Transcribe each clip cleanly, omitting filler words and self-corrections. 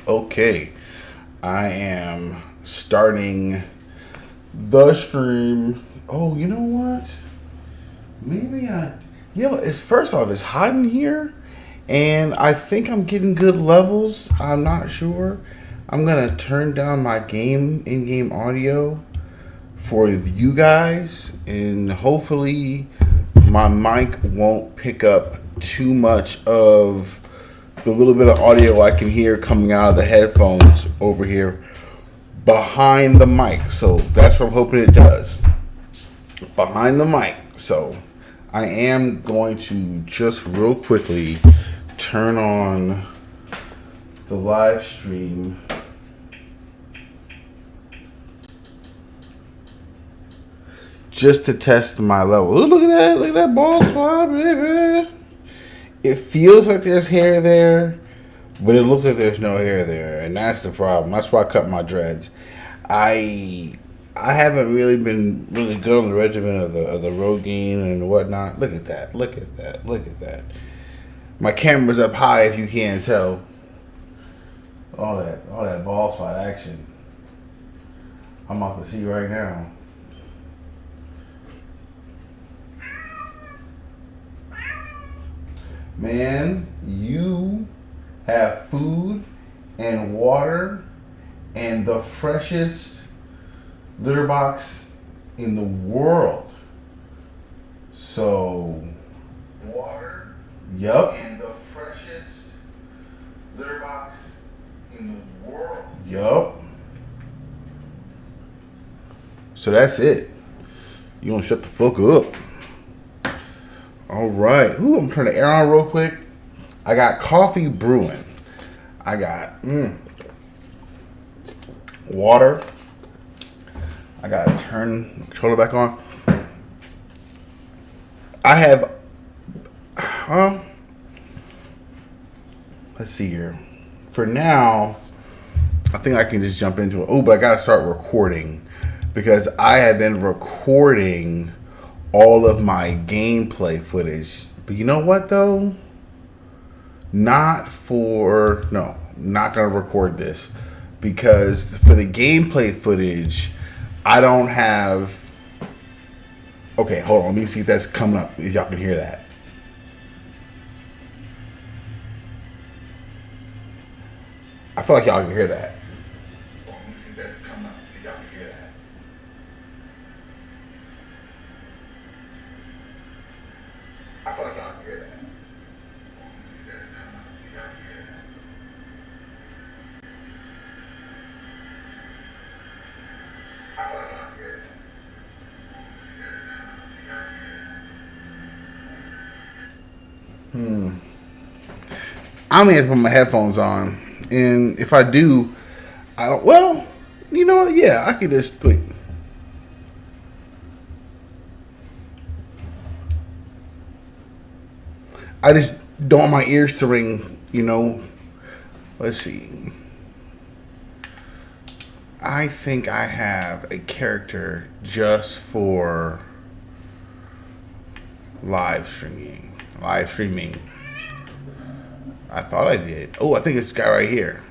Okay, I am starting the stream. Oh, you know what? It's first off, it's hot in here, and I think I'm getting good levels. I'm not sure. I'm gonna turn down my in-game audio for you guys, and hopefully my mic won't pick up too much of the little bit of audio I can hear coming out of the headphones over here behind the mic. So that's what I'm hoping it does. Behind the mic. So I am going to just real quickly turn on the live stream. Just to test my level. Ooh, look at that ball spot, baby. It feels like there's hair there, but it looks like there's no hair there, and that's the problem. That's why I cut my dreads. I haven't really been really good on the regimen of the Rogaine and whatnot. Look at that. Look at that. Look at that. My camera's up high if you can't tell. All that ball spot action. I'm off to see right now. Man, you have food and water and the freshest litter box in the world. So, water. Yup. And the freshest litter box in the world. Yup. So that's it. You gonna shut the fuck up. All right. Ooh, I'm turning the air on real quick. I got coffee brewing. I got water. I got to turn the controller back on. I have, let's see here. For now, I think I can just jump into it. Oh, but I got to start recording because I have been recording all of my gameplay footage. But you know what though? Not gonna record this because for the gameplay footage, I don't have. Okay, hold on. Let me see if that's coming up. If y'all can hear that. I feel like y'all can hear that. Let me see if that's coming up. If y'all can hear that. I feel like y'all can hear that. I'm gonna have to put my headphones on, and if I do, I don't. Well, you know what? Yeah, I could just wait. I just don't want my ears to ring, you know. Let's see. I think I have a character just for live streaming. I thought I did. Oh, I think it's this guy right here.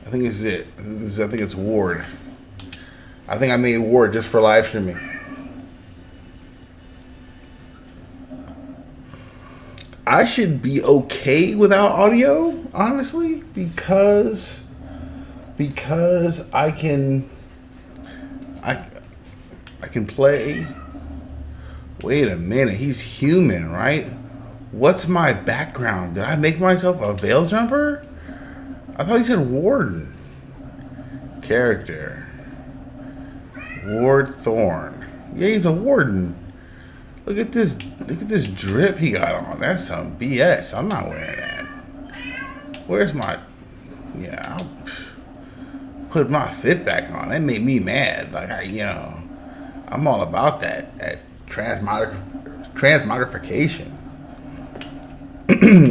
I think this is it. I think it's Ward. I think I made Ward just for live streaming. I should be okay without audio, honestly, because I can play. Wait a minute, he's human, right? What's my background? Did I make myself a veil jumper? I thought he said warden. Character. Ward Thorn. Yeah, he's a warden. Look at this drip he got on. That's some BS. I'm not wearing that. Where's my... Yeah, I'll put my fit back on. That made me mad. Like, I'm all about that transmogrification.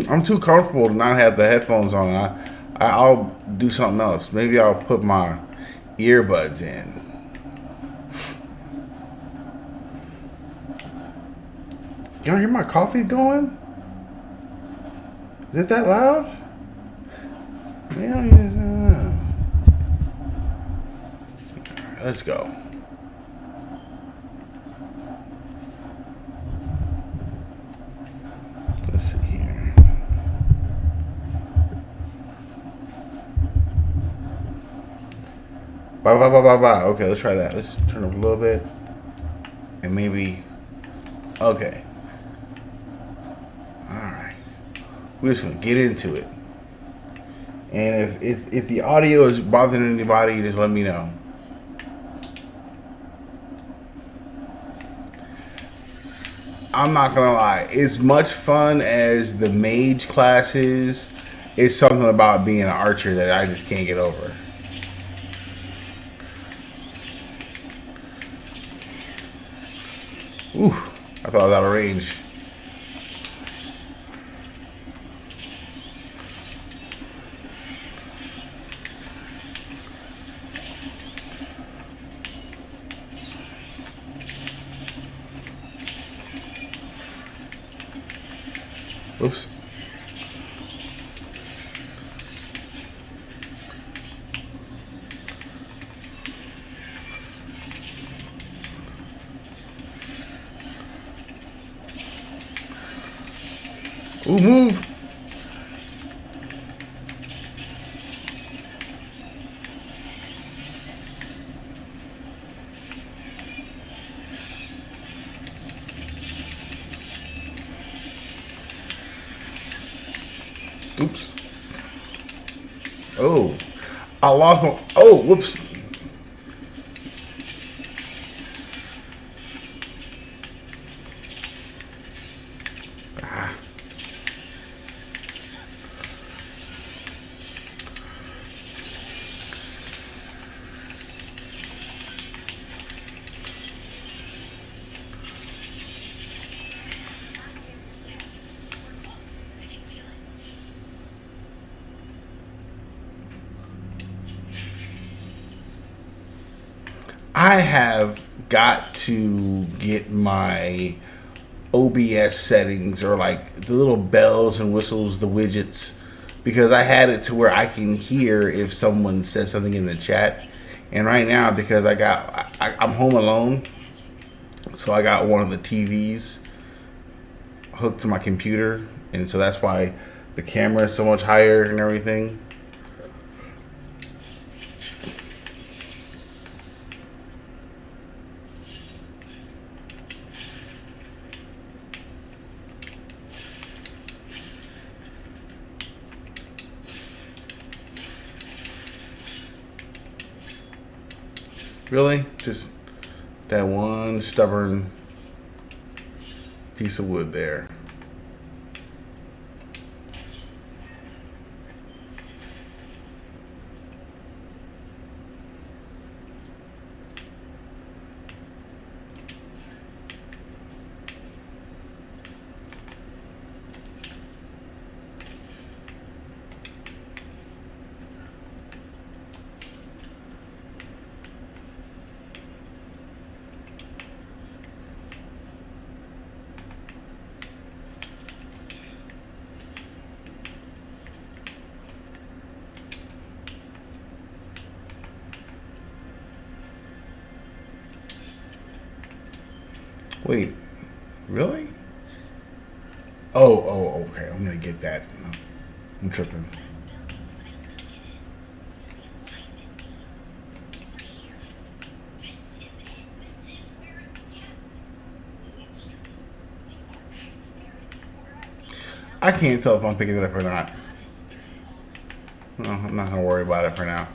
I'm too comfortable to not have the headphones on. I'll do something else. Maybe I'll put my earbuds in. Y'all hear my coffee going? Is it that loud? Let's go. Let's see here. Bye, bye, bye, bye, bye. Okay, let's try that. Let's turn up a little bit. And maybe... Okay. Alright. We're just going to get into it. And if the audio is bothering anybody, just let me know. I'm not gonna lie, as much fun as the mage classes, it's something about being an archer that I just can't get over. Ooh, I thought I was out of range. Oops. Ooh, move. Oops. Oh, I lost my... Oh, whoops. Ah. I have got to get my OBS settings, or like the little bells and whistles, the widgets, because I had it to where I can hear if someone says something in the chat. And right now, because I'm home alone, so I got one of the TVs hooked to my computer, and so that's why the camera is so much higher and everything. Really? Just that one stubborn piece of wood there. Wait, really? Oh, okay. I'm gonna get that. I'm tripping. I can't tell if I'm picking it up or not. No, I'm not gonna worry about it for now.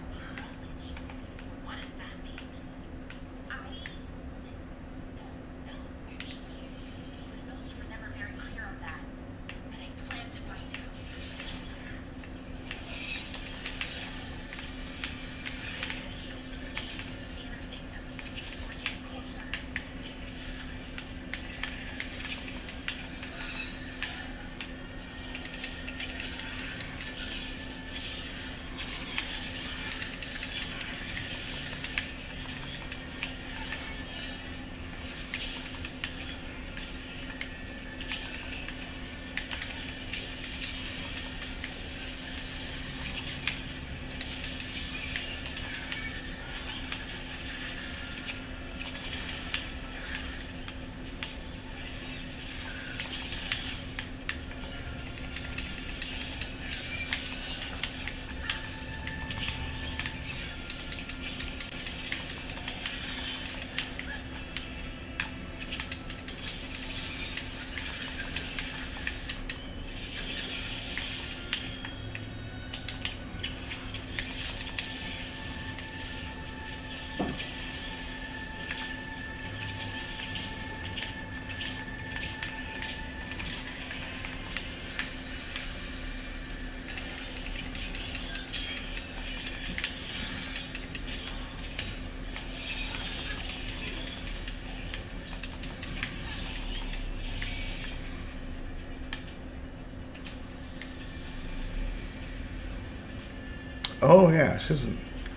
Oh yeah, it's just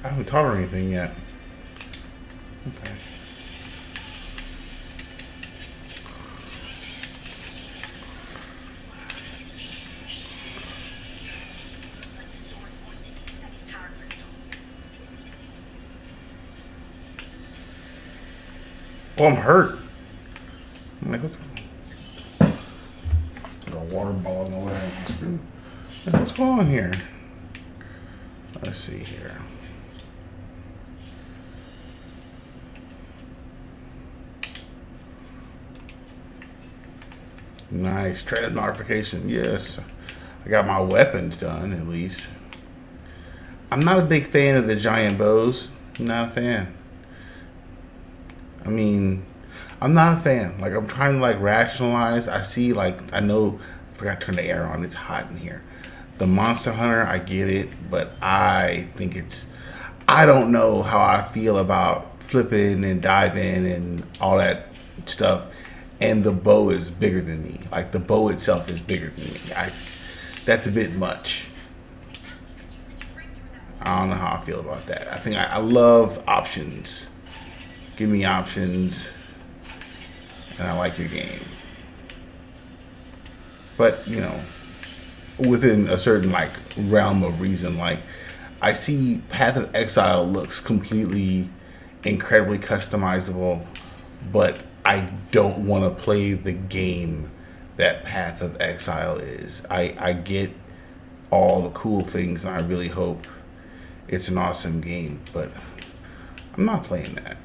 I haven't taught her anything yet. Okay. Oh, I'm hurt. I'm like, what's a water ball in the way? What's going on here? Let's see here. Nice. Trans modification. Yes. I got my weapons done, at least. I'm not a big fan of the giant bows. I'm not a fan. I mean, I'm not a fan. Like, I'm trying to, like, rationalize. I see, like, I know, I forgot to turn the air on. It's hot in here. The Monster Hunter, I get it, but I think it's, I don't know how I feel about flipping and diving and all that stuff. And the bow is bigger than me. Like, the bow itself is bigger than me. That's a bit much. I don't know how I feel about that. I think I love options. Give me options. And I like your game. But, you know, within a certain, like, realm of reason. Like, I see Path of Exile looks completely incredibly customizable, but I don't want to play the game that Path of Exile is. I get all the cool things, and I really hope it's an awesome game, but I'm not playing that.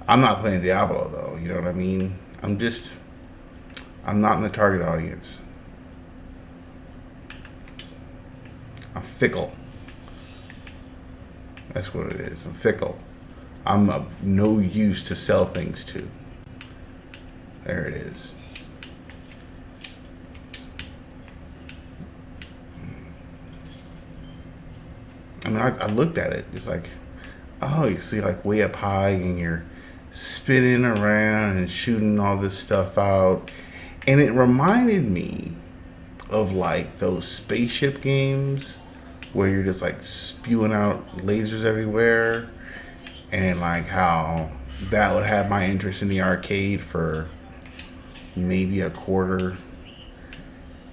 I'm not playing Diablo, though, you know what I mean? I'm not in the target audience. I'm fickle. That's what it is. I'm fickle. I'm of no use to sell things to. There it is. I mean, I looked at it. It's like, oh, you see, like, way up high, and you're spinning around and shooting all this stuff out. And it reminded me of, like, those spaceship games where you're just, like, spewing out lasers everywhere. And, like, how that would have my interest in the arcade for maybe a quarter.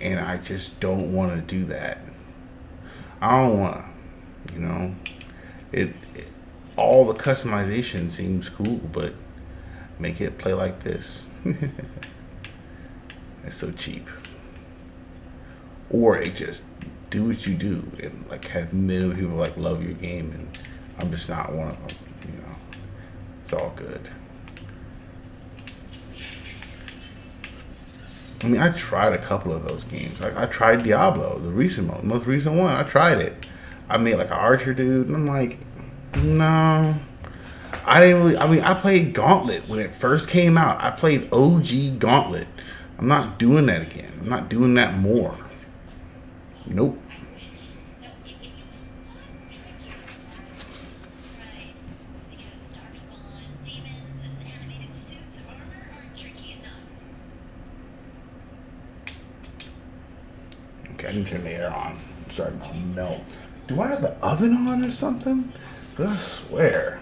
And I just don't want to do that. I don't want to. You know, all the customization seems cool, but make it play like this. It's so cheap. Or it just do what you do and, like, have million people, like, love your game, and I'm just not one of them. You know, it's all good. I mean, I tried a couple of those games. I tried Diablo, the most recent one. I tried it. I made, like, an archer dude, and I'm like, no. I didn't really, I mean, I played Gauntlet when it first came out. I played OG Gauntlet. I'm not doing that again. I'm not doing that more. Nope. Okay, I didn't turn the air on. I'm starting to melt. Do I have the oven on or something? 'Cause I swear.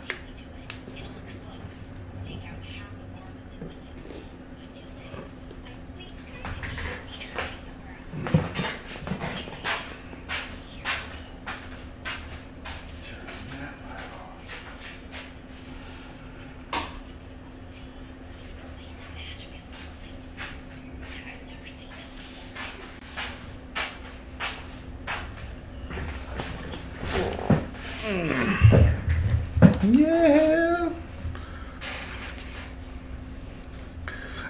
Yeah.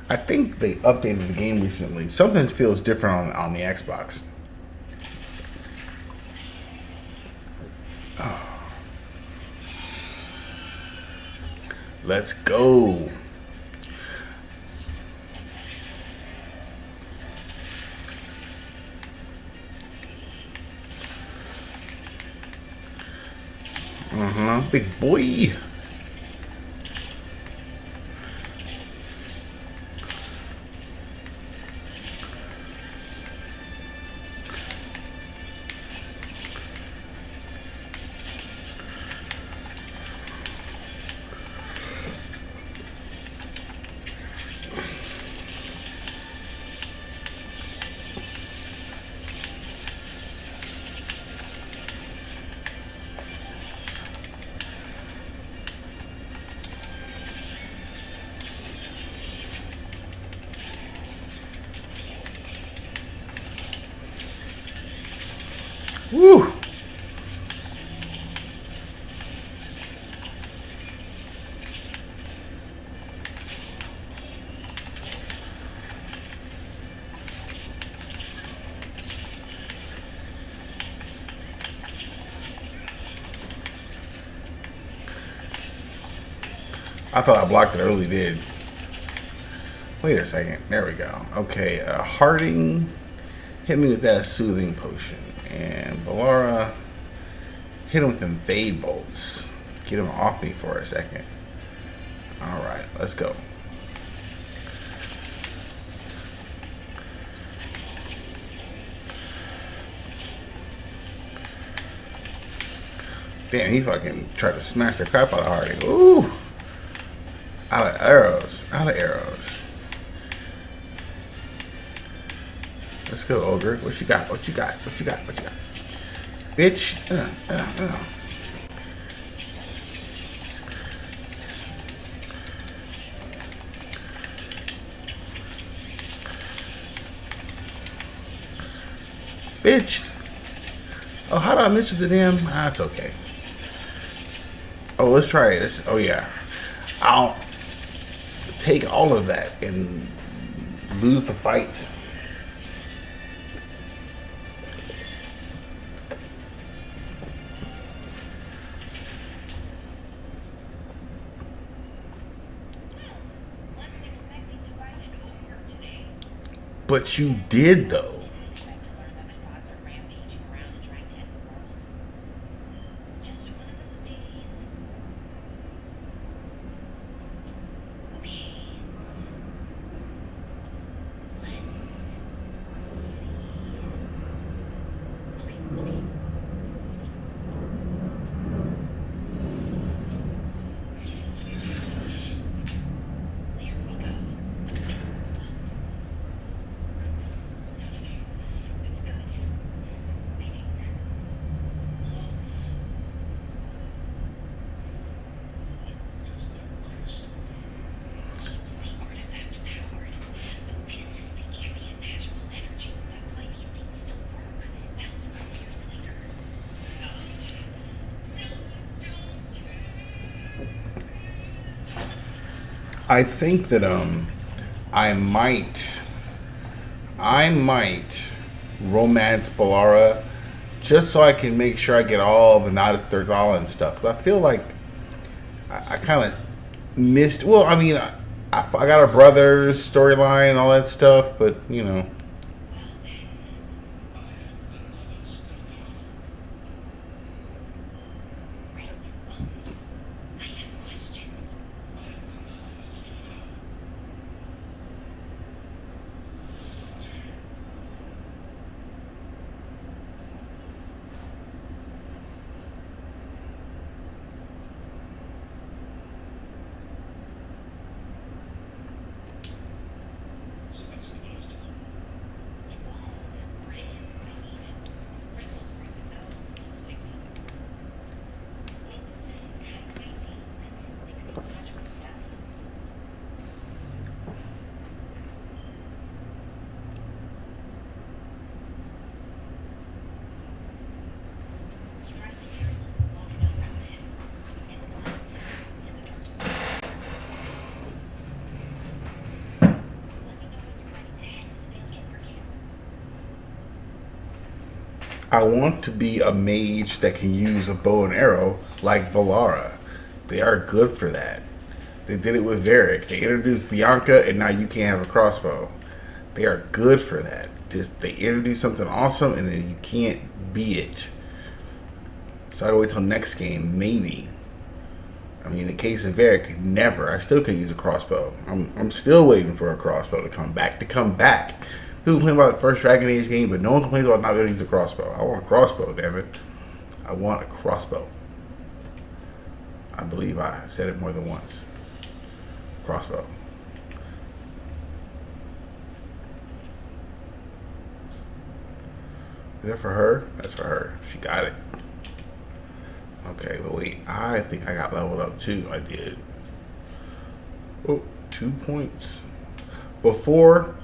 I think they updated the game recently. Something feels different on the Xbox. Oh. Let's go. Big boy. Woo! I thought I blocked it early, did. Wait a second. There we go. Okay, Harding hit me with that soothing potion. And Balara hit him with them fade bolts. Get him off me for a second. Alright, let's go. Damn, he fucking tried to smash the crap out of Harding. Ooh! Out of arrows. Out of arrows. Let's go, Ogre. What you got? What you got? What you got? What you got? Bitch. Bitch. Oh, how did I miss the damn? Ah, it's okay. Oh, let's try it. Oh, yeah. I'll take all of that and lose the fight. But you did, though. I think that I might romance Balara just so I can make sure I get all the Night of Thirthala and stuff. 'Cause I feel like I kind of missed. Well, I mean, I got a brother's storyline and all that stuff, but you know. I want to be a mage that can use a bow and arrow like Balara. They are good for that. They did it with Varric. They introduced Bianca, and now you can't have a crossbow. They are good for that. Just they introduce something awesome, and then you can't beat it. So I gotta wait till next game, maybe. I mean, in the case of Varric, never. I still can't use a crossbow. I'm still waiting for a crossbow to come back. People complain about the first Dragon Age game, but no one complains about not being able to use a crossbow. I want a crossbow, damn it. I want a crossbow. I believe I said it more than once. Crossbow. Is that for her? That's for her. She got it. Okay, but wait. I think I got leveled up too. I did. Oh, 2 points. Before...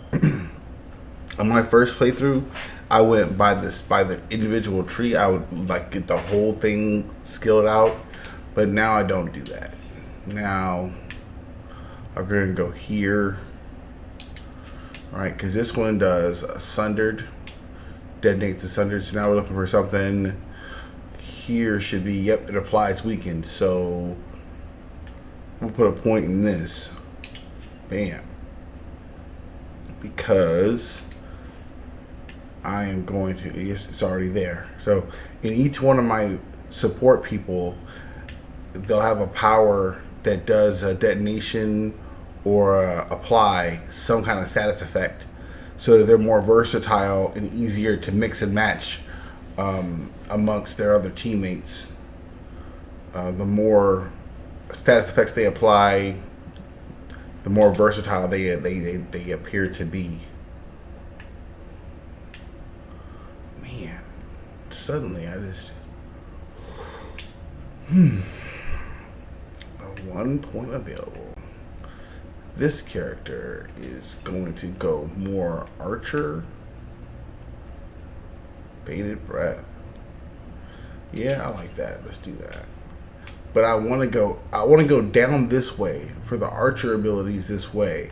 On my first playthrough, I went by the individual tree. I would like get the whole thing skilled out, but now I don't do that. Now I'm gonna go here, all right? Because this one does sundered, detonates the sundered. So now we're looking for something. Here should be, yep, it applies weakened. So we'll put a point in this. Bam. Because I am going to, yes, it's already there. So in each one of my support people, they'll have a power that does a detonation or apply some kind of status effect. So they're more versatile and easier to mix and match amongst their other teammates. The more status effects they apply, the more versatile they appear to be. Man, suddenly I just one point available. This character is going to go more archer. Bated breath. Yeah, I like that. Let's do that. But I want to go down this way for the archer abilities this way.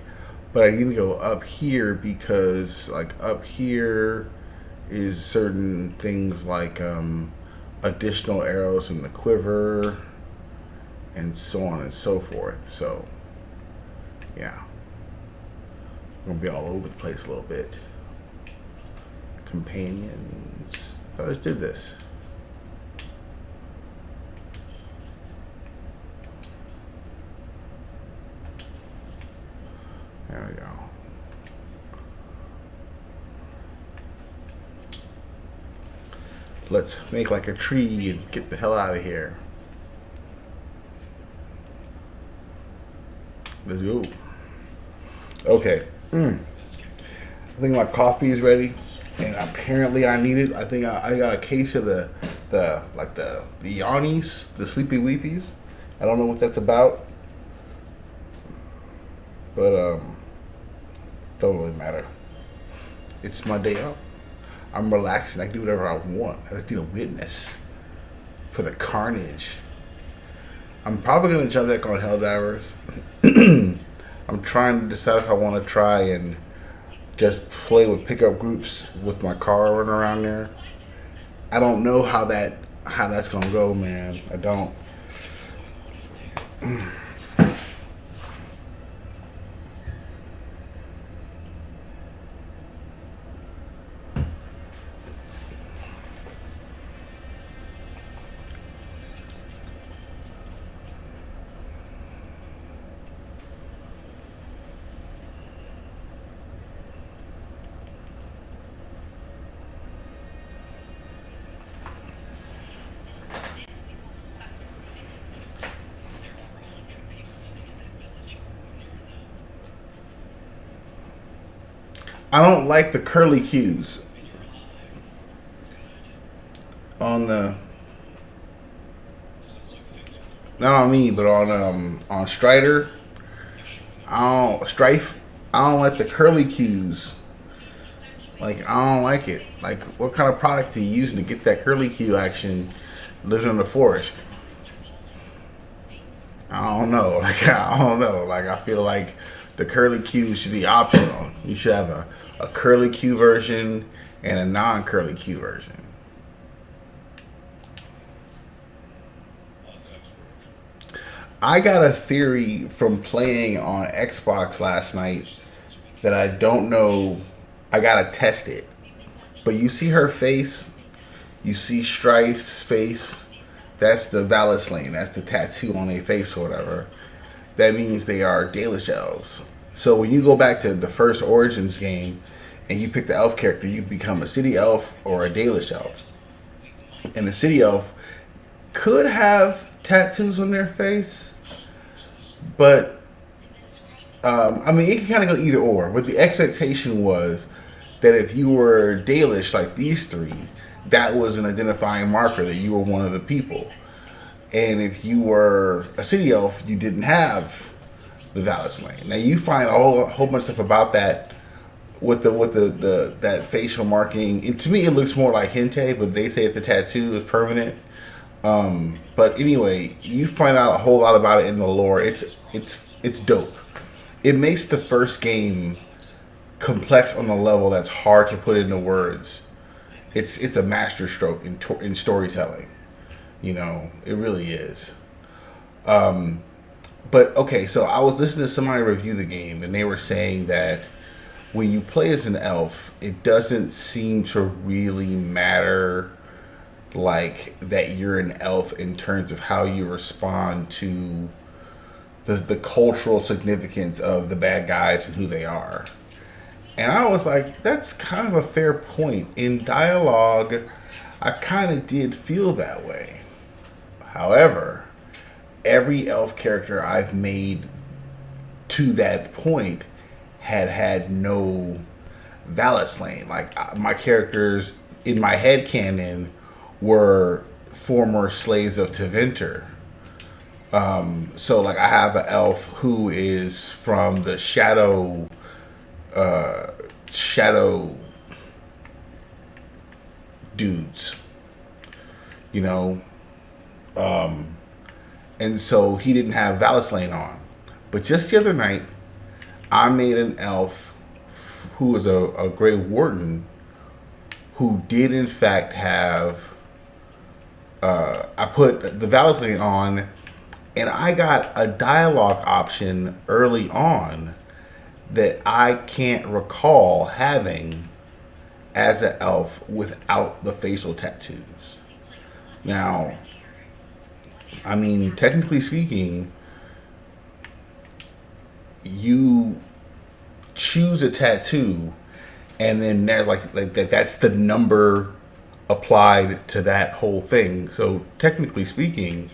But I need to go up here because like up here is certain things like additional arrows in the quiver and so on and so forth. So yeah, I'm gonna be all over the place a little bit. Companions. I thought I just did this. There we go. Let's make like a tree and get the hell out of here. Let's go. Okay. I think my coffee is ready, and apparently I need it. I think I got a case of the Yannis, the Sleepy Weepies. I don't know what that's about, but don't really matter. It's my day off. I'm relaxing. I can do whatever I want. I just need a witness for the carnage. I'm probably gonna jump back on Helldivers. I'm trying to decide if I want to try and just play with pickup groups with my car running around there. I don't know how that's gonna go, man. I don't. I don't like the curly cues on the, not on me, but on Strider. Strife. I don't like the curly cues. Like, I don't like it. Like, what kind of product are you using to get that curly cue action living in the forest? I don't know. Like, I don't know. Like, I feel like the curly Q should be optional. You should have a curly Q version and a non-curly Q version. I got a theory from playing on Xbox last night that I don't know. I gotta test it. But you see her face, you see Strife's face. That's the Valis lane. That's the tattoo on their face or whatever. That means they are Dalish elves. So when you go back to the first Origins game and you pick the elf character, you become a city elf or a Dalish elf. And the city elf could have tattoos on their face, but I mean, it can kind of go either or. But the expectation was that if you were Dalish like these three, that was an identifying marker that you were one of the people. And if you were a city elf, you didn't have the Valis lane. Now you find a whole bunch of stuff about that with the that facial marking. And to me, it looks more like hentai, but they say it's a tattoo, it's permanent. But anyway, you find out a whole lot about it in the lore. It's dope. It makes the first game complex on a level that's hard to put into words. It's a master stroke in storytelling. You know, it really is. But okay, so I was listening to somebody review the game, and they were saying that when you play as an elf, it doesn't seem to really matter like that you're an elf in terms of how you respond to the cultural significance of the bad guys and who they are. And I was like, that's kind of a fair point. In dialogue, I kind of did feel that way. However, every elf character I've made to that point had no Valisslane. Like, my characters in my head canon were former slaves of Tevinter. So like I have an elf who is from the shadow dudes, you know, and so he didn't have Valisslane on. But just the other night, I made an elf who was a Grey Warden who did in fact have. I put the Valisslane on, and I got a dialogue option early on that I can't recall having as an elf without the facial tattoos. Now, I mean, technically speaking, you choose a tattoo, and then that's the number applied to that whole thing. So technically speaking,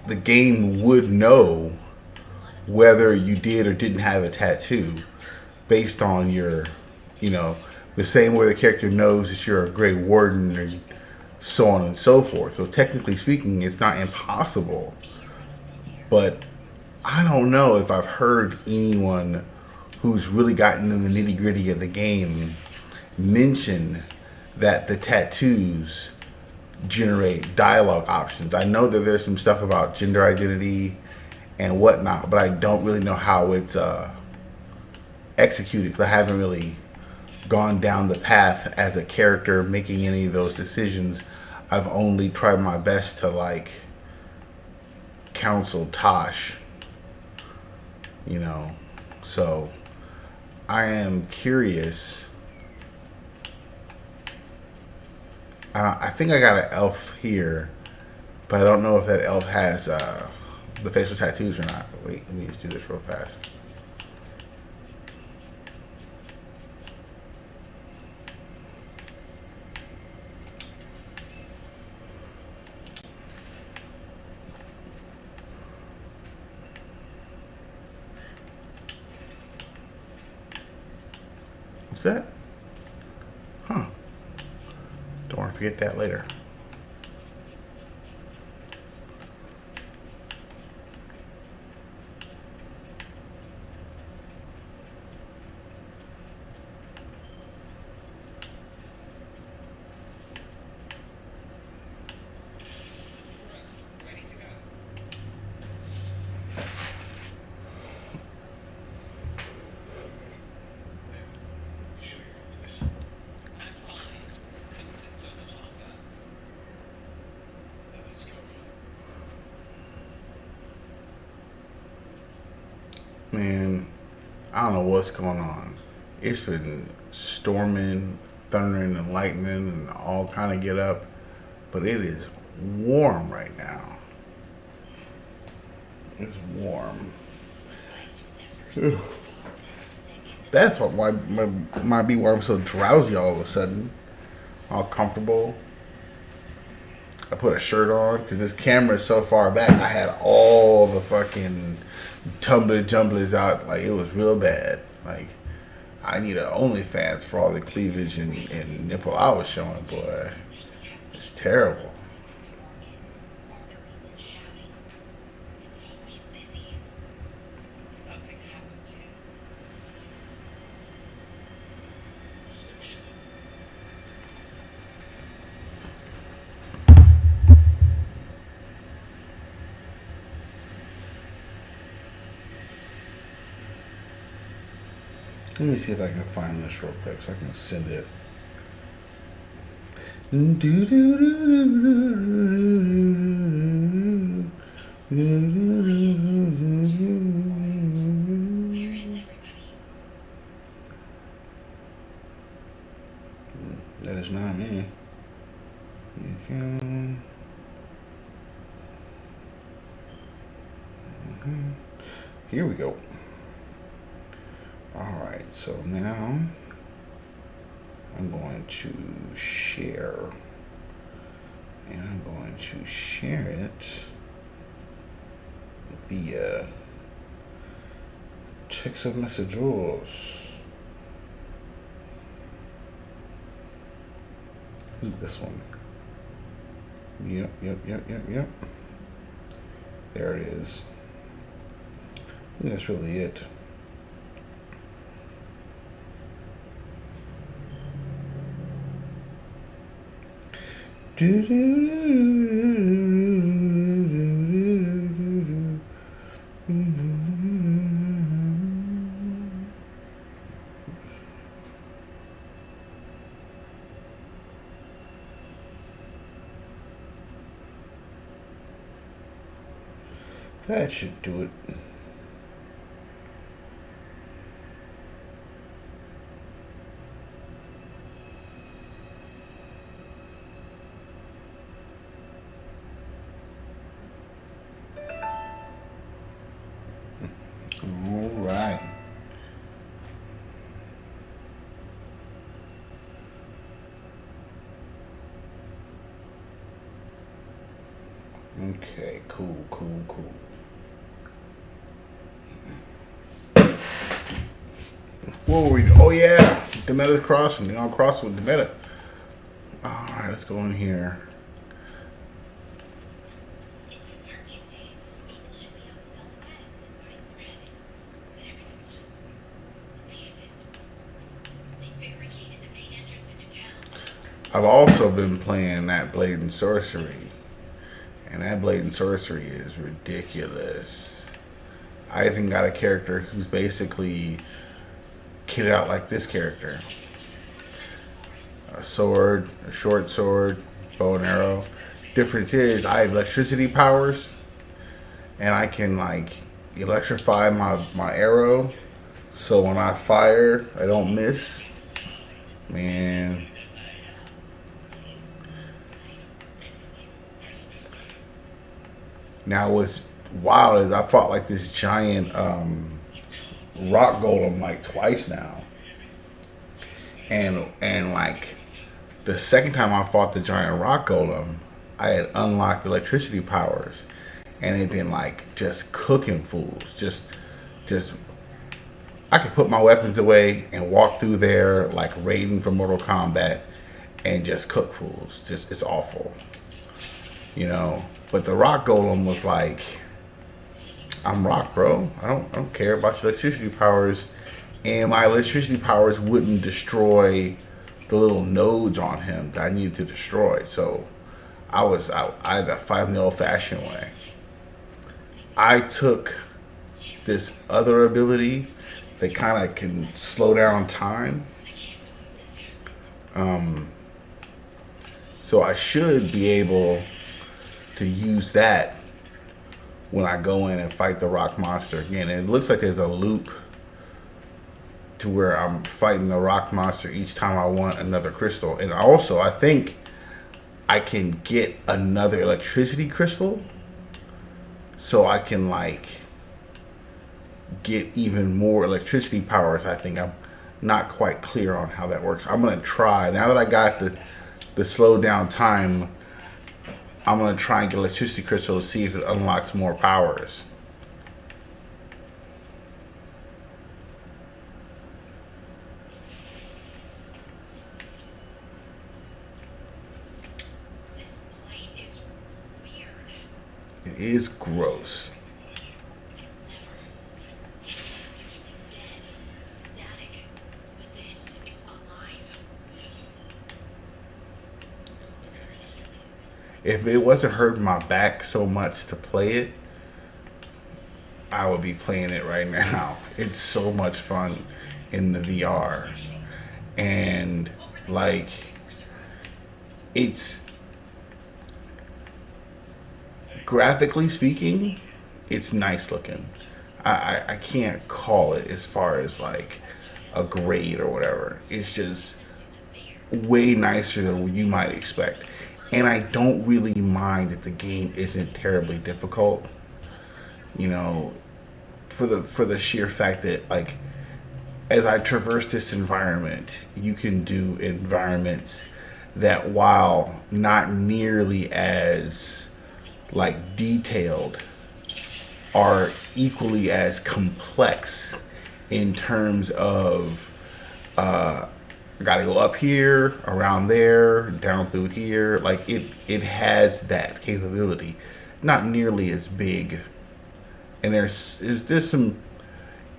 the game would know whether you did or didn't have a tattoo based on your, you know, the same way the character knows that you're a Grey Warden and so on and so forth. So technically speaking, it's not impossible. But I don't know if I've heard anyone who's really gotten in the nitty gritty of the game mention that the tattoos generate dialogue options. I know that there's some stuff about gender identity and whatnot, but I don't really know how it's executed. I haven't really gone down the path as a character making any of those decisions. I've only tried my best to like counsel Tosh, you know. So I am curious. I think I got an elf here, but I don't know if that elf has the facial tattoos or not. Wait, let me just do this real fast. What's that? Huh. Don't want to forget that later. Man, I don't know what's going on. It's been storming, thundering, and lightning, and all kind of get up, but it is warm right now. It's warm. That's what might be why I'm so drowsy all of a sudden. All comfortable. I put a shirt on because this camera is so far back. I had all the fucking jumblers out. Like, it was real bad. Like, I need a OnlyFans for all the cleavage and nipple I was showing, boy. It's terrible. Let me see if I can find this real quick so I can send it. That is not me. Here we go. Alright, so now I'm going to share. And I'm going to share it via text messages. This one. Yep. There it is. And that's really it. That should do it. All right. Okay, cool. What were we doing? Oh yeah, Demeta's crossing. They're on cross with Demeta. All right, let's go in here. It's market day. People should be out selling eggs and buying bread, but everything's just abandoned. They barricaded the main entrance into town. I've also been playing that Blade and Sorcery, and that Blade and Sorcery is ridiculous. I even got a character who's basically kitted out like this character. A sword, a short sword, bow and arrow. Difference is I have electricity powers, and I can like electrify my arrow, so when I fire, I don't miss. Man. Now what's wild is I fought like this giant rock golem like twice now, and like the second time I fought the giant rock golem, I had unlocked electricity powers, and it'd been like just cooking fools. Just I could put my weapons away and walk through there like raiding for Mortal Kombat and just cook fools. Just it's awful, you know. But the rock golem was like, I'm rock, bro. I don't care about your electricity powers, and my electricity powers wouldn't destroy the little nodes on him that I needed to destroy. So I had to fight him the old-fashioned way. I took this other ability that kind of can slow down time. So I should be able to use that when I go in and fight the rock monster again. And it looks like there's a loop to where I'm fighting the rock monster each time I want another crystal. And also, I think I can get another electricity crystal, so I can like get even more electricity powers. I think I'm not quite clear on how that works. I'm gonna try, now that I got the slow down time, I'm going to try and get electricity crystal to see if it unlocks more powers. This plate is weird. It is gross. It's usually dead, static, but this is alive. If it wasn't hurting my back so much to play it, I would be playing it right now. It's so much fun. in the VR. And like, it's graphically speaking, it's nice looking. I can't call it as far as like a grade or whatever. It's just way nicer than what you might expect. And I don't really mind that the game isn't terribly difficult. You know, for the sheer fact that like as I traverse this environment, you can do environments that while not nearly as like detailed are equally as complex in terms of I gotta go up here, around there, down through here. Like it has that capability. Not nearly as big. And there's some,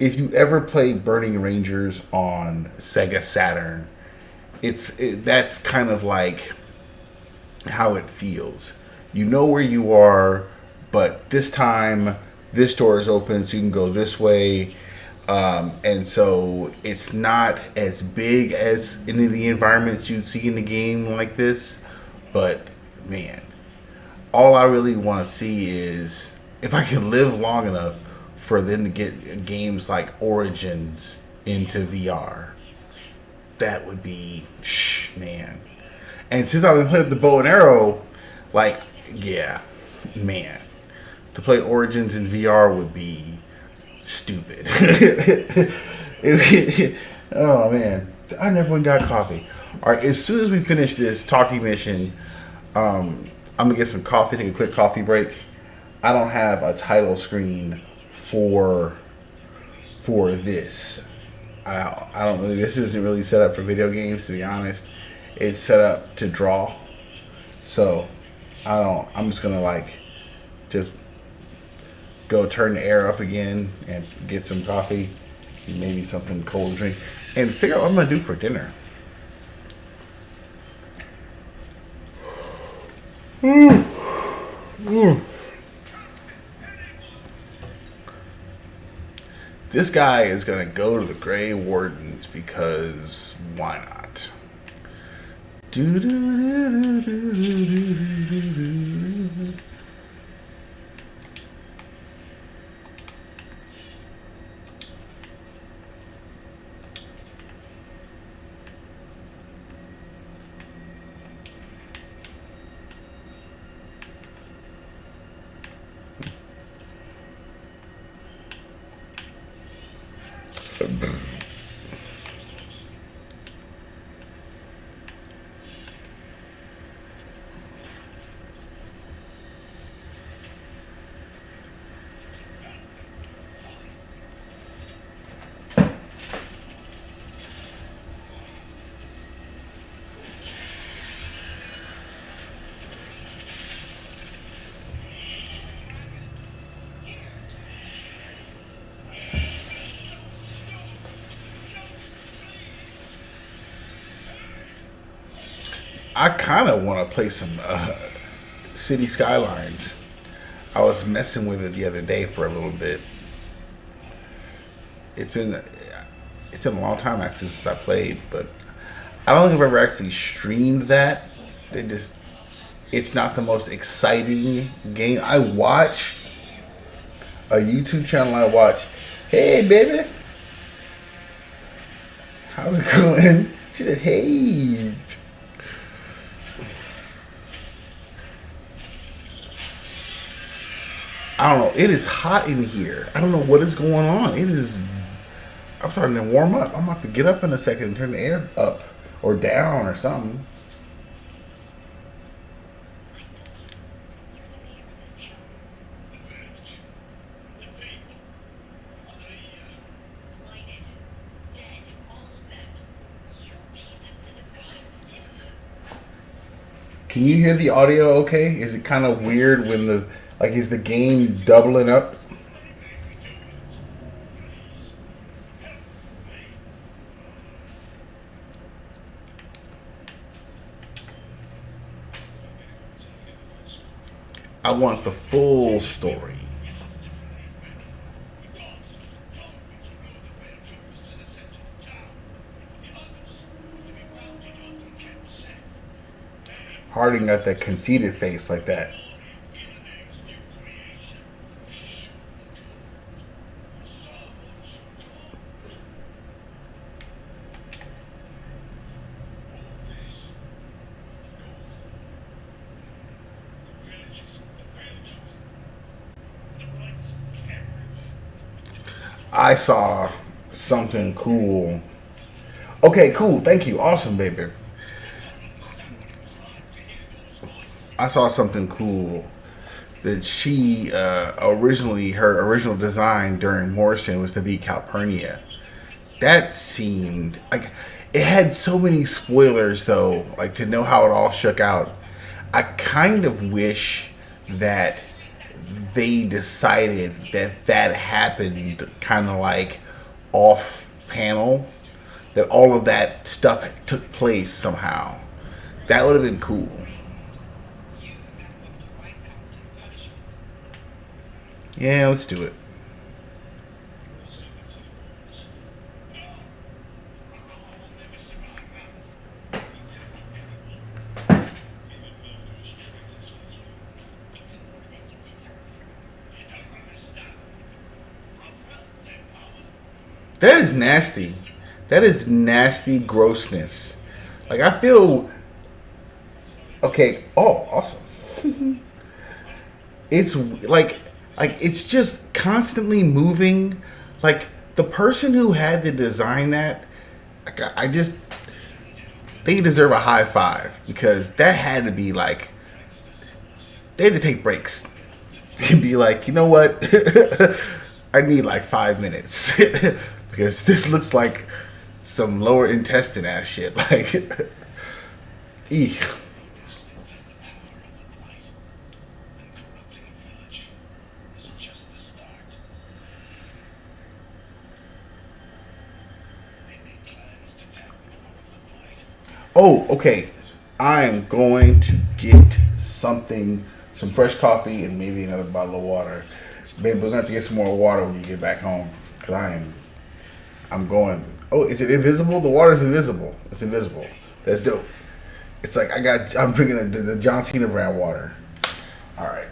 if you ever played Burning Rangers on Sega Saturn, that's kind of like how it feels. You know where you are, but this time this door is open, so you can go this way. And so it's not as big as any of the environments you'd see in the game like this. But man, all I really want to see is if I can live long enough for them to get games like Origins into VR. That would be, man. And since I've been playing with the bow and arrow, like, yeah, man. To play Origins in VR would be stupid. Oh, man. I never went and got coffee. All right, as soon as we finish this talking mission, I'm going to get some coffee, take a quick coffee break. I don't have a title screen for this. I don't really, this isn't really set up for video games, to be honest. It's set up to draw. So I'm just gonna like just go turn the air up again and get some coffee, maybe something cold to drink, and figure out what I'm gonna do for dinner. This guy is gonna go to the Grey Wardens because why not? I kind of want to play some City Skylines. I was messing with it the other day for a little bit. It's been a long time actually since I played, but I don't think I've ever actually streamed that. It's not the most exciting game. I watch a YouTube channel. I watch, hey baby, how's it going? She said, hey. I don't know. It is hot in here. I don't know what is going on. I'm starting to warm up. I'm about to get up in a second and turn the air up or down or something. Can you hear the audio okay? Is it kind of weird when is the game doubling up? I want the full story. Harding got that conceited face like that. I saw something cool. Okay, cool. Thank you. Awesome, baby. I saw something cool that she originally, her original design during Morrison was to be Calpurnia. That seemed like it had so many spoilers though, like to know how it all shook out. I kind of wish that they decided that that happened kind of like off panel, that all of that stuff took place somehow. That would have been cool. Yeah, let's do it. That is nasty. That is nasty grossness. Like I feel okay. Oh, awesome. It's like it's just constantly moving. Like the person who had to design that, like, I just they deserve a high five because that had to be like they had to take breaks and be like, you know what, I need like 5 minutes because this looks like some lower intestine ass shit. Like, eek. Oh, okay. I am going to get something, some fresh coffee, and maybe another bottle of water. Babe, we're gonna have to get some more water when you get back home. Cause I'm going. Oh, is it invisible? The water's invisible. It's invisible. That's dope. It's like I'm drinking the John Cena brand water. All right.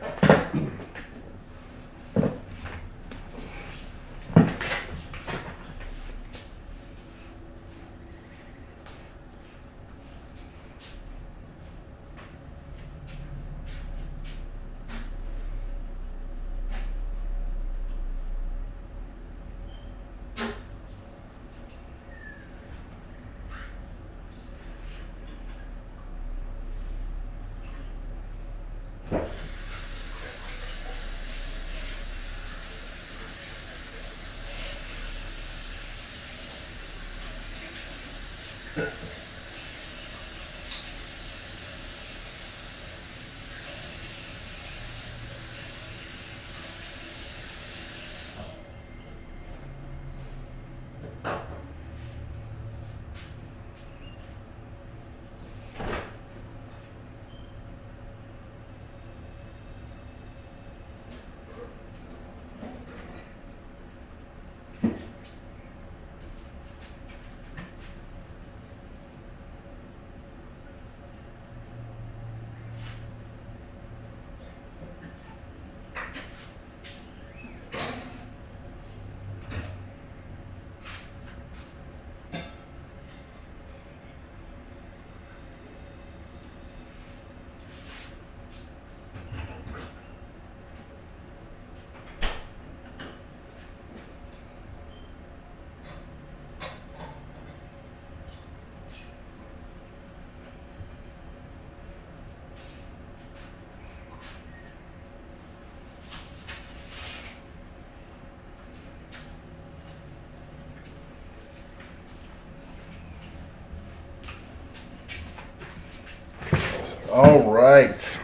All right.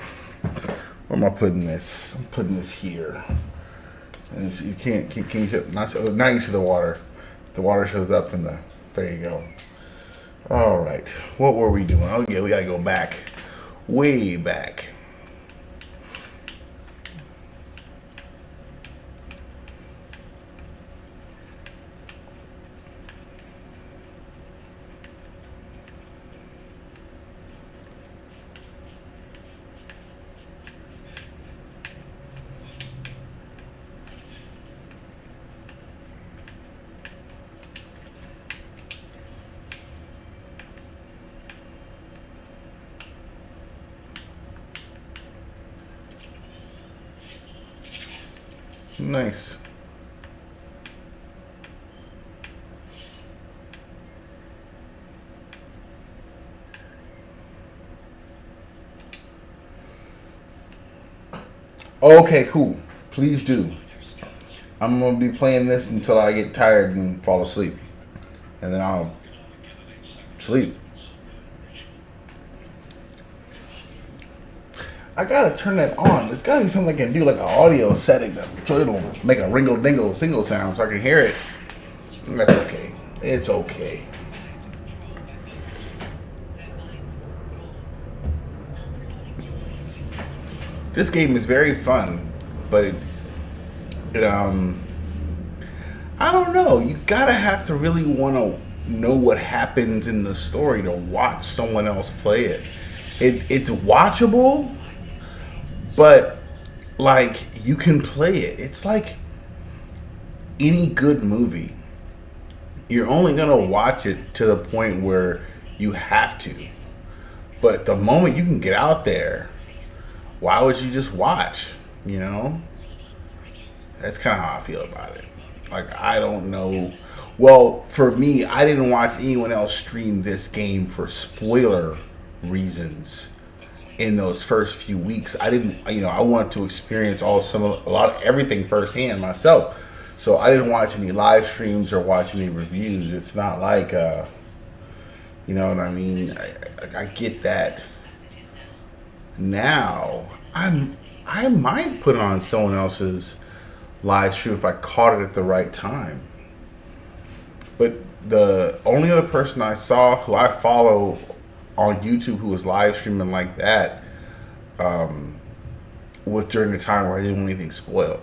Where am I putting this? I'm putting this here. And so you can't. Can you see? Not you see the water. The water shows up in the. There you go. All right. What were we doing? Okay, we gotta go back, way back. Nice. Okay, cool. Please do. I'm gonna be playing this until I get tired and fall asleep, and then I'll sleep. I gotta turn that on. It's gotta be something I can do, like an audio setting, so it'll make a ringle dingle single sound, so I can hear it. That's okay. It's okay. This game is very fun, but I don't know. You gotta have to really want to know what happens in the story to watch someone else play it. It's watchable, but like you can play it. It's like any good movie. You're only gonna watch it to the point where you have to. But the moment you can get out there, why would you just watch? You know? That's kind of how I feel about it. Like, I don't know. Well, for me, I didn't watch anyone else stream this game for spoiler reasons in those first few weeks. I didn't, I wanted to experience a lot of everything firsthand myself. So I didn't watch any live streams or watch any reviews. It's not like, you know what I mean? I get that. Now, I might put on someone else's live stream if I caught it at the right time. But the only other person I saw who I follow on YouTube who was live streaming like that was during the time where I didn't want anything spoiled.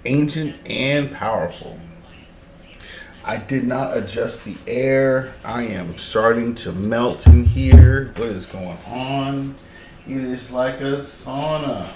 Ancient and powerful. I did not adjust the air. I am starting to melt in here. What is going on? It is like a sauna.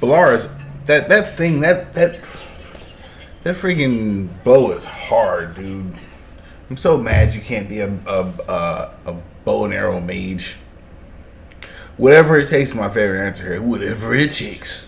Balaris, that freaking bow is hard, dude. I'm so mad you can't be a bow and arrow mage. Whatever it takes, my favorite answer here. Whatever it takes.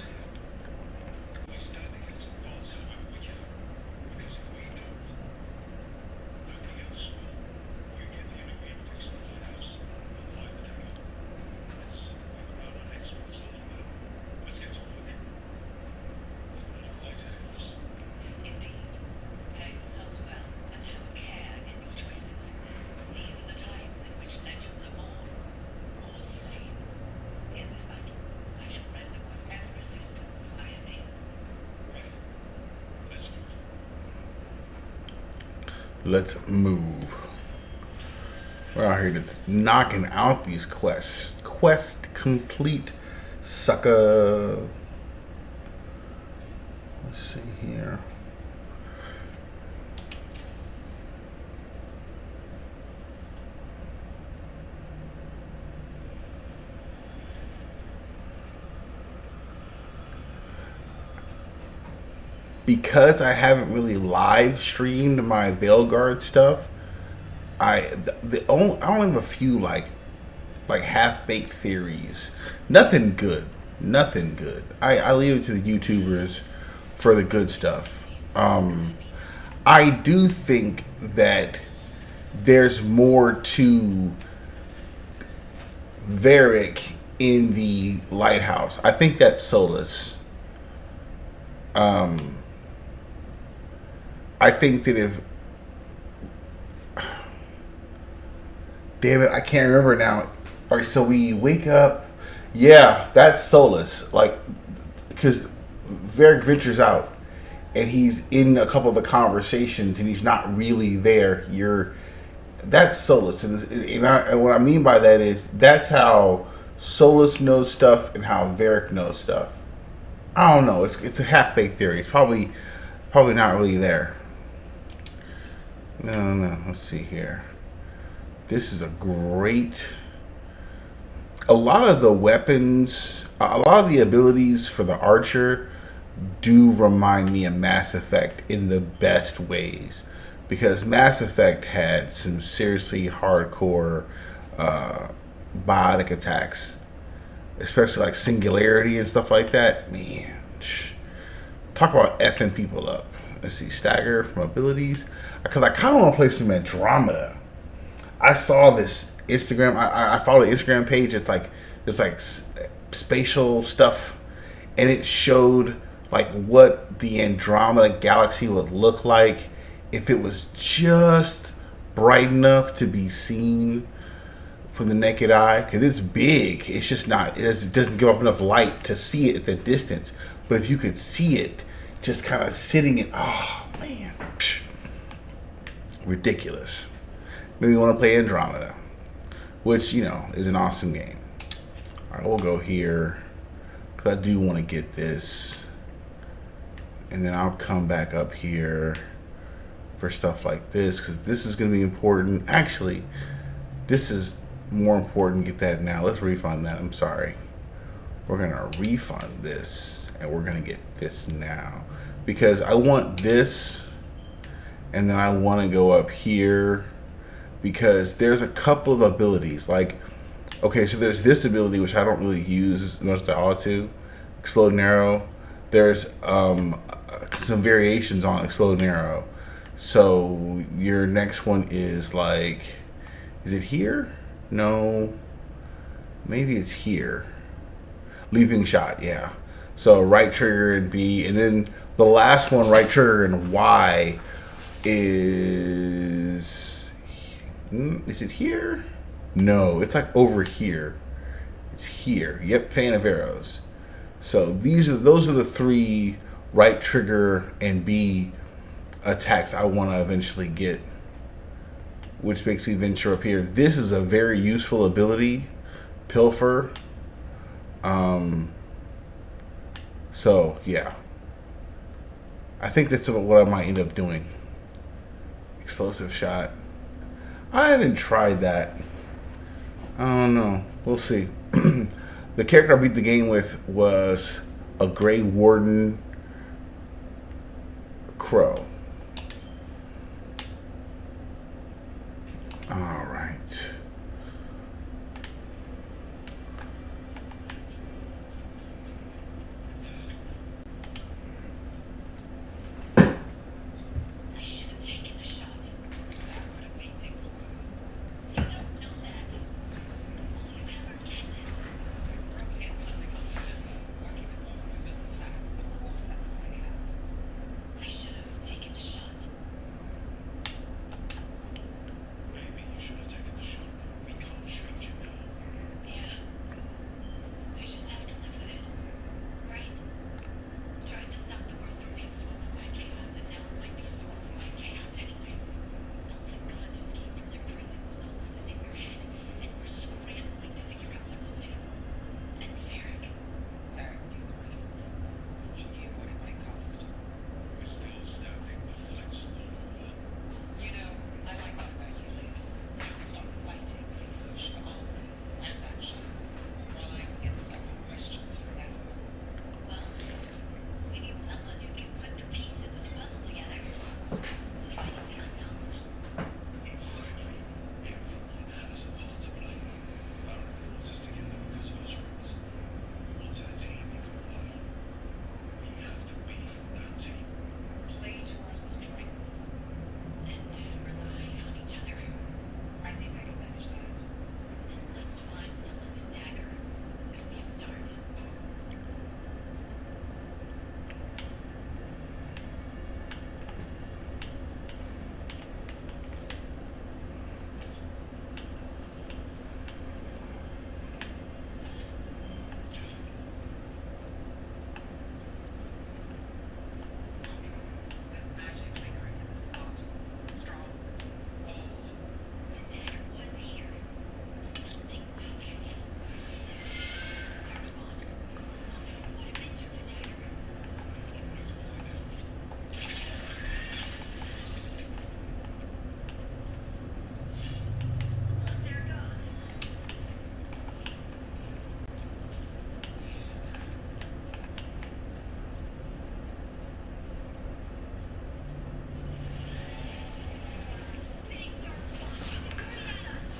Let's move. We're out here just knocking out these quests. Quest complete, sucker. Let's see here. Because I haven't really live streamed my Veilguard stuff, I only have a few like half baked theories. Nothing good. Nothing good. I leave it to the YouTubers for the good stuff. I do think that there's more to Varric in the lighthouse. I think that's Solus. I think that if, damn it, I can't remember now. All right, so we wake up. Yeah, that's Solus. Like, because Varric ventures out, and he's in a couple of the conversations, and he's not really there. That's Solus, and what I mean by that is that's how Solus knows stuff and how Varric knows stuff. I don't know. It's a half baked theory. It's probably not really there. No. Let's see here. This is a great. A lot of the weapons, a lot of the abilities for the archer do remind me of Mass Effect in the best ways, because Mass Effect had some seriously hardcore biotic attacks, especially like Singularity and stuff like that. Man, talk about effing people up. Let's see, stagger from abilities, because I kind of want to play some Andromeda. I saw this Instagram. I followed the Instagram page. It's like spatial stuff, and it showed like what the Andromeda galaxy would look like if it was just bright enough to be seen from the naked eye. Because it's big. It's just not. It doesn't give off enough light to see it at the distance. But if you could see it, just kind of sitting in, oh man, ridiculous. Maybe we want to play Andromeda, which, is an awesome game. All right, we'll go here, because I do want to get this. And then I'll come back up here for stuff like this, because this is going to be important. Actually, this is more important. Get that now. Let's refund that. I'm sorry. We're going to refund this, and we're going to get this now. Because I want this, and then I want to go up here, because there's a couple of abilities. Like, okay, so there's this ability, which I don't really use as much as I ought to, Explode Arrow. There's some variations on Explode Arrow. So your next one is like, is it here? No, maybe it's here. Leaping Shot, yeah. So right trigger and B, and then the last one, right trigger and Y, is it here? No, it's like over here. It's here. Yep, Fan of Arrows. So those are the three right trigger and B attacks I want to eventually get, which makes me venture up here. This is a very useful ability, Pilfer. So yeah, I think that's what I might end up doing. Explosive Shot. I haven't tried that. I don't know. We'll see. The character I beat the game with was a Grey Warden Crow. All right. I should have taken the shot. That would have made things worse. You don't know that. All you have are guesses. We're up against something undeniable. Argument won't miss the facts. Of course that's what I have. I should have taken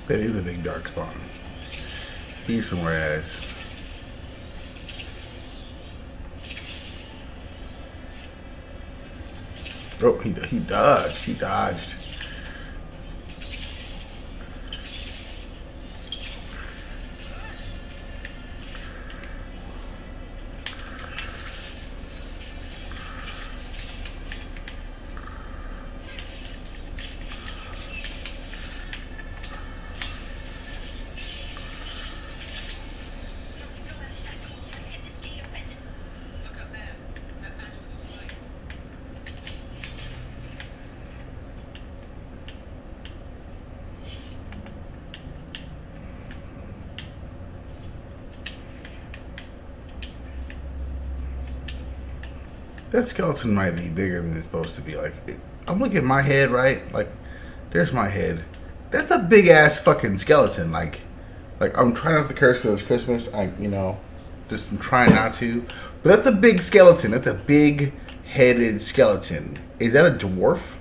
That is a big dark spawn. He's from Raz. Oh, he dodged. He dodged. Let's get this gate open. Look up there. That magical device. That skeleton might be bigger than it's supposed to be. Like, I'm looking at my head, right? Like, there's my head. That's a big ass fucking skeleton. Like I'm trying not to curse because it's Christmas. Just I'm trying not to. But that's a big skeleton. That's a big headed skeleton. Is that a dwarf?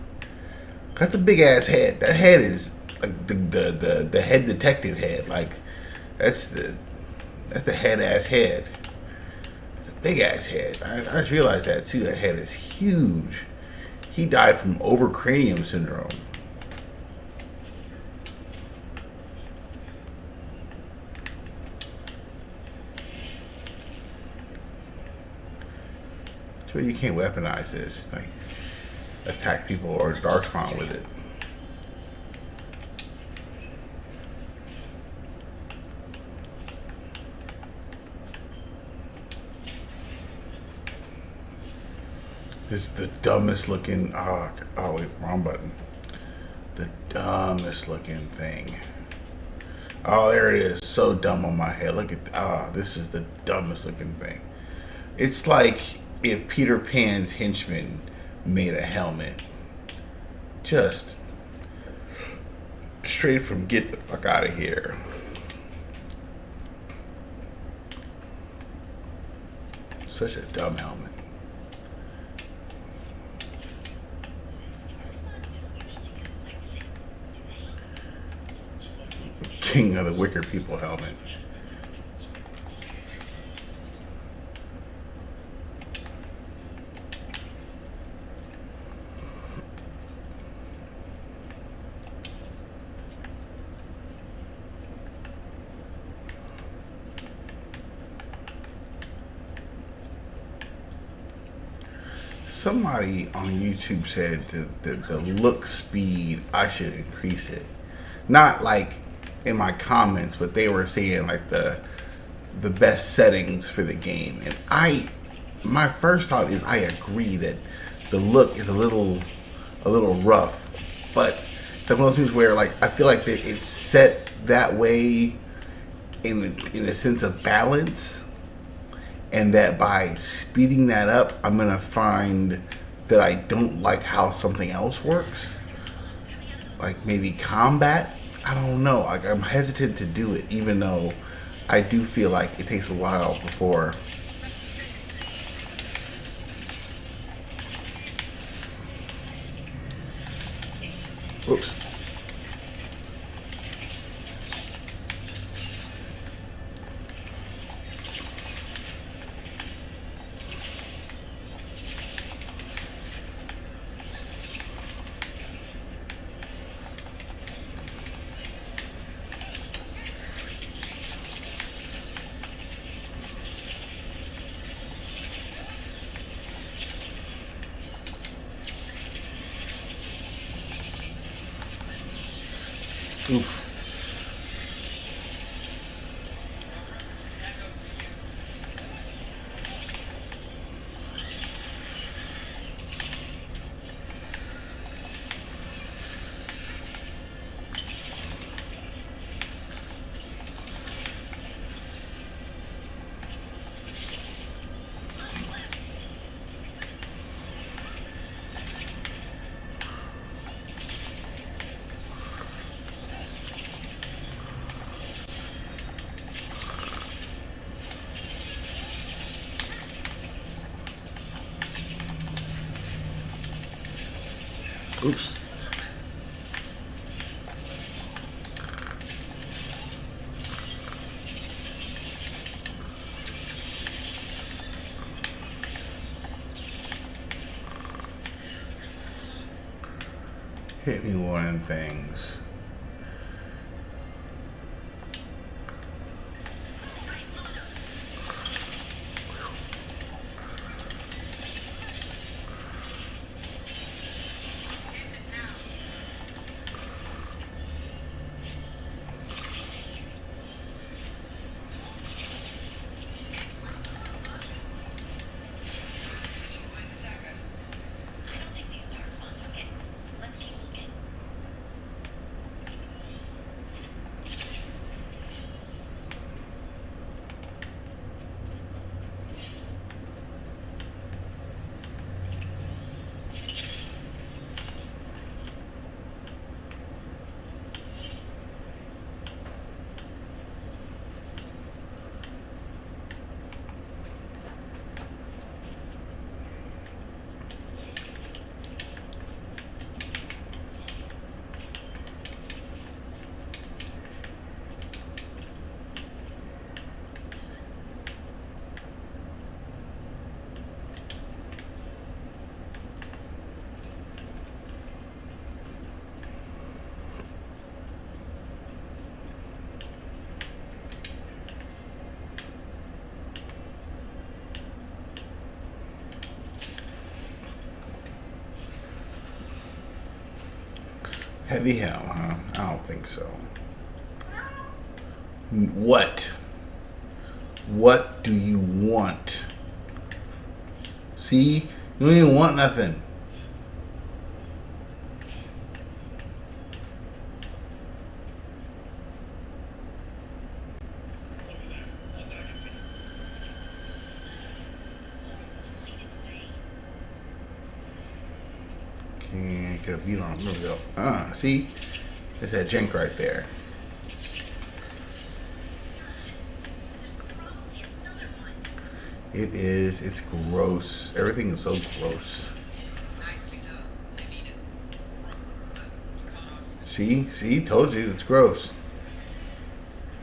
That's a big ass head. That head is like the head detective head. Like, that's a head ass head. Big ass head. I just realized that too. That head is huge. He died from overcranium syndrome. So you can't weaponize this. Like, attack people or darkspawn with it. This is the dumbest looking. Oh wait, wrong button. The dumbest looking thing. Oh, there it is. So dumb on my head. Look at. This is the dumbest looking thing. It's like if Peter Pan's henchman made a helmet. Just straight from get the fuck out of here. Such a dumb helmet. King of the Wicker People helmet. Somebody on YouTube said that the look speed, I should increase it. Not like in my comments, but they were saying like the best settings for the game. And my first thought is I agree that the look is a little rough, but the one of those things where like I feel like that it's set that way in a sense of balance. And that by speeding that up, I'm gonna find that I don't like how something else works. Like maybe combat. I don't know. Like I'm hesitant to do it, even though I do feel like it takes a while before. Oops. Oof. Oops. Hit me one of them things. Did you find the dagger? I don't think these dark spots are getting. Let's keep looking. Heavy hell, huh? I don't think so. What? What do you want? See? You don't even want nothing. Over there. That dagger thing. Can't get a beat on him. There we go. See? There's that jank right there. There's probably another one. It is. It's gross. Everything is so gross. Nicely done. I mean, it's gross, but you can't argue. See? See? Told you. It's gross.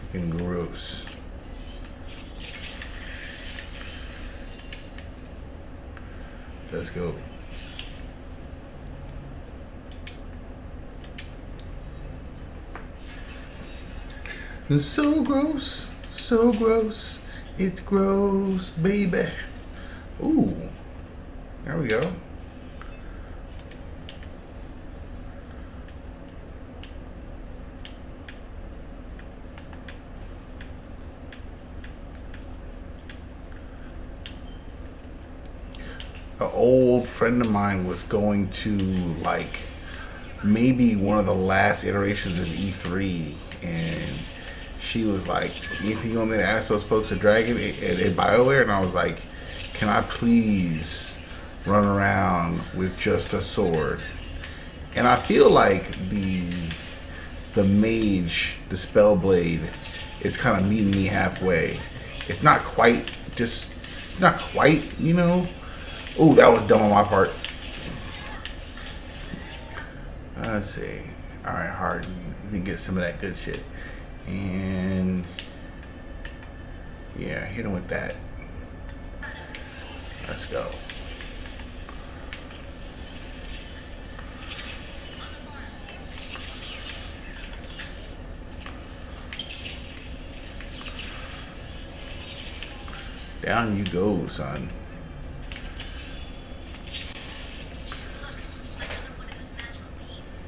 Fucking gross. Let's go. It's so gross. So gross. It's gross, baby. Ooh. There we go. An old friend of mine was going to like maybe one of the last iterations of E3, and she was like, anything you want me to ask those folks at Dragon at BioWare? And I was like, can I please run around with just a sword? And I feel like the mage, the Spellblade, it's kind of meeting me halfway. It's not quite, you know. Ooh, that was dumb on my part. Let's see. All right, hard. You can get some of that good shit. And yeah, hit him with that. Let's go. Down you go, son. One of those magical beams.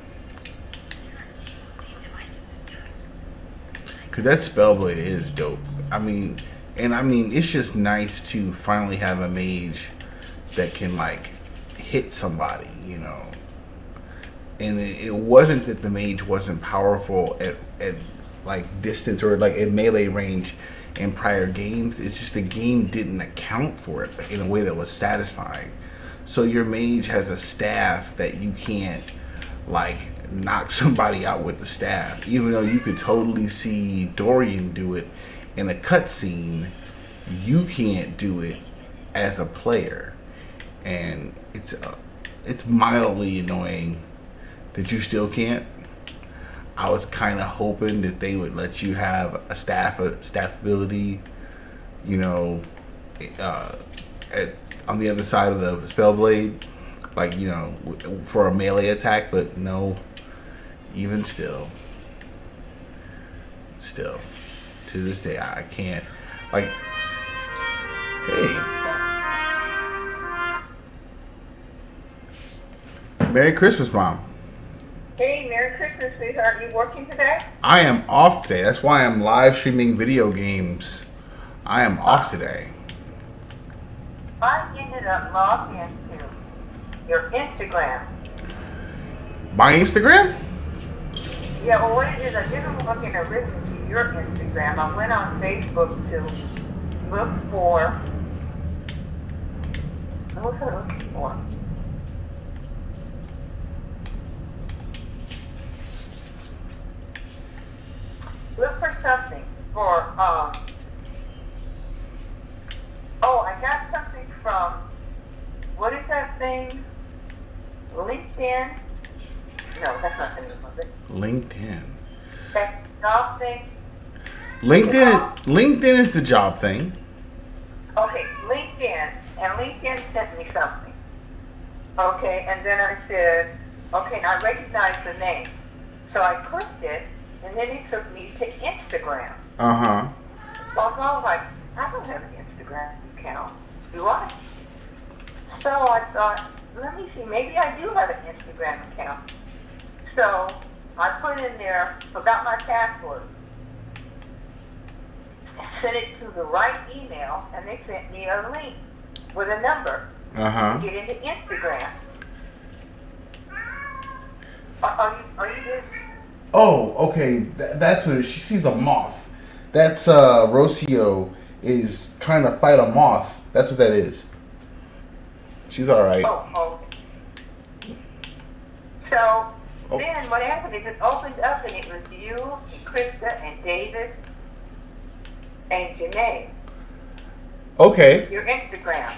There are two of these devices this time. Cause that Spellblade is dope. I mean, it's just nice to finally have a mage that can like hit somebody, you know. And it wasn't that the mage wasn't powerful at like distance or like at melee range in prior games. It's just the game didn't account for it in a way that was satisfying. So your mage has a staff that you can't like knock somebody out with the staff, even though you could totally see Dorian do it in a cutscene. You can't do it as a player, and it's mildly annoying that you still can't. I was kind of hoping that they would let you have a staff ability, you know, on the other side of the Spellblade. like for a melee attack. But no, even still, to this day, I can't. Like, hey, Merry Christmas, Mom. Hey, Merry Christmas, sweetheart. You working today? I am off today. That's why I'm live streaming video games. I am off today. I ended up logged into your Instagram. My Instagram? Yeah, well, what it is, I didn't look in originally to your Instagram. I went on Facebook to look for. What was I looking for? Look for something for. Oh, I got something from. What is that thing? LinkedIn? No, that's not the name of it. LinkedIn. That job thing. LinkedIn is the job thing. Okay, LinkedIn, and LinkedIn sent me something. Okay, and then I said, okay, and I recognized the name. So I clicked it, and then it took me to Instagram. Uh-huh. So I was like, I don't have an Instagram account, do I? So I thought, let me see, maybe I do have an Instagram account. So I put in there, forgot my password, sent it to the right email, and they sent me a link with a number Uh-huh. to get into Instagram. Are you good? Oh, okay. That's what she sees a moth. That's Rocio is trying to fight a moth. That's what that is. She's all right. Oh. So then what happened is it opened up and it was you and Krista and David and Janae, Okay. your Instagram.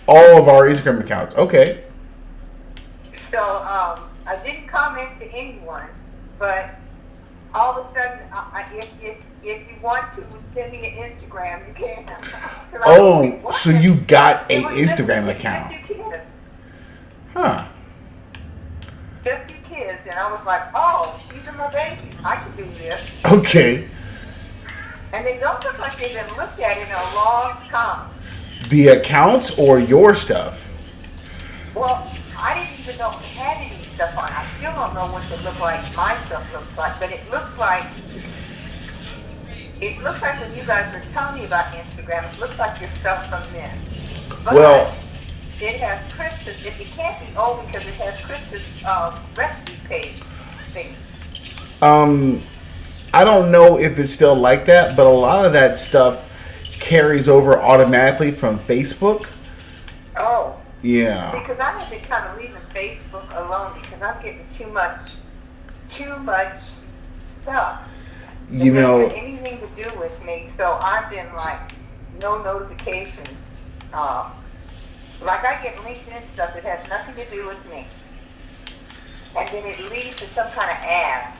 All of our Instagram accounts. Okay. So I didn't comment to anyone, but all of a sudden, if you want to send me an Instagram, you can. 'Cause I was like, Oh, what? so you got a It was just- Instagram just account. your kids. Huh. Just your kids. And I was like, oh, these are my babies. I can do this. Okay. And they don't look like they've been looked at in a long time. The accounts or your stuff? Well, I didn't even know it had any stuff on it. I still don't know what it look like, my stuff looks like, but it looks like when you guys were telling me about Instagram, it looks like your stuff from then. But Well- it has Krista's, it can't be old because it has Krista's recipe page thing. I don't know if it's still like that, but a lot of that stuff carries over automatically from Facebook. Oh. Yeah. Because I have been kind of leaving Facebook alone because I'm getting too much stuff. You It know, doesn't have anything to do with me, so I've been like, no notifications. Like I get LinkedIn stuff that has nothing to do with me, and then it leads to some kind of ad.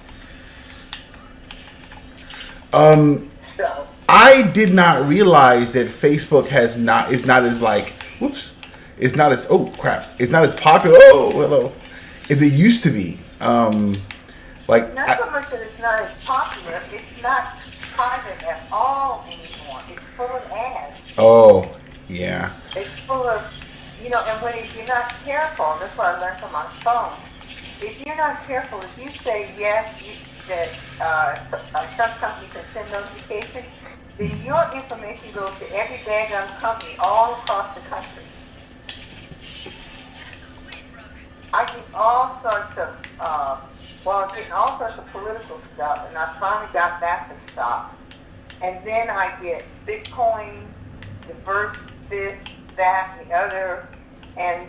So I did not realize that Facebook is not as like, whoops, it's not as, oh crap, it's not as popular, oh hello, as it used to be. Like not so much that it's not as popular, it's not private at all anymore. It's full of ads. oh yeah. It's full of, and if you're not careful, that's what I learned from my phone. If you're not careful, if you say yes, that some company can send notification, then your information goes to every daggone company all across the country. I get all sorts of, I was getting all sorts of political stuff, and I finally got that to stop. And then I get Bitcoins, diverse this, that, the other, and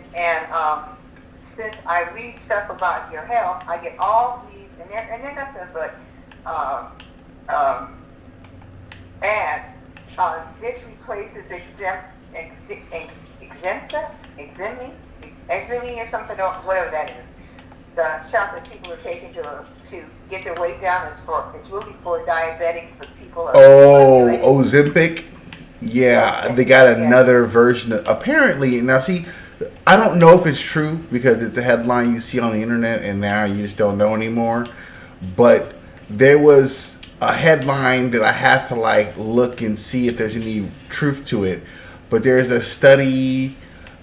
since I read stuff about your health, I get all these, and they're nothing but ads. This replaces Exemi or something, or whatever that is. The shot that people are taking to get their weight down it's really for diabetics, but people are. Ozempic. Yeah, they got another version of, apparently. Now see, I don't know if it's true because it's a headline you see on the internet and now you just don't know anymore. But there was a headline that I have to like look and see if there's any truth to it. But there's a study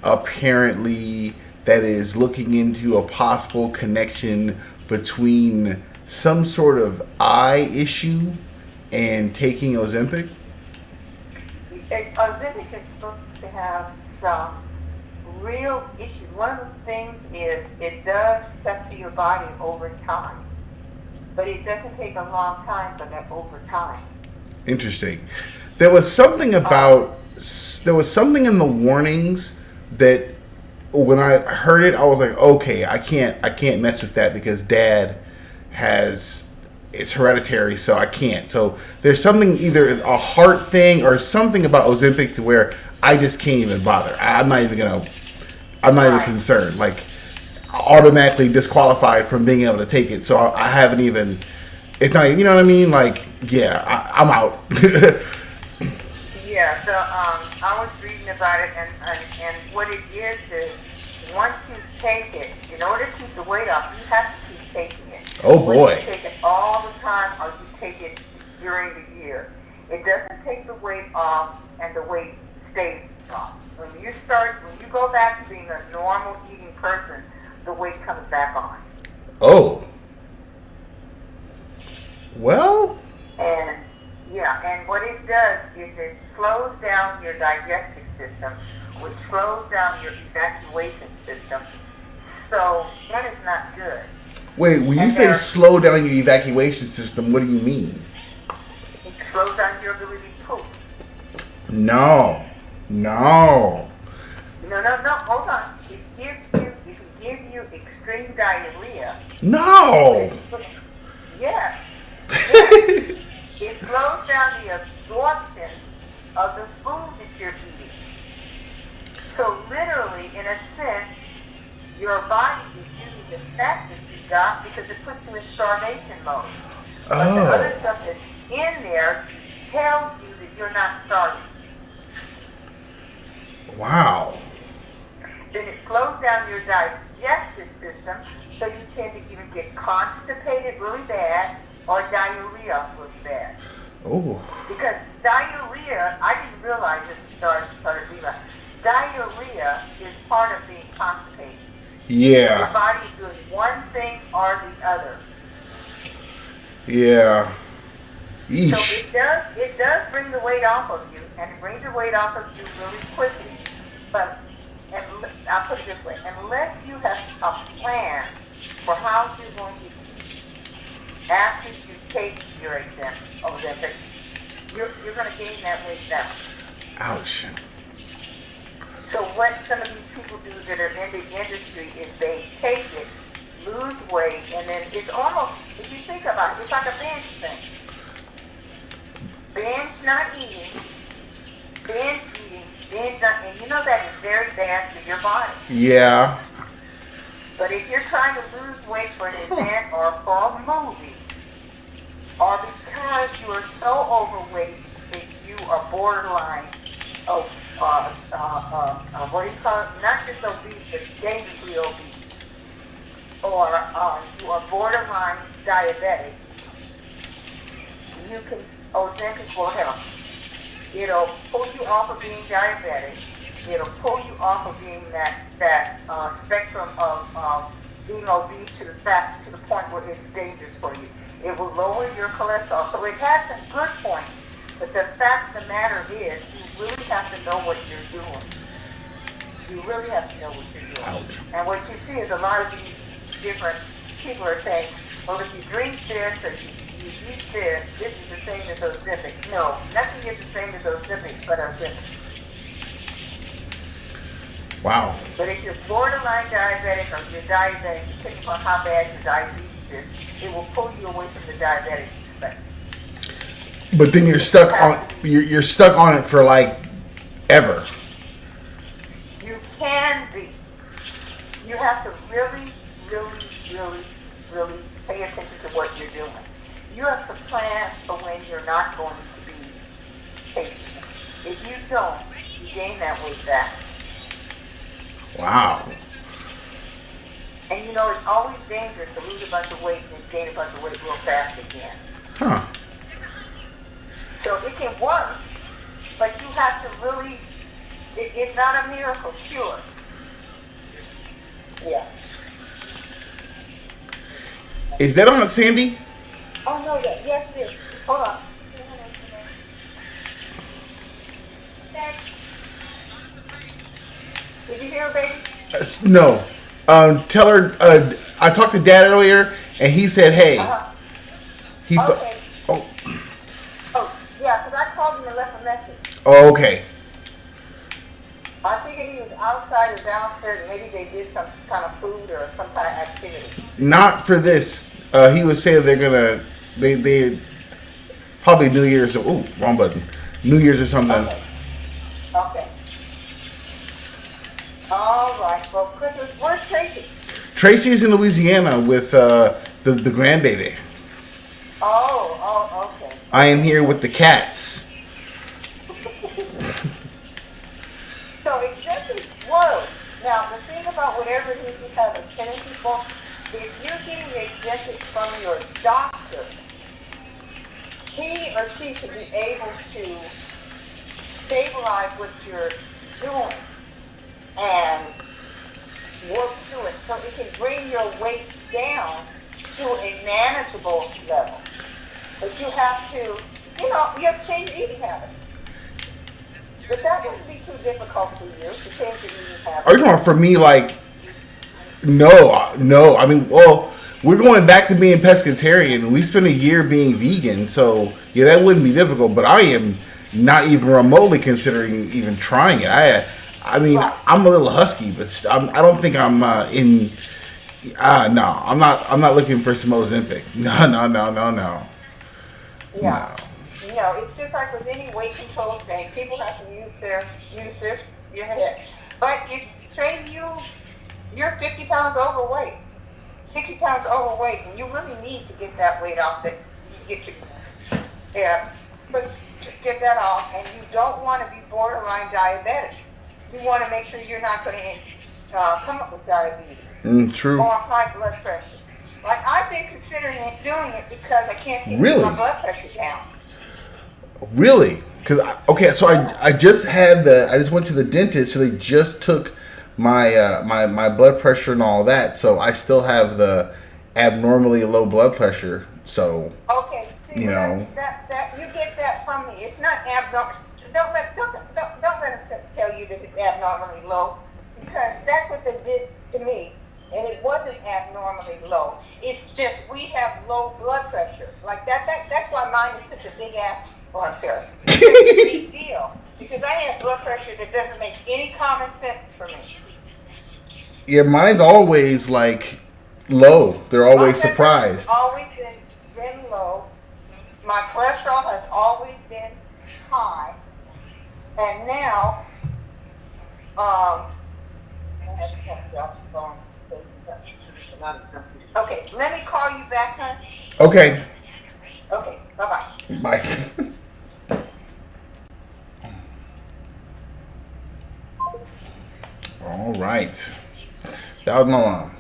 apparently that is looking into a possible connection between some sort of eye issue and taking Ozempic. Ozempic is supposed to have some real issues. One of the things is it does set to your body over time, but it doesn't take a long time for that over time. Interesting. There was something about there was something in the warnings that when I heard it, I was like, okay, I can't mess with that because Dad has it's hereditary, so I can't. So there's something either a heart thing or something about Ozempic to where I just can't even bother. I'm not even Right. concerned. Like automatically disqualified from being able to take it. So I haven't even. It's not. You know what I mean? Like yeah, I'm out. Yeah, so I was reading about it, and what it is once you take it, in order to keep the weight off, you have to keep taking it. Oh, Whether boy. you take it all the time or you take it during the year. It doesn't take the weight off, and the weight stays off. When you go back to being a normal eating person, the weight comes back on. Oh. Well. And yeah, and what it does is it slows down your digestive system, which slows down your evacuation system. So that is not good. Wait, when you And say slow down your evacuation system, what do you mean? it slows down your ability to poop. No. No, hold on. It can give you extreme diarrhea. No. Yes. Yes. It slows down the absorption of the food that you're eating. So literally, in a sense, your body is using the fat that you got because it puts you in starvation mode. But the other Oh. stuff that's in there tells you that you're not starving. Wow. Then it slows down your digestive system, so you tend to either get constipated really bad or diarrhea really bad. Oh. Because diarrhea, I didn't realize this until I started reading. Diarrhea is part of being constipated. Your Yeah. body is doing one thing or the other. Yeah. So Yeesh. it does bring the weight off of you, and it brings the weight off of you really quickly. But I'll put it this way: unless you have a plan for how you're going to eat after you take your Ozempic, you're going to gain that weight down. Ouch. So what some of these people do that are in the industry is they take it, lose weight, and then it's almost, if you think about it, it's like a binge thing. Binge not eating, binge eating, binge not, and you know that is very bad for your body. Yeah. But if you're trying to lose weight for an event or for a movie, or because you are so overweight that you are borderline of, what do you call it? Not just obese, but dangerously obese, or you are borderline diabetic, you can, Ozempic will help. It'll pull you off of being diabetic. It'll pull you off of being that spectrum of being obese to the point where it's dangerous for you. It will lower your cholesterol. So it has some good points, but the fact of the matter is, you really have to know what you're doing. You really have to know what you're doing. Ouch. And what you see is a lot of these different people are saying, well, if you drink this or you eat this is the same as Ozempic. No, nothing is the same as Ozempic but Ozempic. Wow. But if you're borderline diabetic or you're diabetic, depending on how bad your diabetes is, it will pull you away from the diabetic spectrum. But then you're stuck on it for like ever. You can be. You have to really, really, really, really pay attention to what you're doing. You have to plan for when you're not going to be taking it. If you don't, you gain that weight back. Wow. And you know, it's always dangerous to lose a bunch of weight and then gain a bunch of weight real fast again. Huh. So it can work, but you have to really, it's not a miracle cure. Yeah. Is that on it, Sandy? Oh, no, yes, it is. Hold on. Did you hear, baby? No. Tell her. I talked to Dad earlier, and he said, "Hey." Uh-huh. He thought. Okay. Oh. Oh, yeah, because I called him and left a message. Oh, okay. I figured he was outside or downstairs, and maybe they did some kind of food or some kind of activity. Not for this. He was saying they're gonna. They probably New Year's. Oh, wrong button. New Year's or something. Okay. Okay. All right. Well, Christmas. Where's Tracy? Tracy's in Louisiana with the grandbaby. Oh, okay. I am here with the cats. So excessive words. Now, the thing about whatever it is you have a tendency for, if you're getting exempted from your doctor, he or she should be able to stabilize what you're doing and work through it so it can bring your weight down to a manageable level. But you have to, you have to change your eating habits. But that wouldn't be too difficult for you to change your eating habits. Are you going for me like? No. I mean, well, we're going back to being pescatarian. We spent a year being vegan, so yeah, that wouldn't be difficult. But I am not even remotely considering even trying it. I mean, I'm a little husky, but I don't think I'm in. No, I'm not. I'm not looking for some Ozempic. No. Yeah. It's just like with any weight control thing. People have to use their head. But if say you're 50 pounds overweight, 60 pounds overweight, and you really need to get that weight off, that you get that off, and you don't want to be borderline diabetic. You want to make sure you're not going to come up with diabetes. True. Or high blood pressure. Like I've been considering doing it because I can't keep Really? my blood pressure down. Really? Because so I just I just went to the dentist, so they just took my my blood pressure and all that, so I still have the abnormally low blood pressure. So okay, see, that you get that from me. It's not abnormal. Don't let them tell you that it's abnormally low, because that's what they did to me, and it wasn't abnormally low. It's just we have low blood pressure. Like that's why mine is such a big ass. Oh, I'm sorry. It's a big deal because I have blood pressure that doesn't make any common sense for me. Yeah, mine's always like low. They're always My surprised. has always been low. My cholesterol has always been high, and now okay, let me call you back, huh? Okay. Okay, bye-bye. Bye. All right. That was my mom.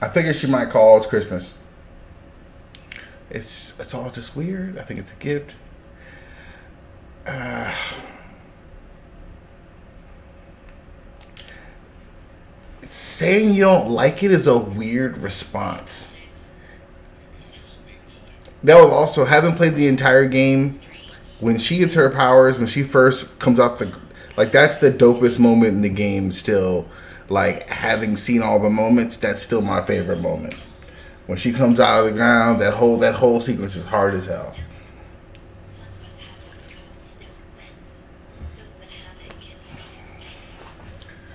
I figured she might call. It's Christmas. It's all just weird. I think it's a gift. Saying you don't like it is a weird response. That was also, having played the entire game, when she gets her powers, when she first comes out that's the dopest moment in the game still. Like, having seen all the moments, that's still my favorite moment. When she comes out of the ground, that whole sequence is hard as hell. Some of us have what's called stone sense. Those that have it can feel waves,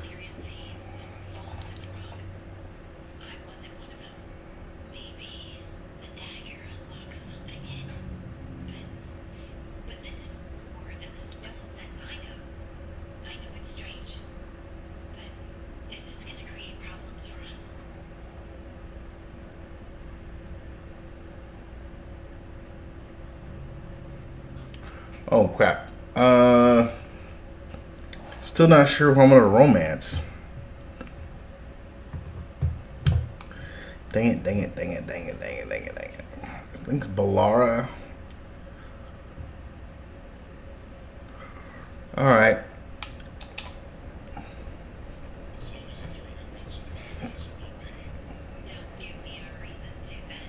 lyrium veins, faults in the rock. I wasn't one of them. Maybe the dagger unlocks something hidden. But this is more than the stone sense I know. I know it's strange. But is this gonna create problems for us? Oh crap. Still not sure who I'm gonna romance. Dang it, dang it, dang it, dang it, dang it, dang it, dang it. I think it's Balara. Alright. Don't give me a reason to then.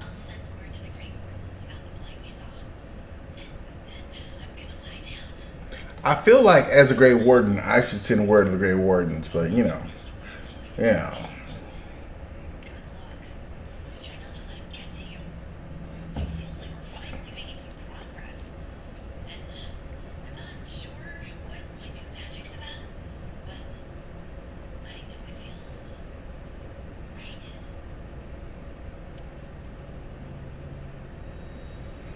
I'll send word to the Great Wardens about the blight we saw. And then I'm gonna lie down. I feel like as a Grey Warden, I should send word to the Grey Wardens, but you know. Yeah. Good luck. Try not to let him get to you. It feels like we're finally making some progress. And I'm not sure what my new magic's about, but I know it feels right.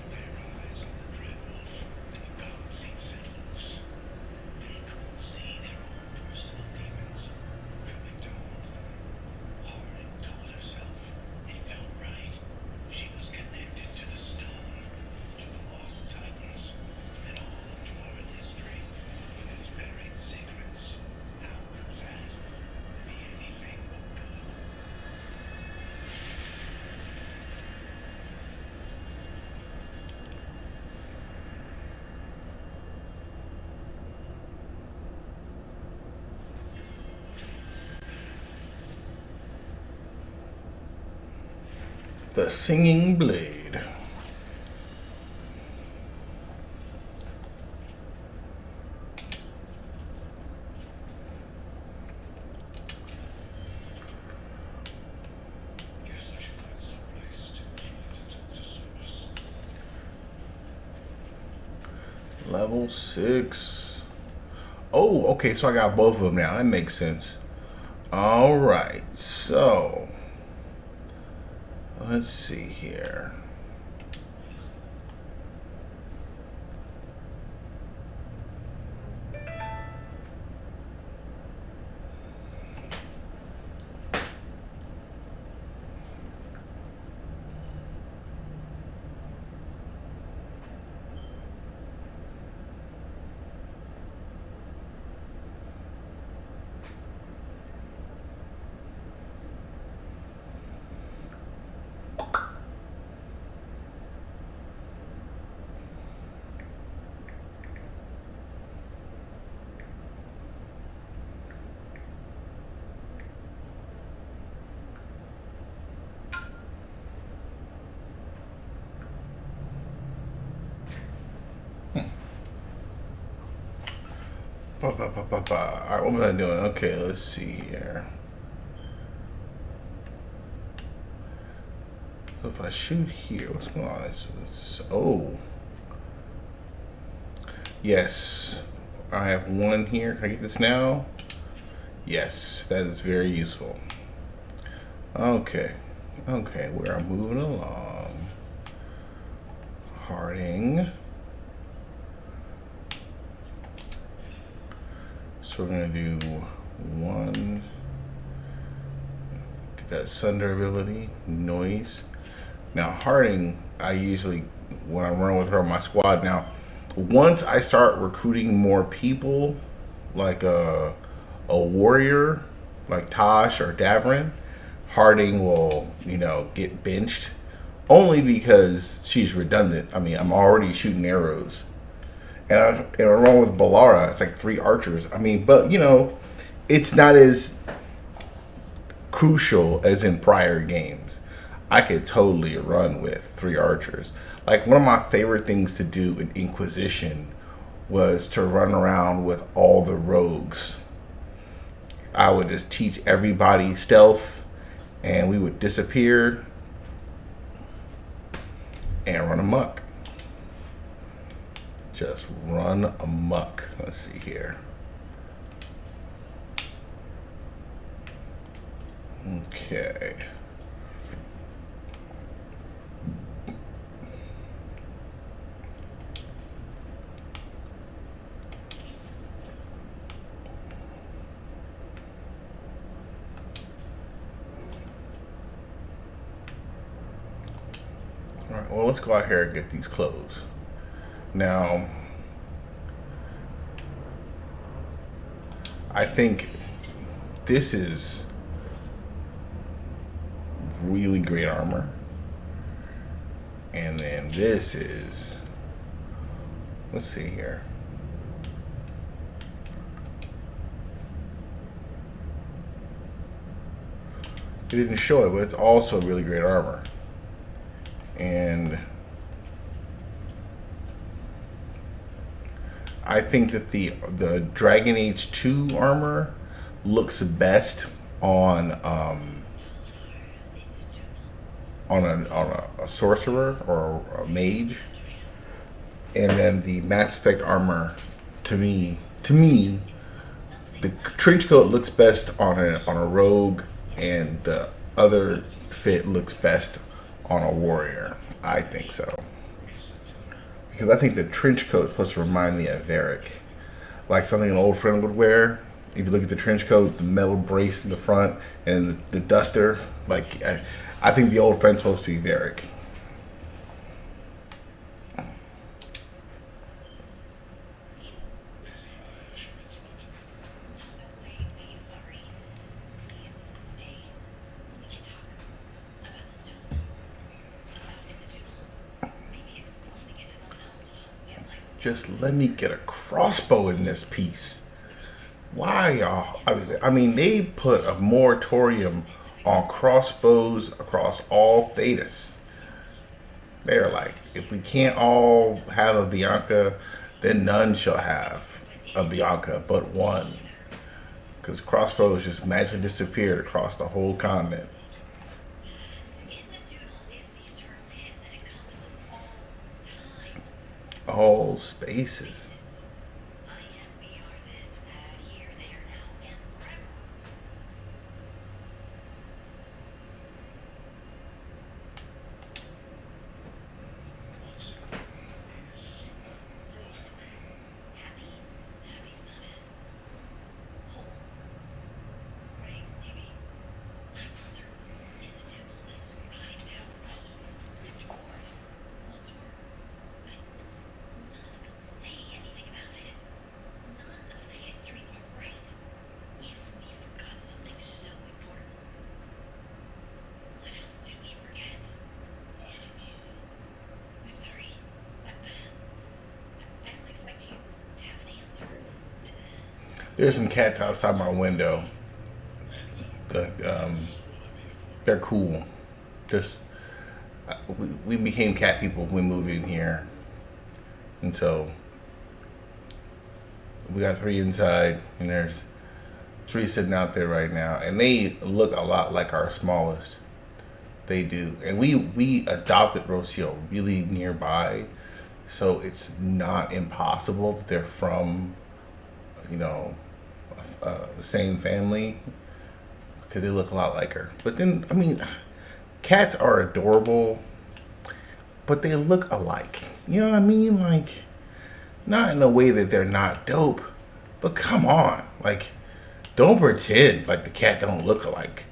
Their eyes on the Dread Wolf and the Palisade set loose. They couldn't see their own personal demons coming towards them. Harding told herself it felt right. She was connected to the stone, to the lost titans, and all of Dwarven history with its buried secrets. How could that be anything but good? The Singing Blade. Guess I should find some place to try to talk to Source. Level 6. Oh, okay, so I got both of them now. That makes sense. Alright, so let's see here. Alright, what was I doing? Okay, let's see here. So if I shoot here, what's going on? Oh. Yes. I have one here. Can I get this now? Yes, that is very useful. Okay. Okay, we are moving along. Harding. So we're gonna do one. Get that sunder ability, noise. Now Harding, I usually when I run with her on my squad. Now, once I start recruiting more people, like a warrior, like Tosh or Davrin, Harding will, you know, get benched. Only because she's redundant. I mean, I'm already shooting arrows. And I run with Balara, it's like 3 archers. I mean, but, you know, it's not as crucial as in prior games. I could totally run with 3 archers. Like, one of my favorite things to do in Inquisition was to run around with all the rogues. I would just teach everybody stealth, and we would disappear and run amok. Just run amok. Let's see here. Okay. All right, well, let's go out here and get these clothes. Now, I think this is really great armor. And then this is, let's see here. It didn't show it, but it's also really great armor. And I think that the Dragon Age 2 armor looks best on a sorcerer or a mage, and then the Mass Effect armor, to me, the trench coat looks best on a rogue, and the other fit looks best on a warrior. I think so, because I think the trench coat is supposed to remind me of Varric, like something an old friend would wear. If you look at the trench coat, the metal brace in the front, and the duster, like I think the old friend's supposed to be Varric. Busy, I should interrupt. No, wait, sorry. Please stay. We can talk about the stone. About is it journal? Maybe explaining it to someone else will get my Just let me get a crossbow in this piece. Why, y'all? I mean, they put a moratorium on crossbows across all Thedas. They're like, if we can't all have a Bianca, then none shall have a Bianca but one. Because crossbows just magically disappeared across the whole continent. Is the journal is the eternal hymn that encompasses all time. All spaces. I am, we are this, that, here, there, now, and forever. What's is not real happy. Happy? Happy's not it. Whole. Right, maybe. I'm certain this journal describes how we, the dwarves, once were. But none of them say anything about it. None of the histories are right. If we forgot something so important, what else did we forget? I don't know. I'm sorry. I don't expect you to have an answer. There's some cats outside my window. They're cool. Just we became cat people when moving here, and so we got 3 inside, and there's 3 sitting out there right now, and they look a lot like our smallest. They do, and we adopted Rocio really nearby, so it's not impossible that they're from, the same family, because they look a lot like her. But then, I mean, cats are adorable, but they look alike. You know what I mean? Like, not in a way that they're not dope, but come on, like, don't pretend like the cat don't look alike.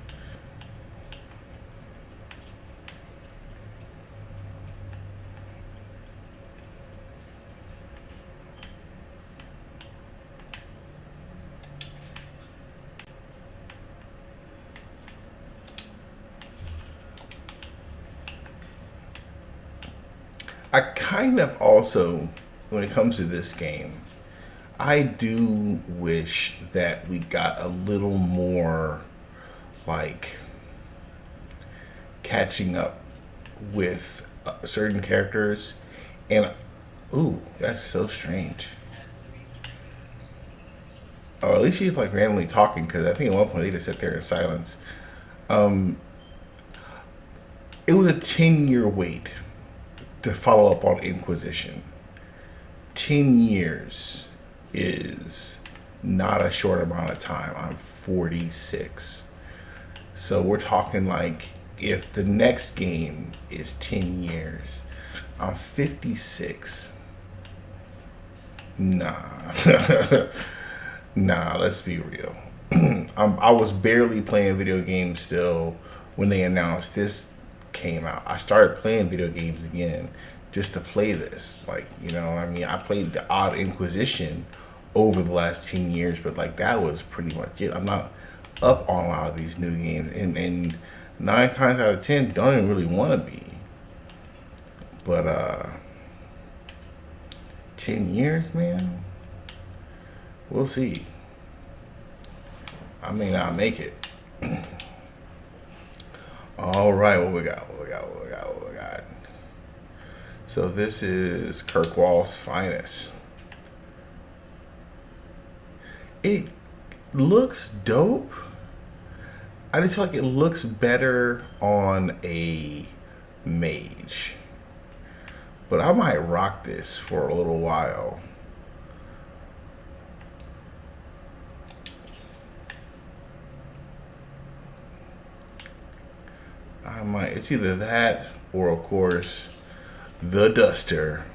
I kind of also, when it comes to this game, I do wish that we got a little more, like, catching up with certain characters. And, ooh, that's so strange. Or at least she's, like, randomly talking, because I think at one point they just sat there in silence. It was a 10-year wait to follow up on Inquisition. 10 years is not a short amount of time. I'm 46. So we're talking like, if the next game is 10 years, I'm 56. Nah. Nah, let's be real. I was barely playing video games still when they announced this came out. I started playing video games again just to play this. Like, I mean, I played the odd Inquisition over the last 10 years, but like that was pretty much it. I'm not up on a lot of these new games, and 9 times out of 10 don't even really want to be. But 10 years, man. We'll see. I may not make it. All right, what we got? So this is Kirkwall's Finest. It looks dope. I just feel like it looks better on a mage. But I might rock this for a little while. It's either that or, of course, the Duster.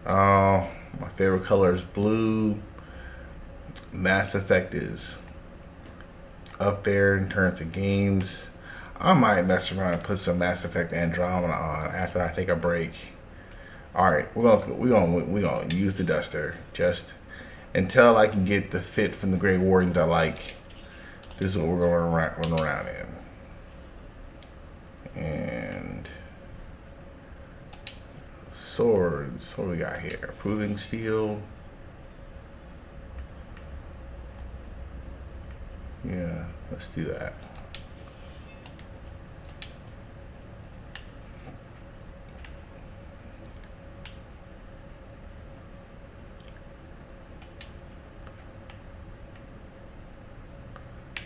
Oh, my favorite color is blue. Mass Effect is up there in terms of games. I might mess around and put some Mass Effect Andromeda on after I take a break. All right, we're gonna use the Duster just until I can get the fit from the Grey Wardens I like. This is what we're going to run around in. And swords. What do we got here? Proving Steel. Yeah, let's do that.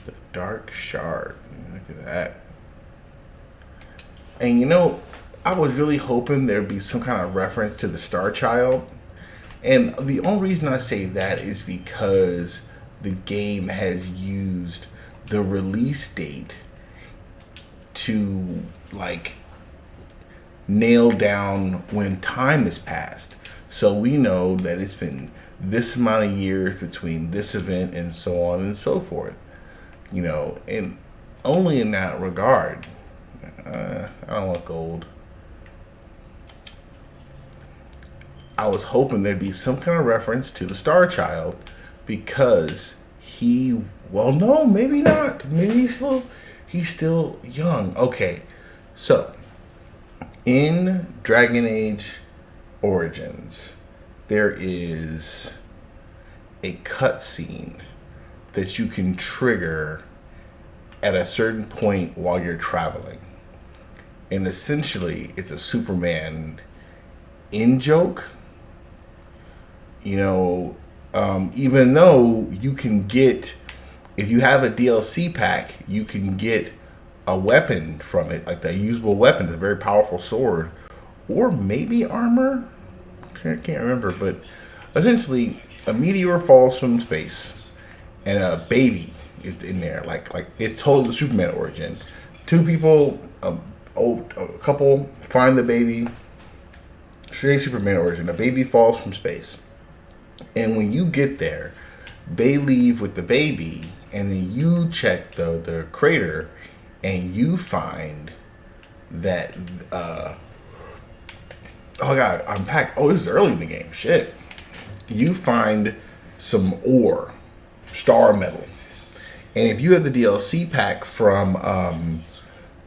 The Dark Shard. Look at that. And you know, I was really hoping there'd be some kind of reference to the Star Child. And the only reason I say that is because the game has used the release date to like nail down when time has passed. So we know that it's been this amount of years between this event and so on and so forth. You know, and only in that regard. I don't want gold. I was hoping there'd be some kind of reference to the Star Child because well, no, maybe not. Maybe he's still young. Okay, so in Dragon Age Origins, there is a cutscene that you can trigger at a certain point while you're traveling. And essentially, it's a Superman in-joke. You know, even though you can get, if you have a DLC pack, you can get a weapon from it, like the usable weapon, it's a very powerful sword, or maybe armor. I can't remember, but essentially, a meteor falls from space, and a baby is in there. Like it's totally the Superman origin. Two people, a couple find the baby. Straight Superman origin. A baby falls from space, and when you get there, they leave with the baby, and then you check the crater, and you find that oh god, unpack. Oh, this is early in the game. Shit. You find some ore, star metal. And if you have the DLC pack from I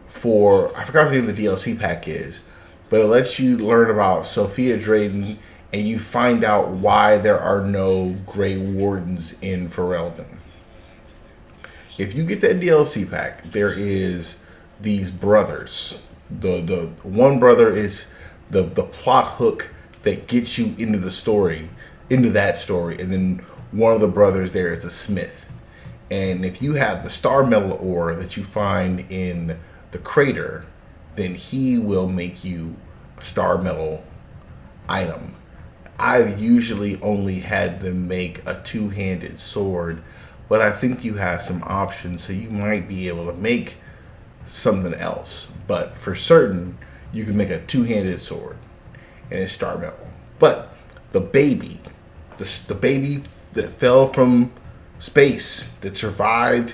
forgot what the name of the DLC pack is, but it lets you learn about Sophia Drayden, and you find out why there are no Grey Wardens in Ferelden. If you get that DLC pack, there is these brothers. The one brother is the plot hook that gets you into the story, into that story, and then one of the brothers there is a smith. And if you have the star metal ore that you find in the crater, then he will make you a star metal item. I've usually only had them make a two-handed sword, but I think you have some options, so you might be able to make something else. But for certain, you can make a two-handed sword, and it's star metal. But the baby, the baby that fell from space, that survived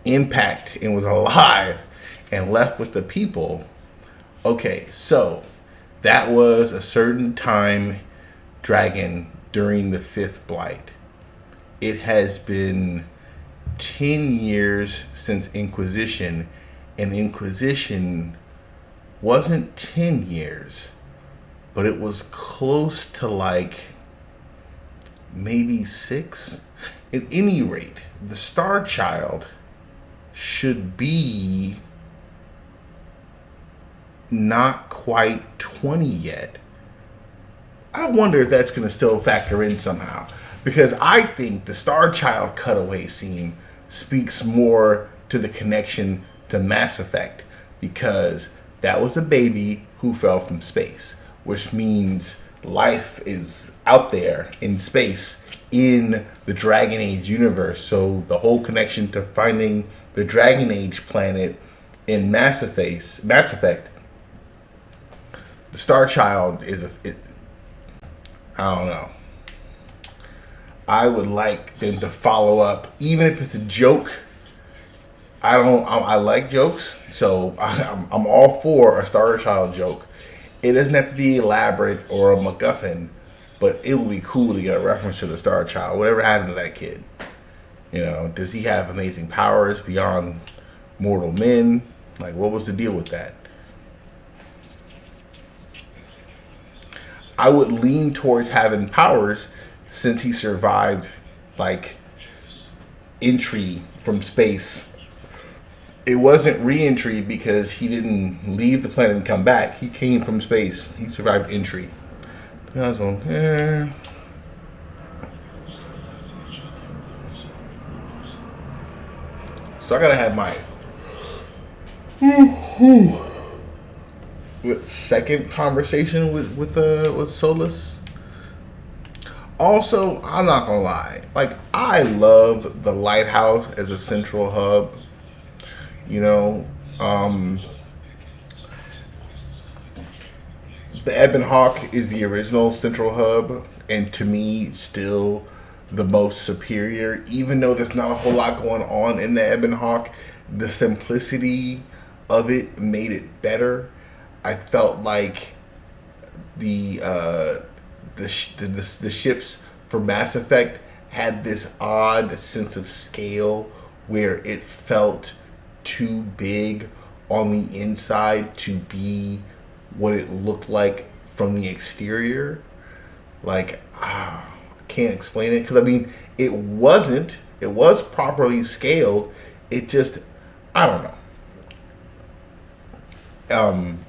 impact and was alive and left with the people. Okay, so that was a certain time dragon during the 5th blight. It has been 10 years since Inquisition, and Inquisition wasn't 10 years, but it was close to like maybe 6. At any rate, the Star Child should be not quite 20 yet. I wonder if that's going to still factor in somehow, because I think the Star Child cutaway scene speaks more to the connection to Mass Effect, because that was a baby who fell from space, which means life is out there in space in the Dragon Age universe. So the whole connection to finding the Dragon Age planet in Mass Effect, the Star Child is I don't know. I would like them to follow up, even if it's a joke. I like jokes, so I'm all for a Star Child joke. It doesn't have to be elaborate or a MacGuffin, but it would be cool to get a reference to the Star Child. Whatever happened to that kid? You know, does he have amazing powers beyond mortal men? Like, what was the deal with that? I would lean towards having powers since he survived, like, entry from space. It wasn't re-entry because he didn't leave the planet and come back. He came from space. He survived entry. I was going, So I gotta have my second conversation with Solus. Also, I'm not gonna lie. Like, I love the lighthouse as a central hub. You know, the Ebon Hawk is the original central hub, and to me, still the most superior. Even though there's not a whole lot going on in the Ebon Hawk, the simplicity of it made it better. I felt like the ships for Mass Effect had this odd sense of scale where it felt too big on the inside to be what it looked like from the exterior. Like, I can't explain it, because I mean, it was properly scaled. It just, I don't know.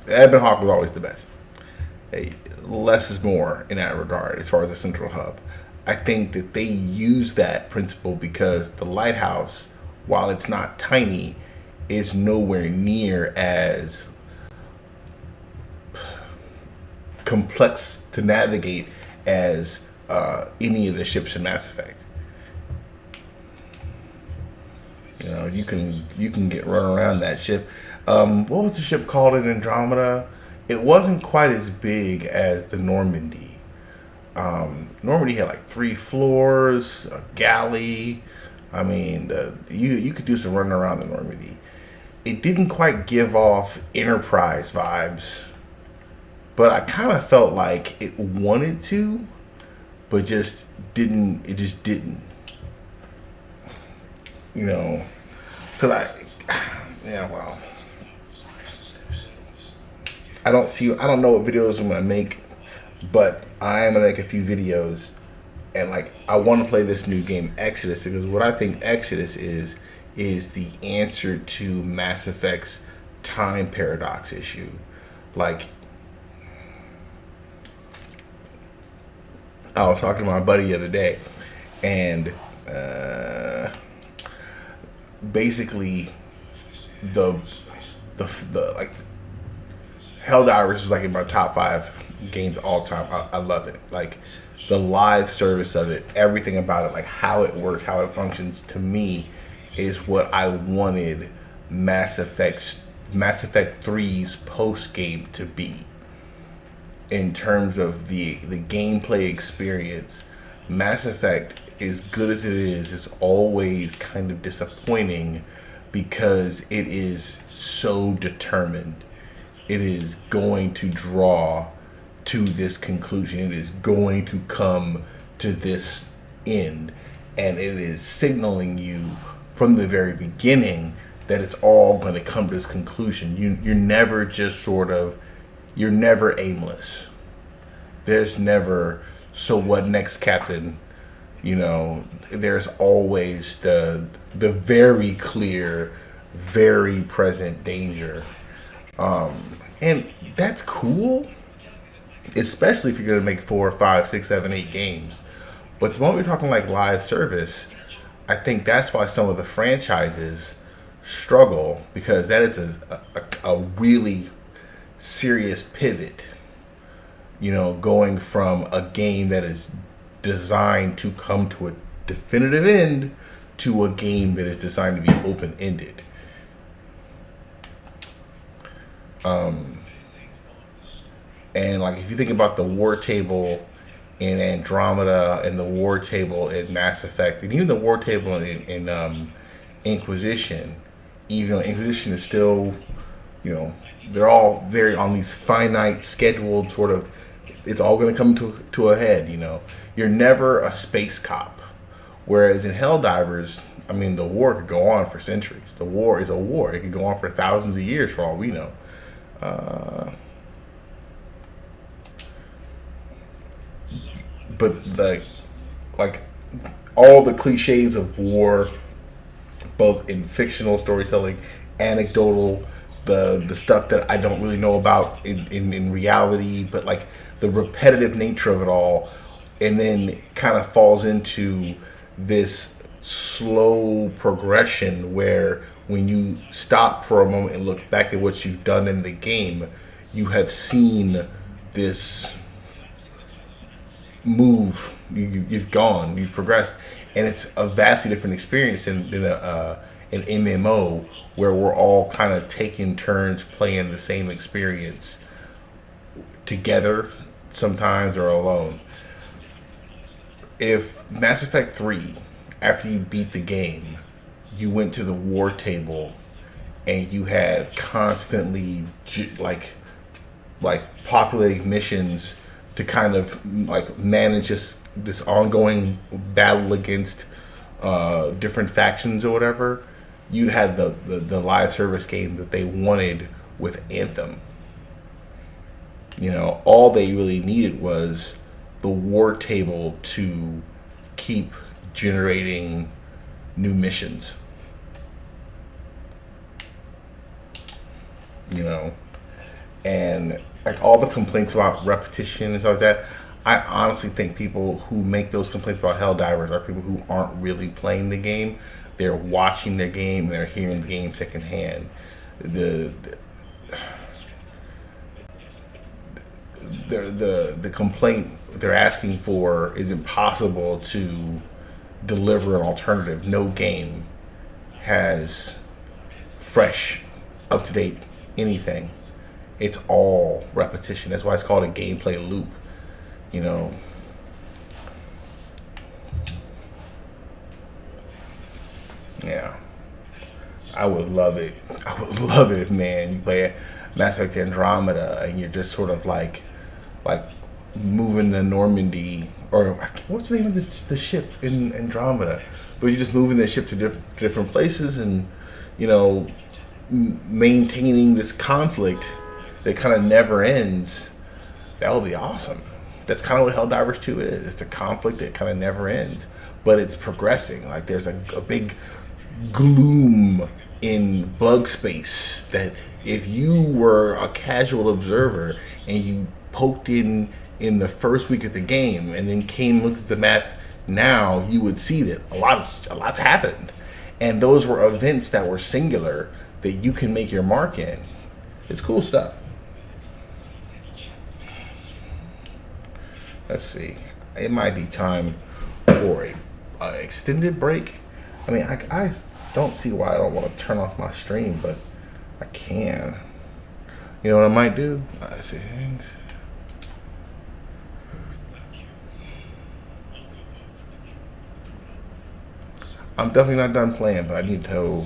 Ebon Hawk was always the best. Hey, less is more in that regard as far as the central hub. I think that they use that principle because the lighthouse, while it's not tiny, is nowhere near as complex to navigate as any of the ships in Mass Effect. You know, you can get run around that ship. What was the ship called in Andromeda? It wasn't quite as big as the Normandy. Normandy had like 3 floors, a galley. I mean, you could do some running around the Normandy. It didn't quite give off Enterprise vibes, but I kind of felt like it wanted to, but just didn't. It just didn't. You know, because well, I don't know what videos I'm gonna make, but I am gonna make a few videos, and like, I want to play this new game Exodus, because what I think Exodus is the answer to Mass Effect's time paradox issue. Like, I was talking to my buddy the other day, and basically the like, Helldivers is like in my top 5 games all time. I love it. Like, the live service of it, everything about it, like how it works, how it functions, to me is what I wanted Mass Effect 3's post game to be. In terms of the gameplay experience, Mass Effect, as good as it is always kind of disappointing, because it is so determined. It is going to draw to this conclusion. It is going to come to this end. And it is signaling you from the very beginning that it's all going to come to this conclusion. You're never just sort of, you're never aimless. There's never, so what next, Captain? You know, there's always the very clear, very present danger. And that's cool, especially if you're going to make 4, 5, 6, 7, 8 games. But the moment we're talking like live service, I think that's why some of the franchises struggle, because that is a really serious pivot. You know, going from a game that is designed to come to a definitive end to a game that is designed to be open-ended. And like if you think about the war table in Andromeda and the war table in Mass Effect, and even the war table in Inquisition, even though Inquisition is still, you know, they're all very on these finite, scheduled sort of, it's all going to come to a head, you know. You're never a space cop. Whereas in Helldivers, I mean, the war could go on for centuries. The war is a war. It could go on for thousands of years for all we know. But like all the cliches of war, both in fictional storytelling, anecdotal, the stuff that I don't really know about in reality, but like the repetitive nature of it all, and then kind of falls into this slow progression where when you stop for a moment and look back at what you've done in the game, you have seen this move. You've gone, you've progressed, and it's a vastly different experience than an MMO where we're all kind of taking turns playing the same experience together sometimes or alone. If Mass Effect 3, after you beat the game, you went to the war table and you had constantly like populating missions to kind of like manage this ongoing battle against different factions or whatever, you'd have the live service game that they wanted with Anthem. You know, all they really needed was the war table to keep generating new missions. You know, and like all the complaints about repetition and stuff like that, I honestly think people who make those complaints about Helldivers are people who aren't really playing the game. They're watching the game, they're hearing the game secondhand. The complaint they're asking for is impossible to deliver an alternative. No game has fresh, up-to-date anything. It's all repetition. That's why it's called a gameplay loop. You know, yeah, I would love it. I would love it, man. You play Mass Effect Andromeda and you're just sort of like moving the Normandy, or what's the name of the ship in Andromeda? But you're just moving the ship to different places, and you know, maintaining this conflict that kind of never ends. That would be awesome. That's kind of what Helldivers 2 is. It's a conflict that kind of never ends, but it's progressing. Like there's a big gloom in bug space that if you were a casual observer and you poked in the first week of the game and then came and looked at the map now, you would see that a lot's happened. And those were events that were singular that you can make your mark in. It's cool stuff. Let's see. It might be time for a extended break. I mean, I don't see why I don't want to turn off my stream, but I can. You know what I might do? Let's see. I'm definitely not done playing, but I need to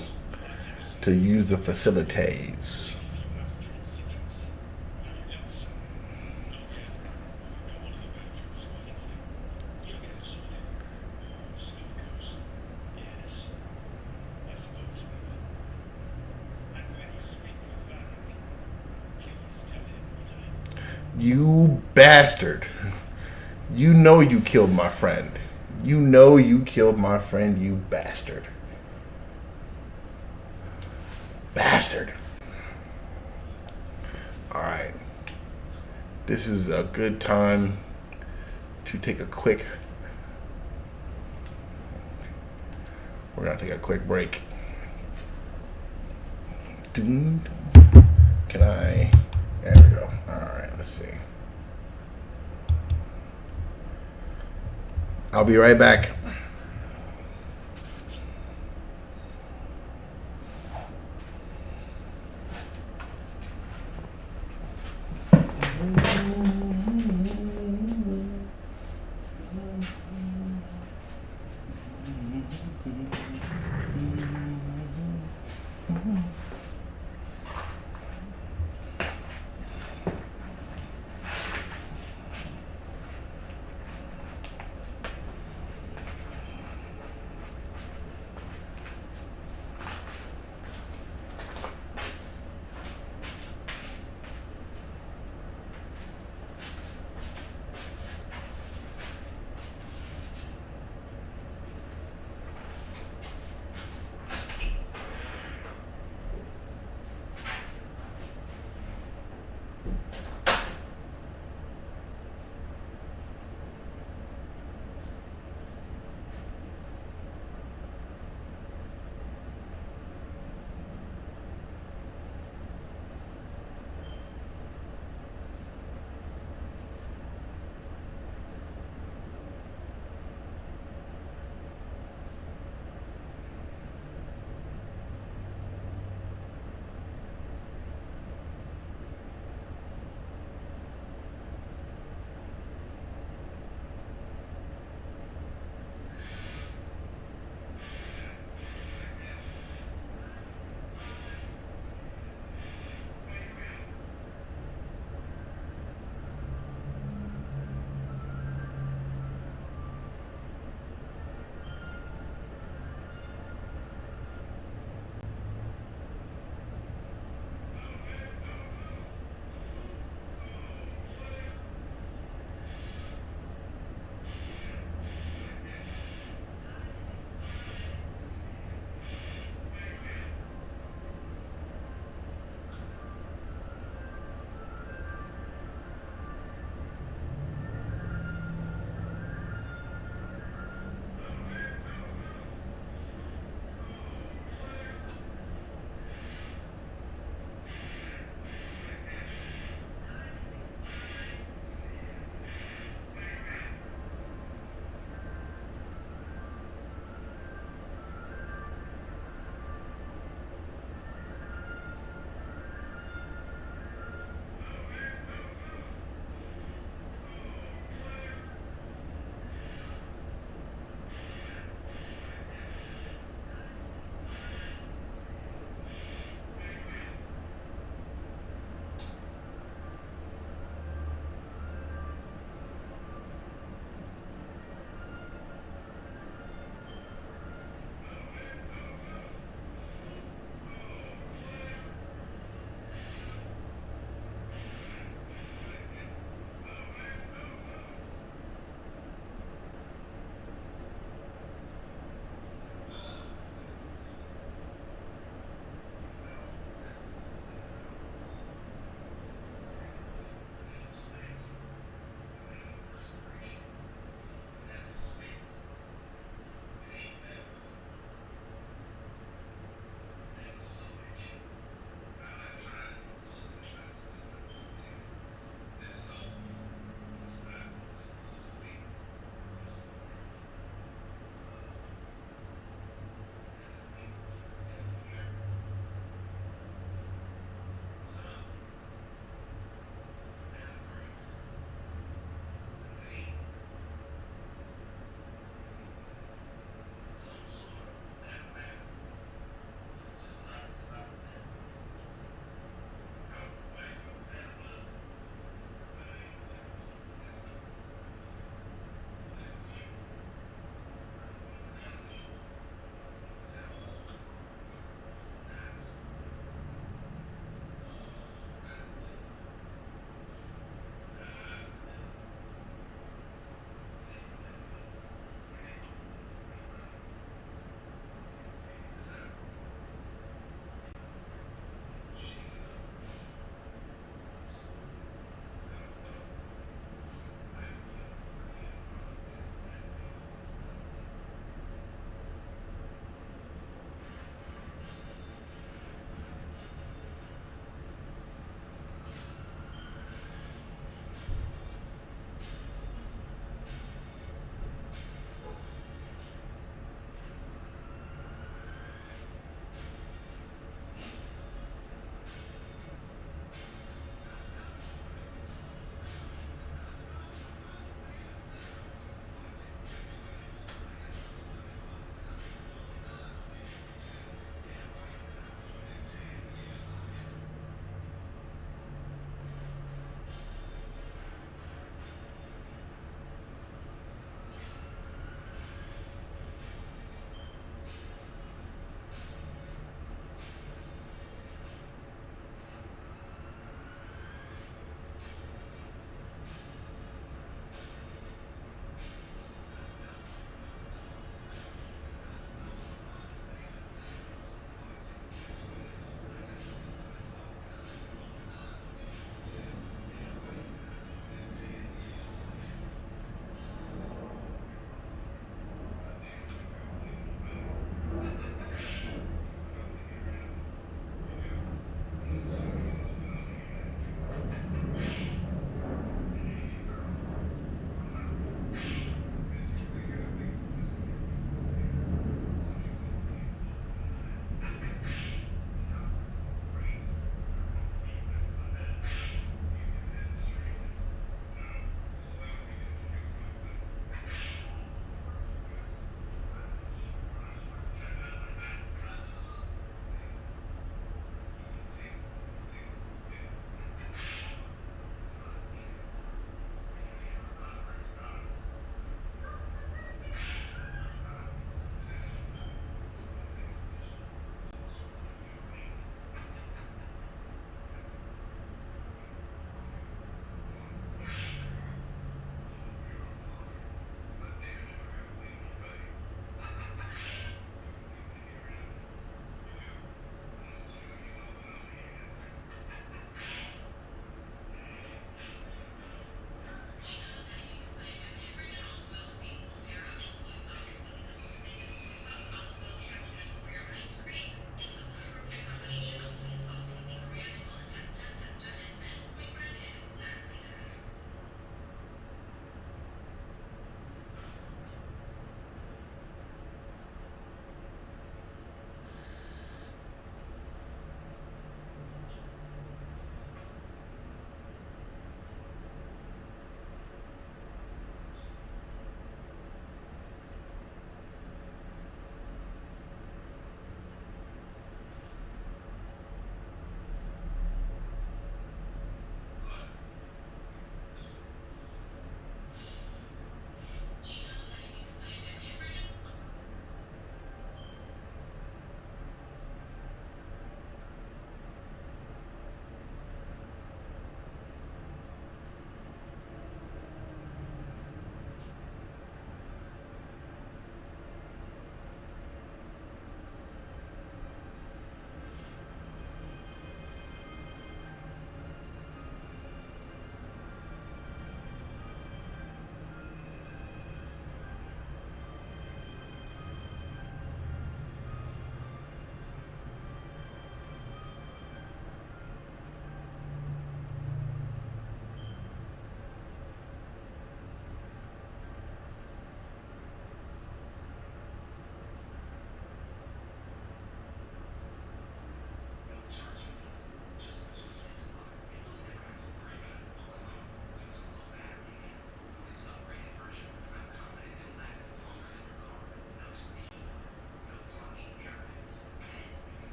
use the facilities. You bastard. You know you killed my friend. You know you killed my friend, you bastard. Bastard. Alright. This is a good time to take a quick... We're going to take a quick break. Can I... There we go. Alright, let's see. I'll be right back.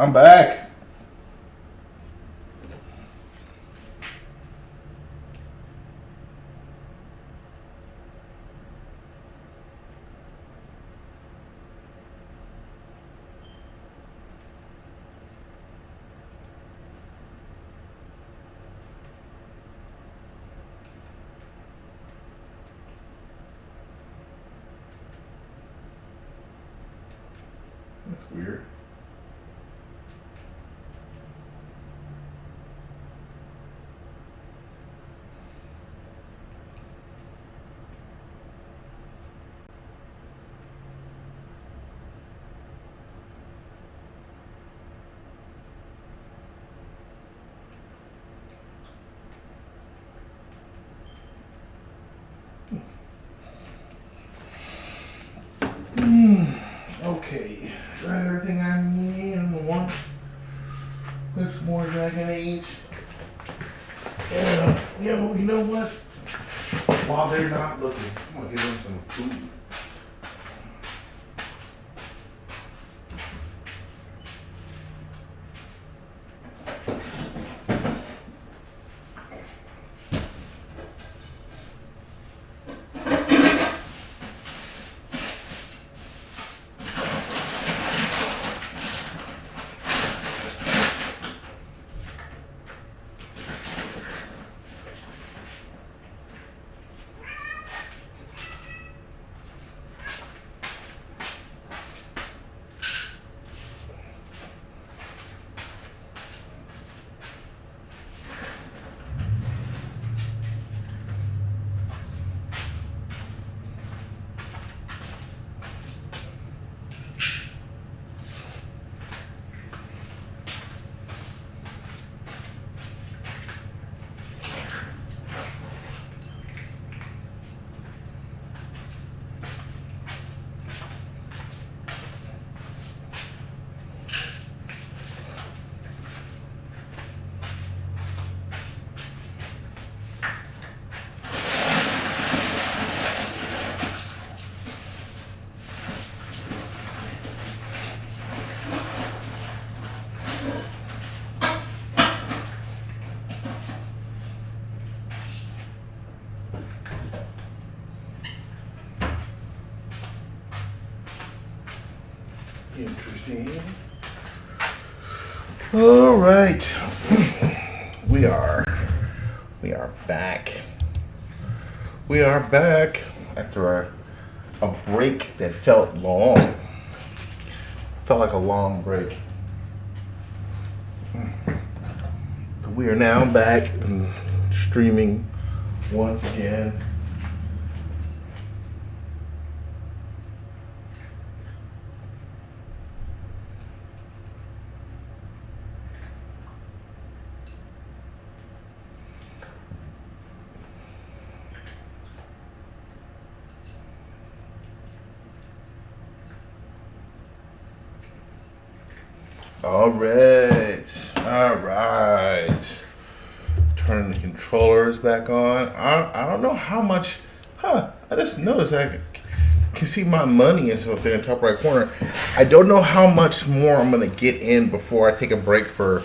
I'm back. That's weird. Okay, do I have everything I need? I'm one. This more Dragon Age. And you know what? While they're not looking, I'm gonna give them some food. Interesting. All right, we are back. We are back after a break that felt long. Felt like a long break. But we are now back and streaming once again. All right. Turning the controllers back on. I don't know how much. I just noticed I can see my money is up there in the top right corner. I don't know how much more I'm gonna get in before I take a break for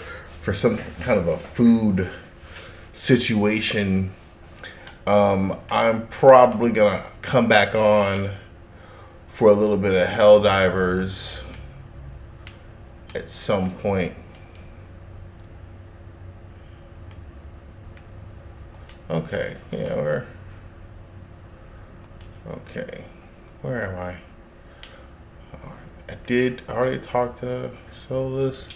some kind of a food situation. I'm probably gonna come back on for a little bit of Helldivers at some point. Okay, yeah, okay. Where am I? I already talked to Solus,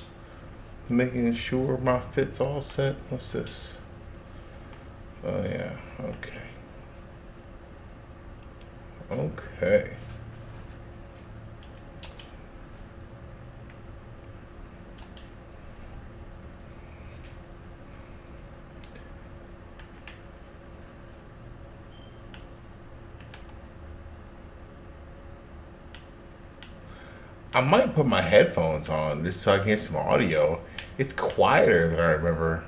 making sure my fit's all set. What's this? Oh yeah, okay. Okay. I might put my headphones on just so I can get some audio. It's quieter than I remember.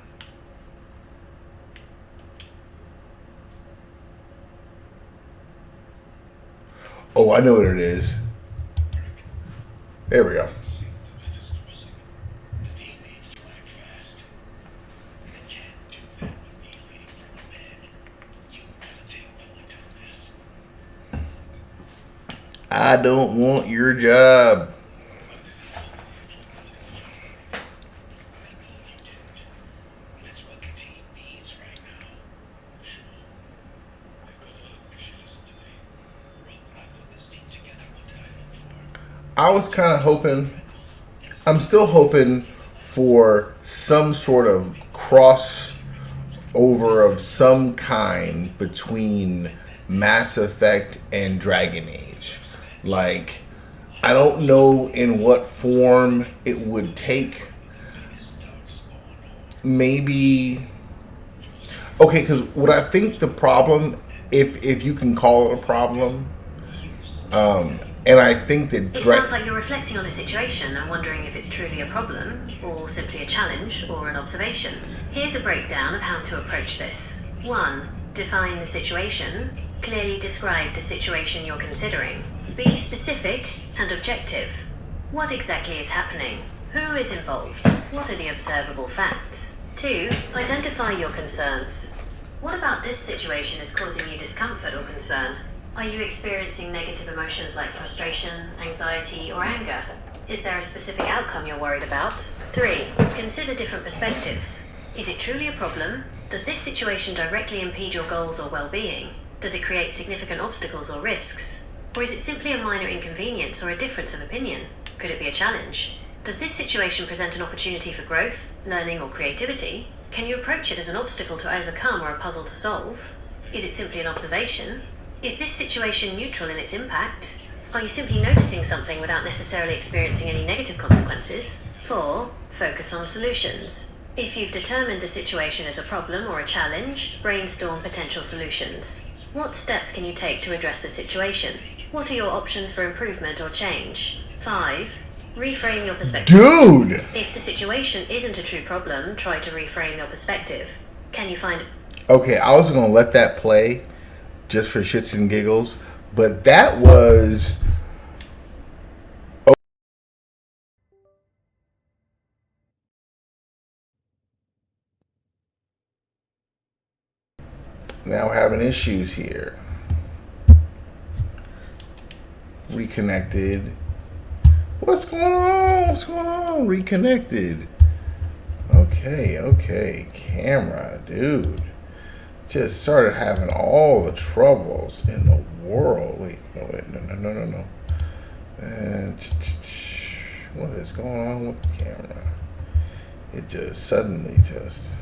Oh, I know what it is. There we go. See the letters crossing. I don't want your job. I know you didn't. And it's what the team needs right now. Sure. I've got a lot of you listen to me. Right when I put this team together, what did I look for? I was kind of hoping, I'm still hoping for some sort of crossover of some kind between Mass Effect and Dragon Age. Like, I don't know in what form it would take. Maybe, okay, because what I think the problem, if you can call it a problem, and I think that It sounds like you're reflecting on a situation and wondering if it's truly a problem, or simply a challenge, or an observation. Here's a breakdown of how to approach this. 1. Define the situation. Clearly describe the situation you're considering. Be specific and objective. What exactly is happening? Who is involved? What are the observable facts? 2. Identify your concerns. What about this situation is causing you discomfort or concern? Are you experiencing negative emotions like frustration, anxiety, or anger? Is there a specific outcome you're worried about? 3. Consider different perspectives. Is it truly a problem? Does this situation directly impede your goals or well-being? Does it create significant obstacles or risks? Or is it simply a minor inconvenience or a difference of opinion? Could it be a challenge? Does this situation present an opportunity for growth, learning, or creativity? Can you approach it as an obstacle to overcome or a puzzle to solve? Is it simply an observation? Is this situation neutral in its impact? Are you simply noticing something without necessarily experiencing any negative consequences? 4. Focus on solutions. If you've determined the situation as a problem or a challenge, brainstorm potential solutions. What steps can you take to address the situation? What are your options for improvement or change? 5. Reframe your perspective. dude. If the situation isn't a true problem, try to reframe your perspective. Can you find... Okay, I was gonna let that play just for shits and giggles, but that was now we're having issues here. Reconnected. What's going on? What's going on? Reconnected. Okay. Camera, dude. Just started having all the troubles in the world. Wait, no. What is going on with the camera? It just suddenly just...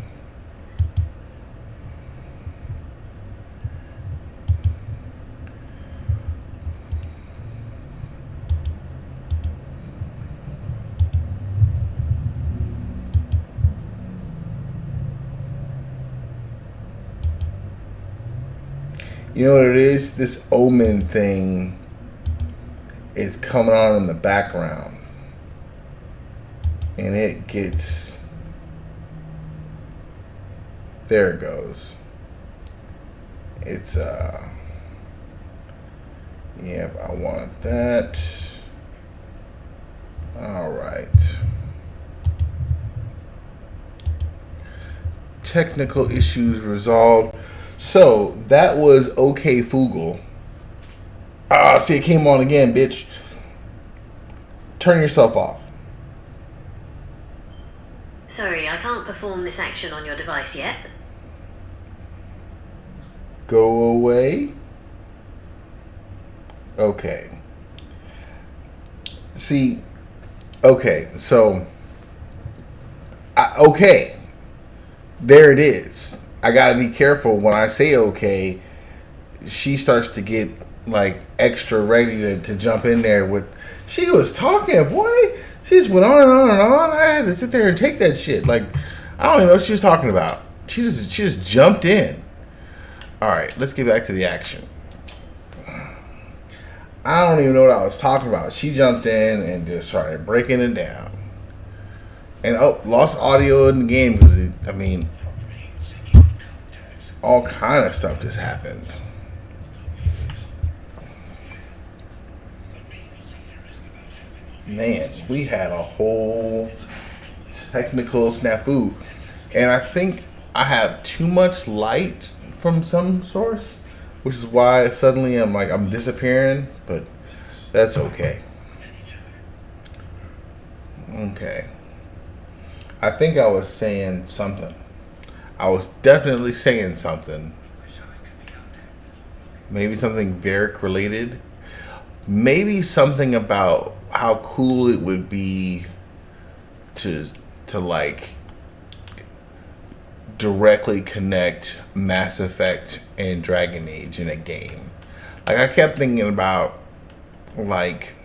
You know what it is? This Omen thing is coming on in the background. And it gets... There it goes. It's, Yep, I want that. Alright. Technical issues resolved. So, that was OK Foogle. Ah, see, it came on again, bitch. Turn yourself off. Sorry, I can't perform this action on your device yet. Go away. Okay. See, okay, so, okay. There it is. I gotta be careful when I say okay. She starts to get like extra ready to jump in there with. She was talking, boy. She just went on and on and on. I had to sit there and take that shit. Like, I don't even know what she was talking about. She just jumped in. All right, let's get back to the action. I don't even know what I was talking about. She jumped in and just started breaking it down. And lost audio in the game because all kind of stuff just happened. Man, we had a whole technical snafu. And I think I have too much light from some source, which is why suddenly I'm disappearing. But That's okay. Okay. I think I was saying something. I was definitely saying something. Maybe something Varric related. Maybe something about how cool it would be to like directly connect Mass Effect and Dragon Age in a game. Like I kept thinking about like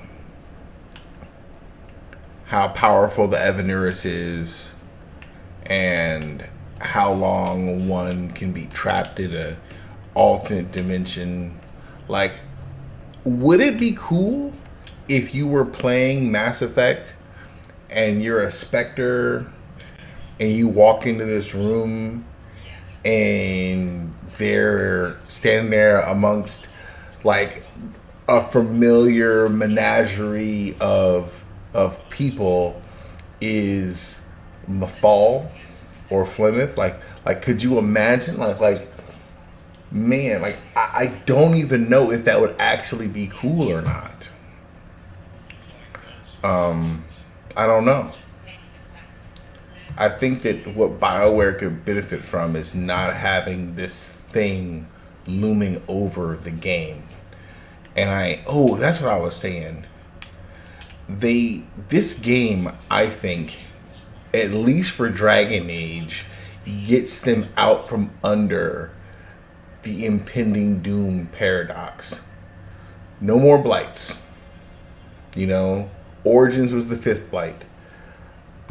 how powerful the Evanurus is and how long one can be trapped in a alternate dimension. Like, would it be cool if you were playing Mass Effect and you're a Spectre and you walk into this room and they're standing there amongst like a familiar menagerie of people is Mafal or Flemeth? Like could you imagine like man, like I don't even know if that would actually be cool or not. I don't know. I think that what BioWare could benefit from is not having this thing looming over the game. And that's what I was saying. This game, I think, at least for Dragon Age, gets them out from under the impending doom paradox. No more blights. You know, Origins was the 5th blight.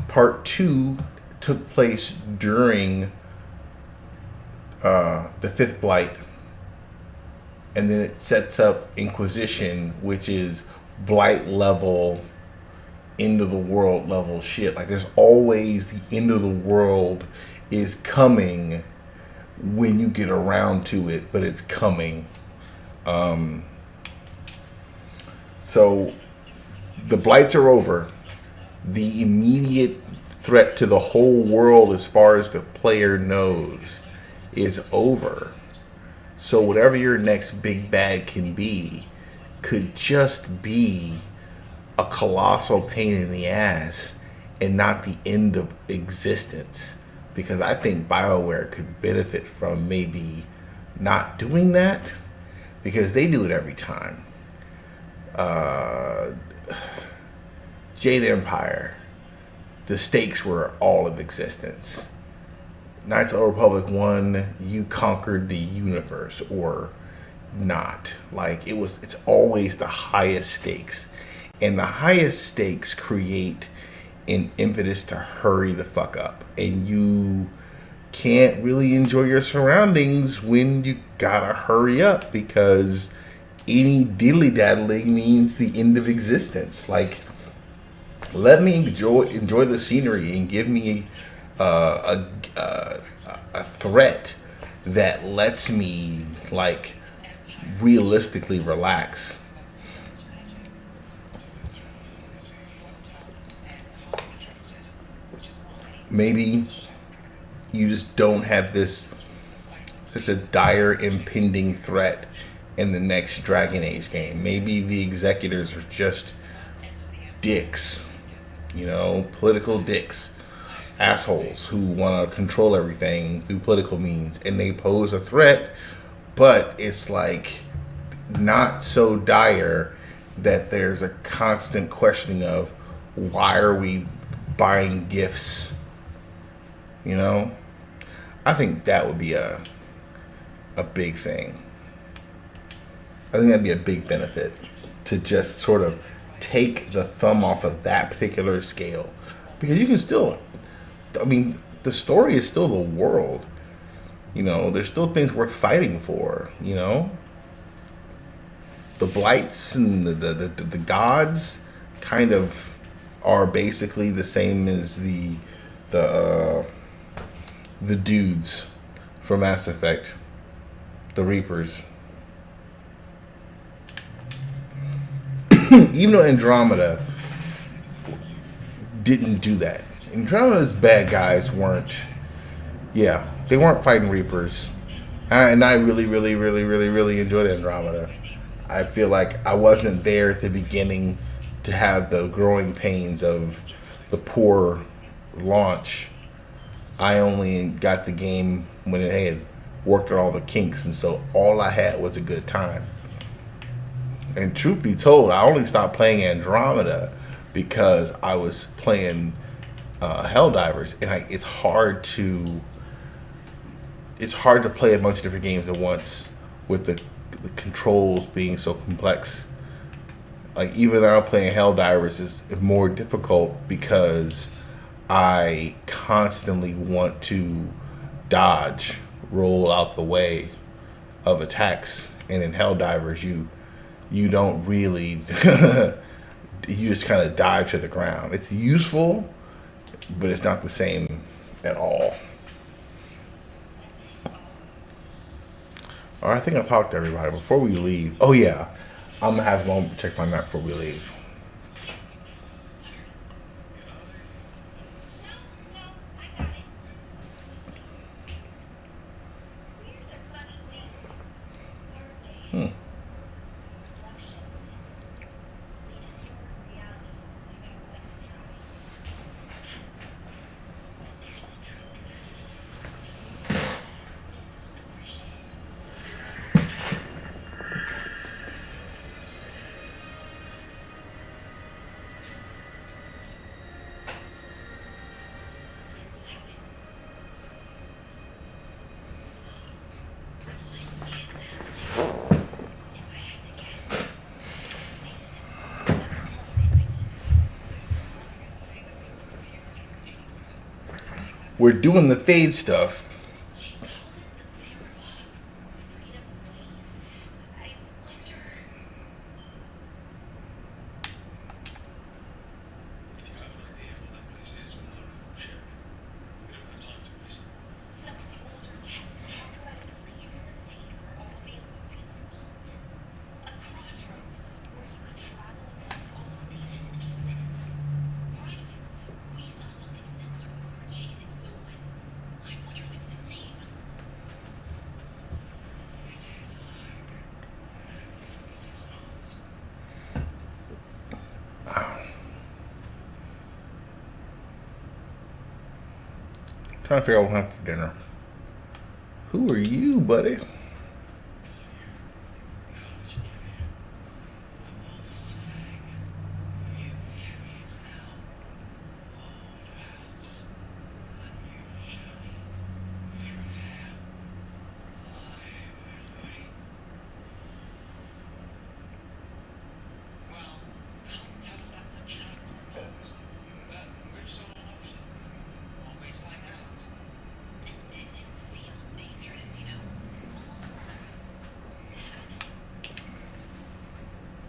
Part 2 took place during the 5th blight, and then it sets up Inquisition, which is blight level, end of the world level shit. Like there's always the end of the world is coming when you get around to it, but it's coming. So the blights are over. The immediate threat to the whole world as far as the player knows is over. So whatever your next big bad can be could just be a colossal pain in the ass and not the end of existence. Because I think BioWare could benefit from maybe not doing that, because they do it every time. Jade Empire, the stakes were all of existence. Knights of the Old Republic 1, you conquered the universe or not. Like it's always the highest stakes. And the highest stakes create an impetus to hurry the fuck up. And you can't really enjoy your surroundings when you gotta hurry up, because any diddly daddling means the end of existence. Like, let me enjoy the scenery and give me a threat that lets me like realistically relax. Maybe you just don't have such a dire impending threat in the next Dragon Age game. Maybe the executors are just dicks, political dicks, assholes who want to control everything through political means, and they pose a threat, but it's like not so dire that there's a constant questioning of why are we buying gifts. I think that would be a big thing. I think that'd be a big benefit, to just sort of take the thumb off of that particular scale. Because you can still, the story is still the world. There's still things worth fighting for, The blights and the gods kind of are basically the same as the dudes from Mass Effect, the Reapers. Even though Andromeda didn't do that. Andromeda's bad guys weren't fighting Reapers. And I really, really, really, really, really enjoyed Andromeda. I feel like I wasn't there at the beginning to have the growing pains of the poor launch. I only got the game when it had worked out all the kinks, and so all I had was a good time. And truth be told, I only stopped playing Andromeda because I was playing Helldivers, and it's hard to play a bunch of different games at once with the controls being so complex. Like even now playing Helldivers is more difficult because I constantly want to dodge, roll out the way of attacks, and in Helldivers you don't really you just kind of dive to the ground. It's useful, but it's not the same at all. All right, I think I've talked to everybody. Before we leave, oh yeah, I'm gonna have a moment to check my map before we leave. No, I got it. Where's our funny things? Where are they? Reflections. We distort reality, no matter what you try. But there's a truth. Distortion. We're doing the fade stuff. She called it the bear boss, afraid of ways. I wonder. If you have an idea of what that place is, we'll hurry up and share it. We don't have time to waste. Some of the older texts talk about a place in the fade where all the illusions meet. A crossroads where you could travel against all of Thetis in just minutes. Right? We saw something similar when we were chasing Solus. I wonder if it's the same. It is hard. It is not. Trying to figure out what we'll have for dinner. Who are you, buddy? How did you get here? I'm Wolf's Fang. You carry it now. Old house. A new journey. You there. I will wait. Well, can't tell if that's a trap or not. But we're short on options. One way to find out. And it didn't feel dangerous, you know? Almost more sad.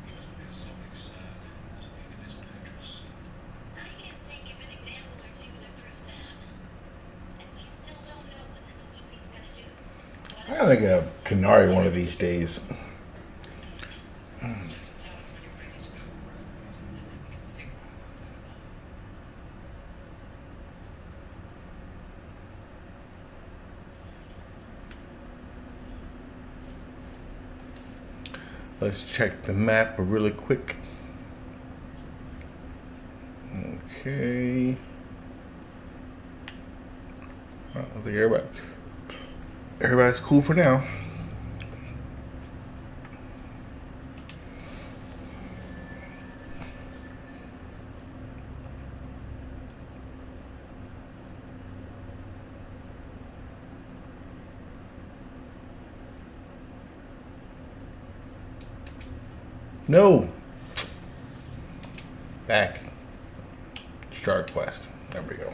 Just because something's sad doesn't mean it isn't dangerous. I can think of an example or two that proves that. And we still don't know what this looping's gonna do. I gotta think of Canary one of these days. Just tell us when you're ready to go, and then we can figure out what's going on. Let's check the map really quick. Okay. Well, I think everybody's cool for now. No. Back. Start quest. There we go.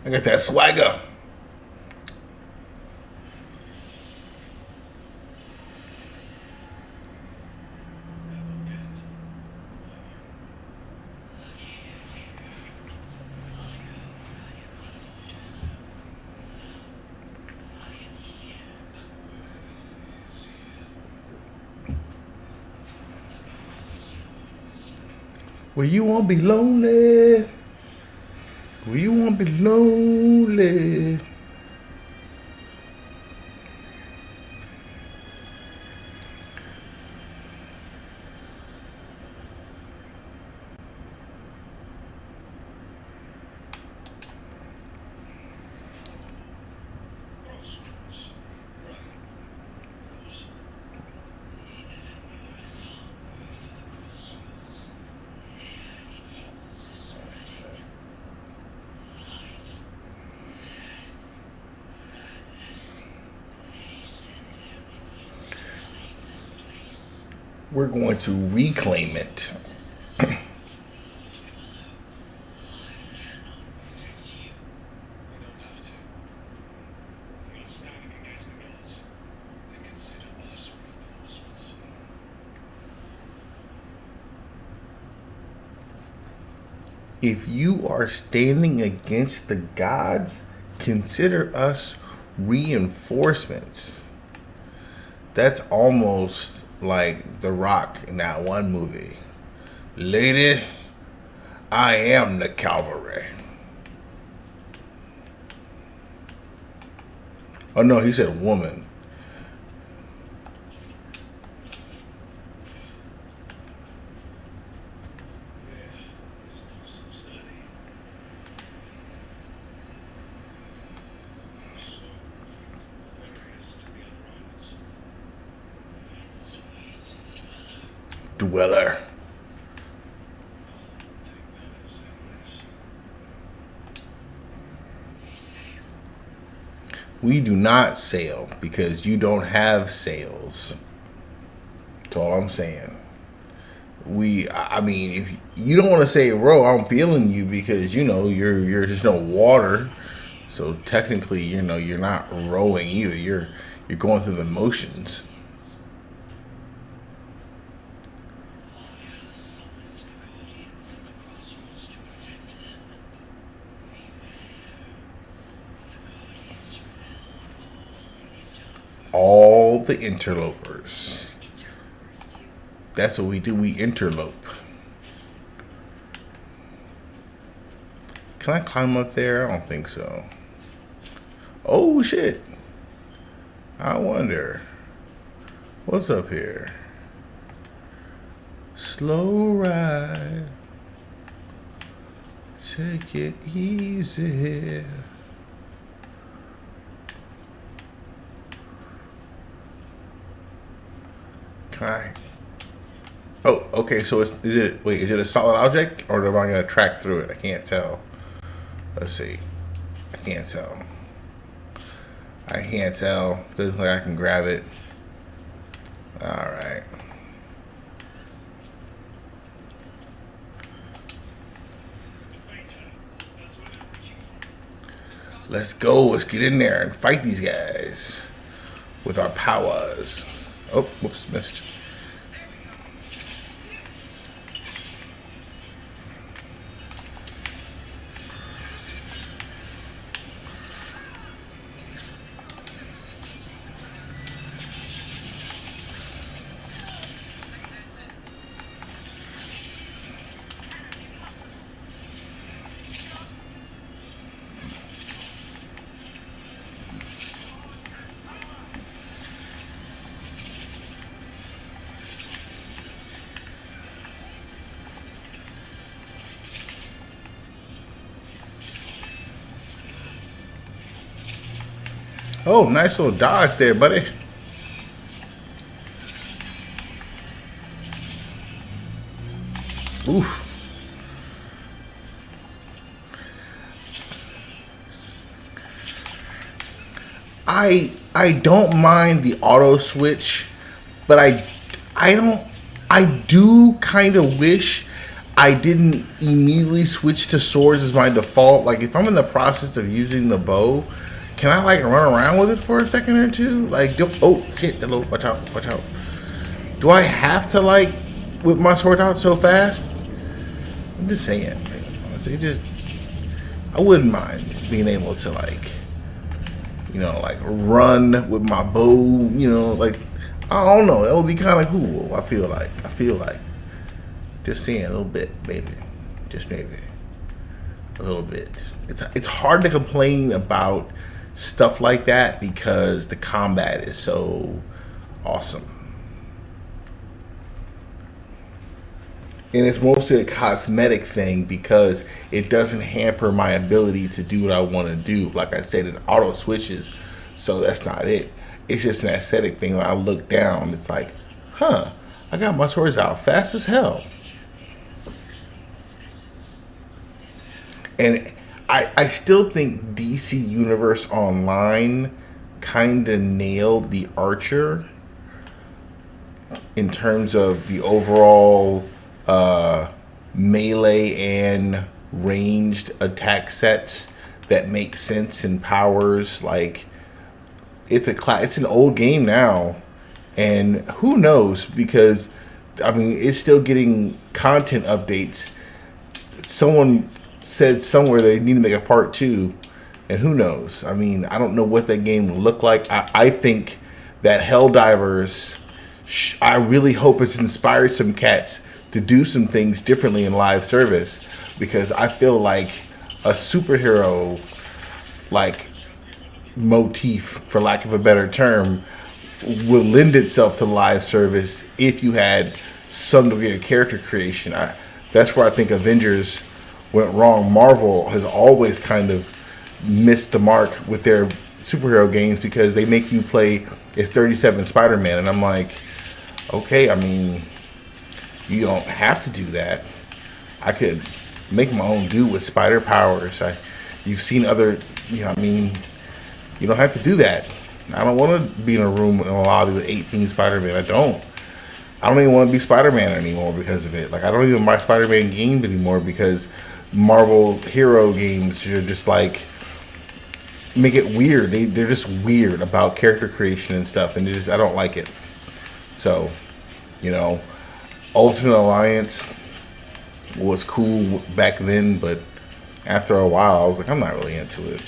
I got that swagger. Where you won't be lonely. Where you won't be lonely. Crossroads. Right. Who's he never knew his hunger for the crossroads. Their influence is spreading. Light, death, madness. They send their minions to claim this place. We're going to reclaim it. I cannot protect you. You don't have to. You're standing against the gods. They consider us reinforcements. If you are standing against the gods, consider us reinforcements. That's almost like The Rock in that one movie. Lady, I am the cavalry. Oh no, he said woman. This looks so sturdy. So various to the other islands. Sweet dweller. Dweller. Take that as endless. They sail. We do not sail because you don't have sails. That's all I'm saying. I mean, if you don't want to say row, I'm feeling you because you're just no water. So technically, you're not rowing either. You're going through the motions. I have summoned the guardians of the crossroads to protect them. Beware. The guardians will All the interlopers. Interlopers too. That's what we do. We interlope. Can I climb up there? I don't think so. Oh shit. I wonder. What's up here? Slow ride. Take it easy. Can I? Oh, okay. So is it a solid object or am I gonna track through it? I can't tell. Let's see. I can't tell. I can't tell. Doesn't look like I can grab it. All right. The Vita. That's where they're reaching from. Let's go. Let's get in there and fight these guys with our powers. Oh, whoops, missed. Oh, nice little dodge there, buddy. Oof. I don't mind the auto switch, but I do kind of wish I didn't immediately switch to swords as my default. Like if I'm in the process of using the bow, can I like run around with it for a second or two? Like, oh shit, hello, watch out, watch out. Do I have to like whip my sword out so fast? I'm just saying. It just, I wouldn't mind being able to like, like run with my bow, like, I don't know. That would be kind of cool. I feel like. Just seeing a little bit, maybe. Just maybe. A little bit. It's hard to complain about stuff like that because the combat is so awesome. And it's mostly a cosmetic thing because it doesn't hamper my ability to do what I want to do. Like I said, it auto switches, so that's not it. It's just an aesthetic thing. When I look down, it's like, huh, I got my swords out fast as hell. And I still think DC Universe Online kind of nailed the Archer in terms of the overall melee and ranged attack sets that make sense and powers. Like it's an old game now, and who knows, because I mean it's still getting content updates. Someone said somewhere they need to make a part 2, and who knows. I mean, I don't know what that game will look like. I think that Helldivers, I really hope it's inspired some cats to do some things differently in live service, because I feel like a superhero like motif, for lack of a better term, will lend itself to live service if you had some degree of character creation. That's where I think Avengers went wrong. Marvel has always kind of missed the mark with their superhero games because they make you play as 37 Spider-Man, and I'm like, okay, I mean, you don't have to do that. I could make my own dude with spider powers. You've seen other, I mean, you don't have to do that. I don't want to be in a room in a lobby with 18 Spider-Man. I don't even want to be Spider-Man anymore because of it. Like, I don't even buy Spider-Man games anymore because Marvel hero games are just like, make it weird. They're just weird about character creation and stuff, and I don't like it. So, Ultimate Alliance was cool back then, but after a while, I was like, I'm not really into it.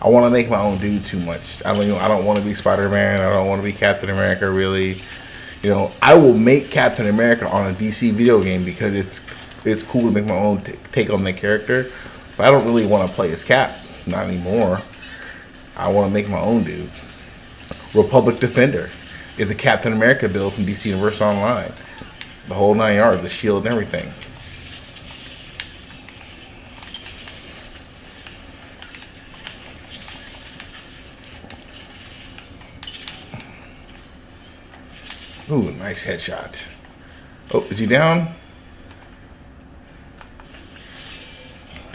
I want to make my own dude too much. I don't want to be Spider-Man. I don't want to be Captain America, really. I will make Captain America on a DC video game because it's cool to make my own take on that character. But I don't really want to play as Cap. Not anymore. I want to make my own dude. Republic Defender is a Captain America build from DC Universe Online. The whole 9 yards, the shield and everything. Ooh, nice headshot. Oh, is he down?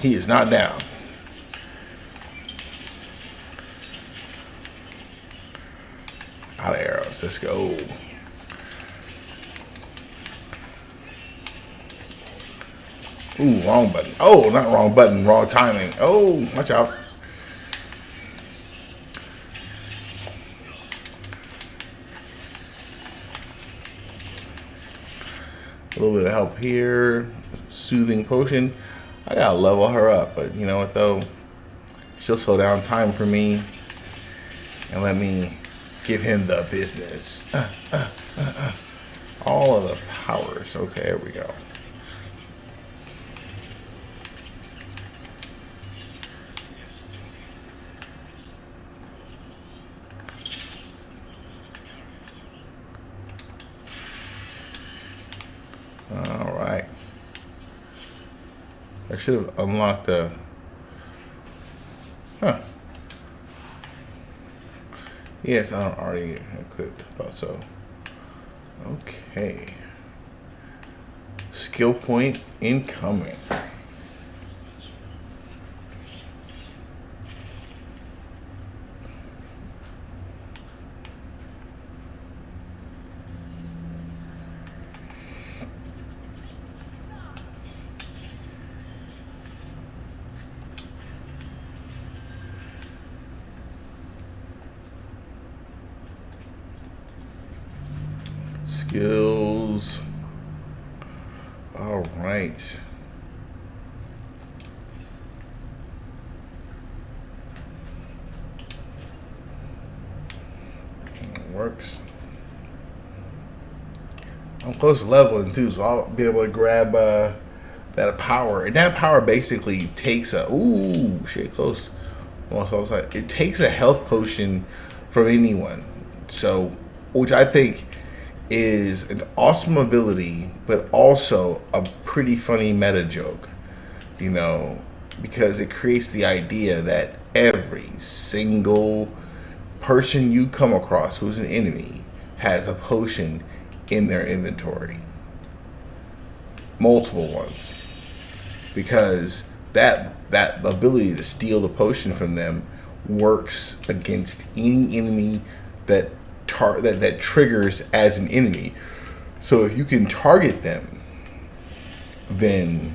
He is not down. Out of arrows. Let's go. Ooh, wrong button. Oh, not wrong button, wrong timing. Oh, watch out. A little bit of help here. Soothing potion. I gotta level her up, but you know what though? She'll slow down time for me and let me give him the business. All of the powers. Okay, there we go. All right. I should have unlocked a... Huh. Yes, I don't already equipped. Thought so. Okay. Skill point incoming. Skills. All right. Works. I'm close to leveling too, so I'll be able to grab that power. And that power basically takes a close. Also, I was like, it takes a health potion from anyone. So, which I think is an awesome ability, but also a pretty funny meta joke. You know, because it creates the idea that every single person you come across who's an enemy has a potion in their inventory. Multiple ones. Because that ability to steal the potion from them works against any enemy that triggers as an enemy. So if you can target them, then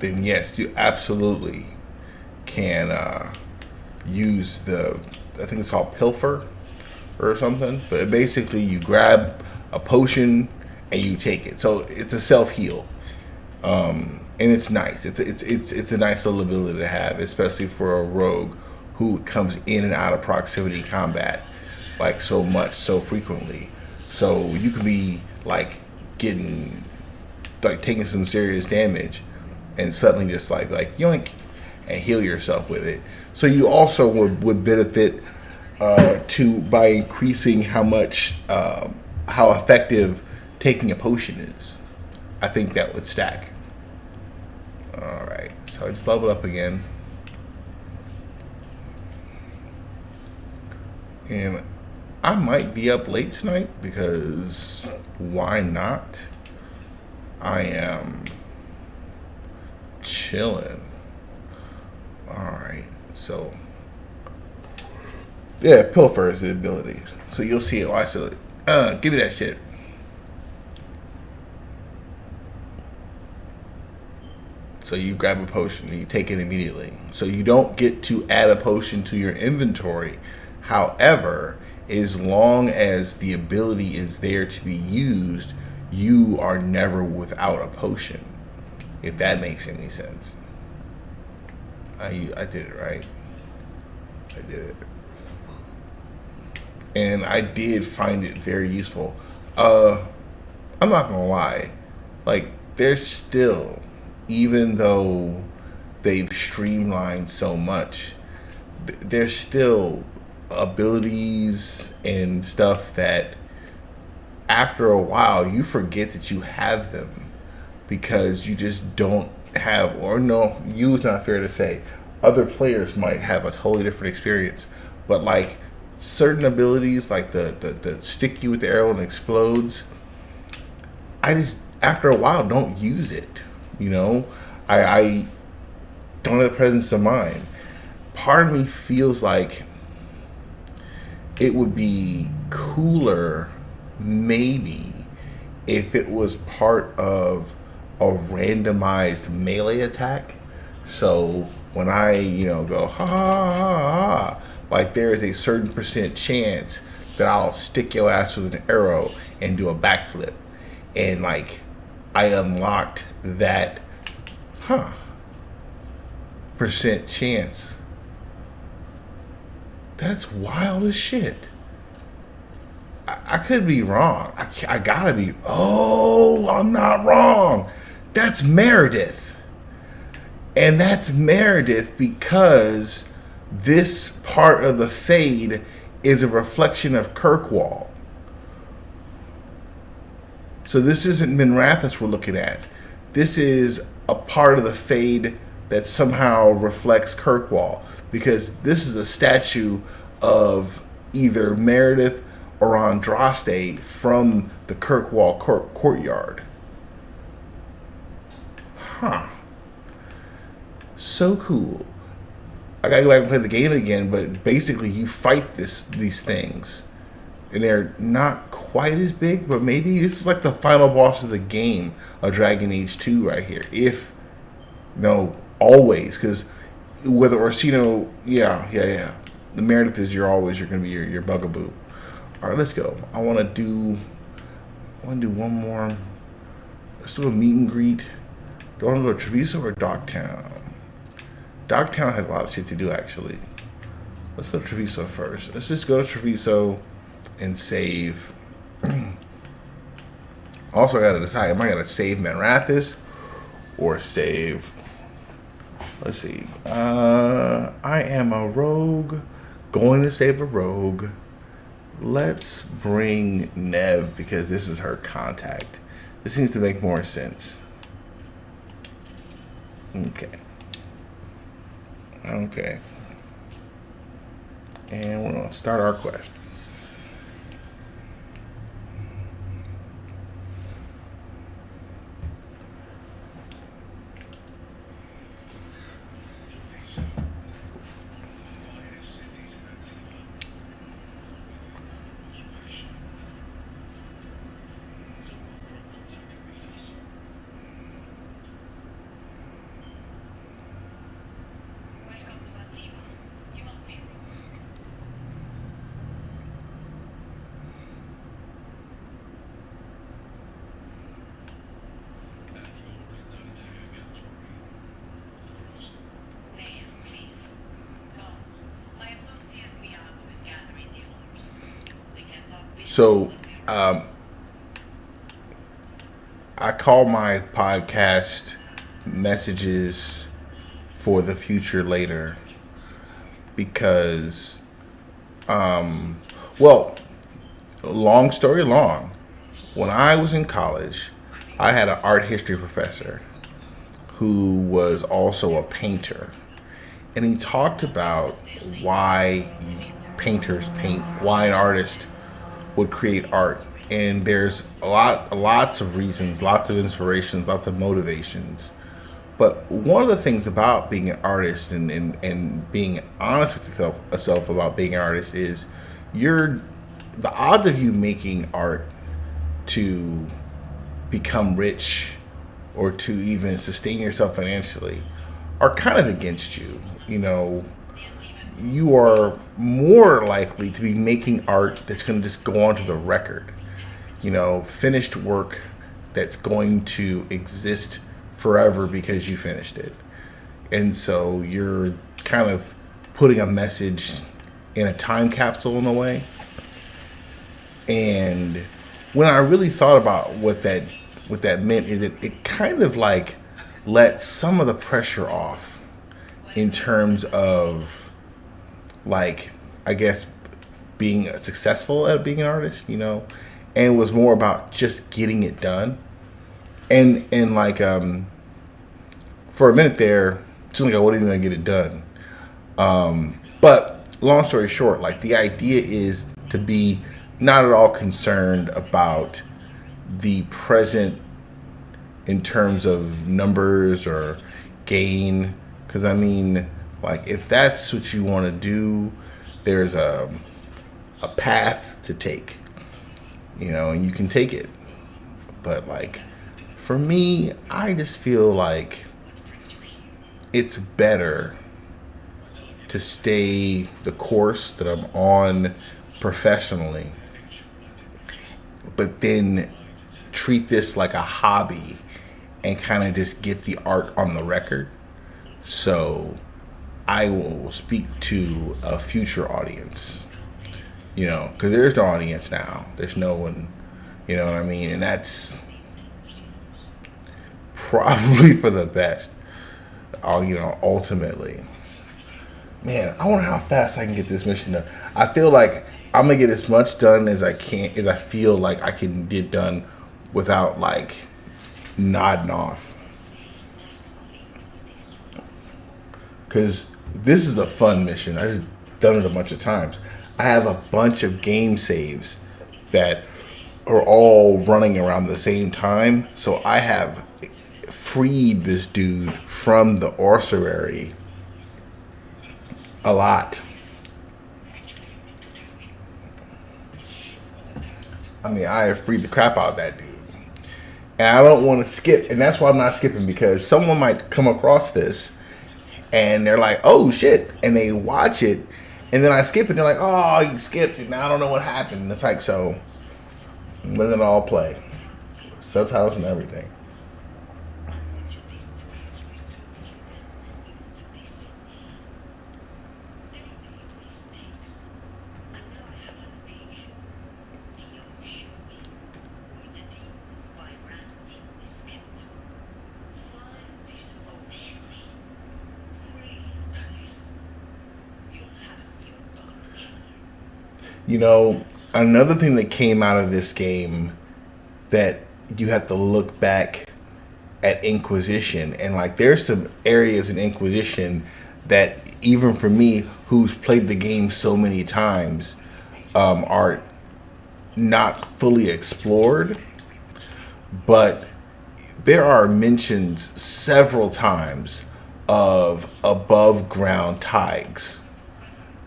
yes, you absolutely can use I think it's called pilfer or something. But basically, you grab a potion and you take it. So it's a self heal, and it's nice. It's a nice little ability to have, especially for a rogue who comes in and out of proximity combat like so frequently. So you can be like taking some serious damage, and suddenly just like yoink, and heal yourself with it. So you also would benefit by increasing how effective taking a potion is. I think that would stack. All right, so I just leveled up again, and I might be up late tonight because why not? I am chilling. Alright, so yeah, pilfer is the ability. So you'll see it. Watch it. Give me that shit. So you grab a potion and you take it immediately. So you don't get to add a potion to your inventory. However, as long as the ability is there to be used, you are never without a potion. If that makes any sense. I did it right. I did it. And I did find it very useful. I'm not gonna lie. Like, there's still, even though they've streamlined so much, there's still abilities and stuff that after a while you forget that you have them because you just don't have, or no, you is not fair to say. Other players might have a totally different experience, but like certain abilities, like the stick you with the arrow and explodes, I just after a while don't use it. You know, I don't have the presence of mind. Part of me feels like it would be cooler, maybe, if it was part of a randomized melee attack. So when I, go ha ha ha ha, like there is a certain % chance that I'll stick your ass with an arrow and do a backflip, and like I unlocked that % chance. That's wild as shit. I could be wrong. I gotta be. Oh, I'm not wrong. That's Meredith. And that's Meredith because this part of the fade is a reflection of Kirkwall. So this isn't Minrathous we're looking at. This is a part of the fade that somehow reflects Kirkwall, because this is a statue of either Meredith or Andraste from the Kirkwall courtyard. So cool. I gotta go back and play the game again, but basically you fight these things, and they're not quite as big, but maybe this is like the final boss of the game of Dragon Age 2 right here. If always, because with Orsino, yeah. The Meredith is you're gonna be your bugaboo. All right, let's go. I want to do one more. Let's do a meet and greet. Do I want to go to Treviso or Dogtown? Dogtown has a lot of shit to do, actually. Let's go to Treviso first. Let's just go to Treviso and save. Also, I gotta decide: am I gonna save Manrathis or save? Let's see. I am a rogue. Going to save a rogue. Let's bring Nev because this is her contact. This seems to make more sense. Okay. Okay. And we're gonna start our quest. Welcome to Antiva. You must be wrong. Name, please. Go. My associate Miyago is gathering the others. We can talk business So, when we're I call my podcast messages for the future later because, well, long story long, when I was in college, I had an art history professor who was also a painter. And he talked about why painters paint, why an artist would create art. And there's lots of reasons, lots of inspirations, lots of motivations. But one of the things about being an artist and being honest with yourself about being an artist is the odds of you making art to become rich or to even sustain yourself financially are kind of against you. You know, you are more likely to be making art that's going to just go onto the record. You know, finished work that's going to exist forever because you finished it. And so you're kind of putting a message in a time capsule in a way. And when I really thought about what that meant is it kind of like let some of the pressure off in terms of, like, I guess being successful at being an artist, you know, and it was more about just getting it done. And like for a minute there, just like I wasn't even gonna get it done. But long story short, like the idea is to be not at all concerned about the present in terms of numbers or gain. Because I mean, like if that's what you want to do, there's a path to take, you know, and you can take it. But like for me, I just feel like it's better to stay the course that I'm on professionally, but then treat this like a hobby and kind of just get the art on the record. So I will speak to a future audience, you know, because there's no audience now. There's no one, you know what I mean? And that's probably for the best, you know, ultimately. Man, I wonder how fast I can get this mission done. I feel like I'm gonna get as much done as I I feel like I can get done without like nodding off. Because this is a fun mission. I just done it a bunch of times. I have a bunch of game saves that are all running around the same time. So I have freed this dude from the ossuary a lot. I mean, I have freed the crap out of that dude. And I don't want to skip. And that's why I'm not skipping, because someone might come across this and they're like, oh shit. And they watch it. And then I skip it. And they're like, oh, you skipped it. Now I don't know what happened. And it's like, so let it all play. Subtitles and everything. Mistakes. I know I have an occasion. The old show me where the demon You know, another thing that came out of this game that you have to look back at Inquisition, and like there's some areas in Inquisition that even for me, who's played the game so many times, are not fully explored. But there are mentions several times of above ground taigs.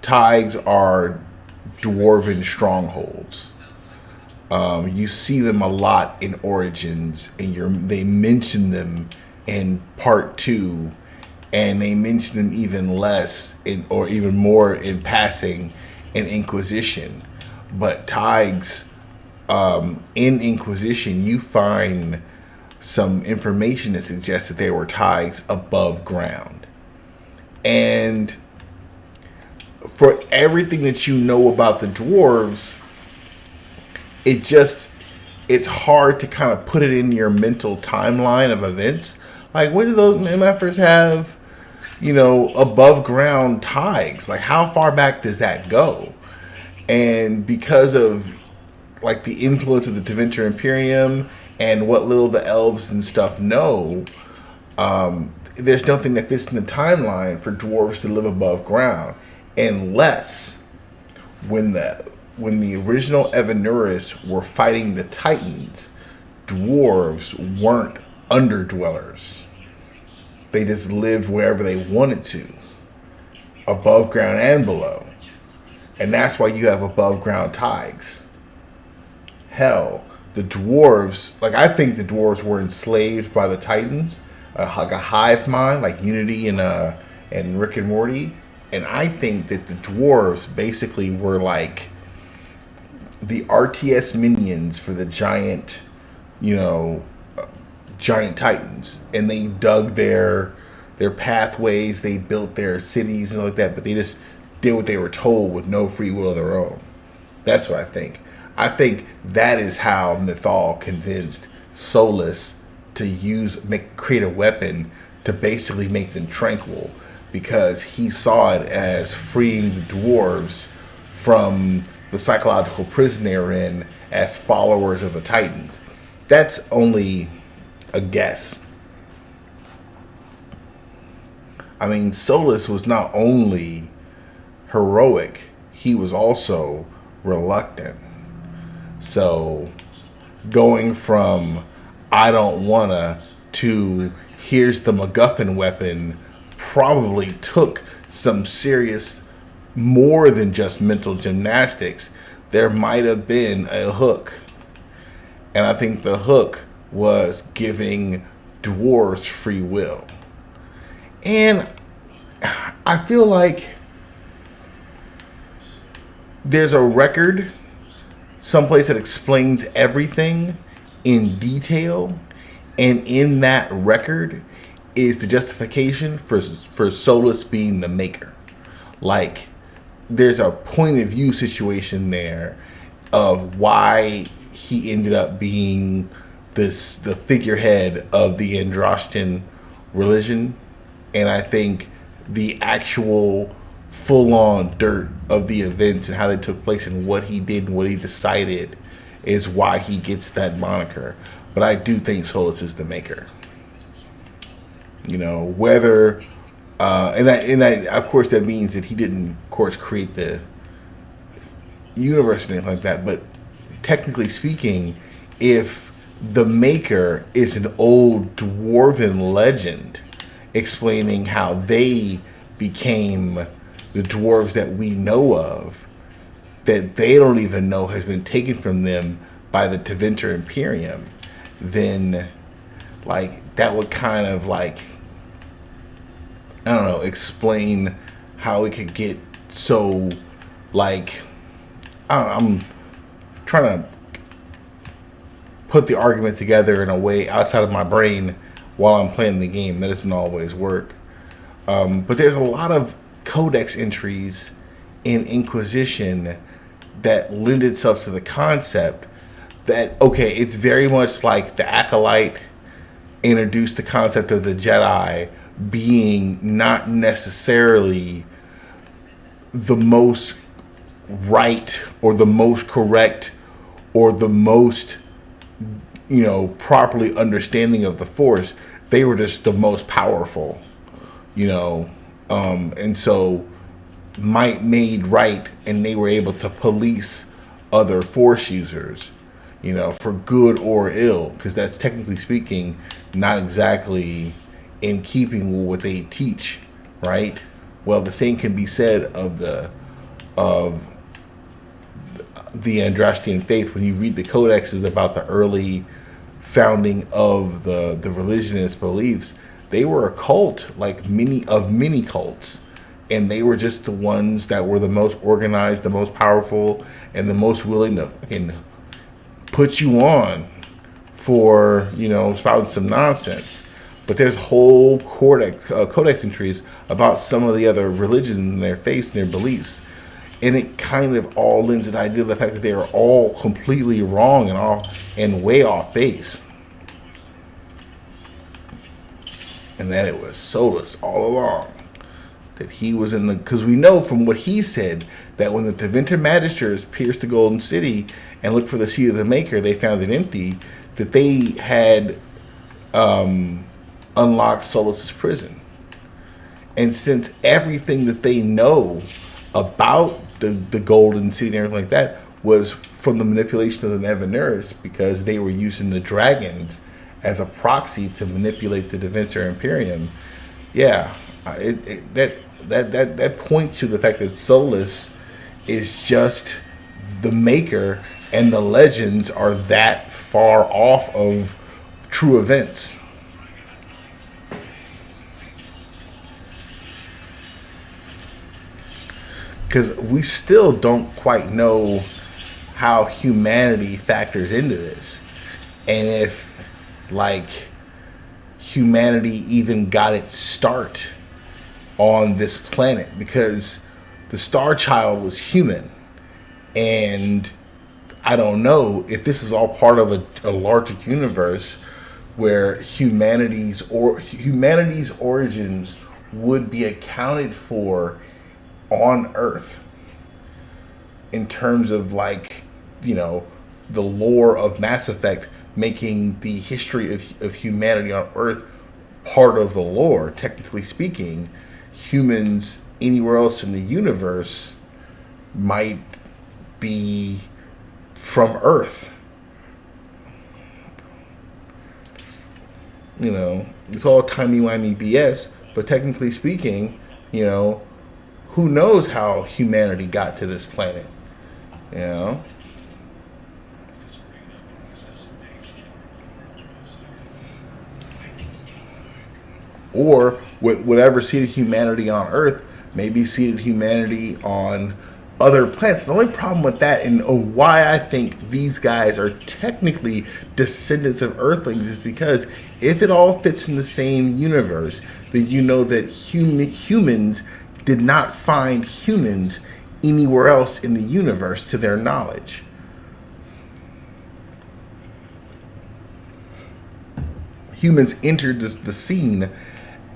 Taigs are dwarven strongholds. You see them a lot in Origins, and they mention them in Part 2, and they mention them even less or even more in passing in Inquisition. But taigs, in Inquisition, you find some information that suggests that there were taigs above ground. And for everything that you know about the dwarves, it's hard to kind of put it in your mental timeline of events. Like, when did those MFers have, above ground taigs? Like, how far back does that go? And because of like the influence of the Tevinter Imperium and what little the elves and stuff know, there's nothing that fits in the timeline for dwarves to live above ground, unless when the original Evanuris were fighting the Titans, dwarves weren't underdwellers. They just lived wherever they wanted to, above ground and below. And that's why you have above ground taigs. Hell, the dwarves, like, I think the dwarves were enslaved by the Titans, like a hive mind, like Unity and Rick and Morty. And I think that the dwarves basically were like the RTS minions for the giant titans, and they dug their pathways, they built their cities and like that, but they just did what they were told with no free will of their own. That's what I think. I think that is how Mythal convinced Solus to create a weapon to basically make them tranquil, because he saw it as freeing the dwarves from the psychological prison they were in as followers of the Titans. That's only a guess. I mean, Solus was not only heroic, he was also reluctant. So going from I don't wanna to here's the MacGuffin weapon probably took some serious, more than just mental gymnastics. There might have been a hook. And I think the hook was giving dwarves free will. And I feel like there's a record someplace that explains everything in detail, and in that record is the justification for Solus being the maker. Like, there's a point of view situation there of why he ended up being the figurehead of the Androstian religion, and I think the actual full-on dirt of the events and how they took place and what he did and what he decided is why he gets that moniker. But I do think Solus is the maker. Whether and of course that means that he didn't, of course, create the universe and anything like that. But technically speaking, if the maker is an old dwarven legend explaining how they became the dwarves that we know of, that they don't even know has been taken from them by the Tevinter Imperium, then like that would kind of like, I don't know, explain how it could get so like, I'm trying to put the argument together in a way outside of my brain while I'm playing the game. That doesn't always work. But there's a lot of codex entries in Inquisition that lend itself to the concept that, okay, it's very much like the Acolyte introduced the concept of the Jedi being not necessarily the most right or the most correct or the most, properly understanding of the Force. They were just the most powerful, and so might made right, and they were able to police other Force users, for good or ill, because that's technically speaking not exactly in keeping with what they teach, right? Well, the same can be said of the Andrastian faith. When you read the codexes about the early founding of the religion and its beliefs, they were a cult, like many cults, and they were just the ones that were the most organized, the most powerful, and the most willing to put you on for spouting some nonsense. But there's whole codex entries about some of the other religions and their faiths and their beliefs, and it kind of all lends an idea of the fact that they are all completely wrong and way off base, and that it was Solus all along. That he was because we know from what he said that when the Deventer Magisters pierced the Golden City and looked for the seat of the Maker, they found it empty. That they had unlocked Solus's prison, and since everything that they know about the Golden City and everything like that was from the manipulation of the Neviners, because they were using the dragons as a proxy to manipulate the Deventer Imperium. Yeah, that points to the fact that Solus is just the Maker, and the legends are that far off of true events. Because we still don't quite know how humanity factors into this, and if humanity even got its start on this planet, because the Star Child was human, and I don't know if this is all part of a larger universe where humanity's origins would be accounted for on Earth in terms of the lore of Mass Effect, making the history of humanity on Earth part of the lore. Technically speaking, humans anywhere else in the universe might be from Earth. It's all timey-wimey BS, but technically speaking, who knows how humanity got to this planet, Or whatever seeded humanity on Earth maybe seeded humanity on other planets. The only problem with that, and why I think these guys are technically descendants of Earthlings, is because if it all fits in the same universe, then you know that humans did not find humans anywhere else in the universe to their knowledge. Humans entered the scene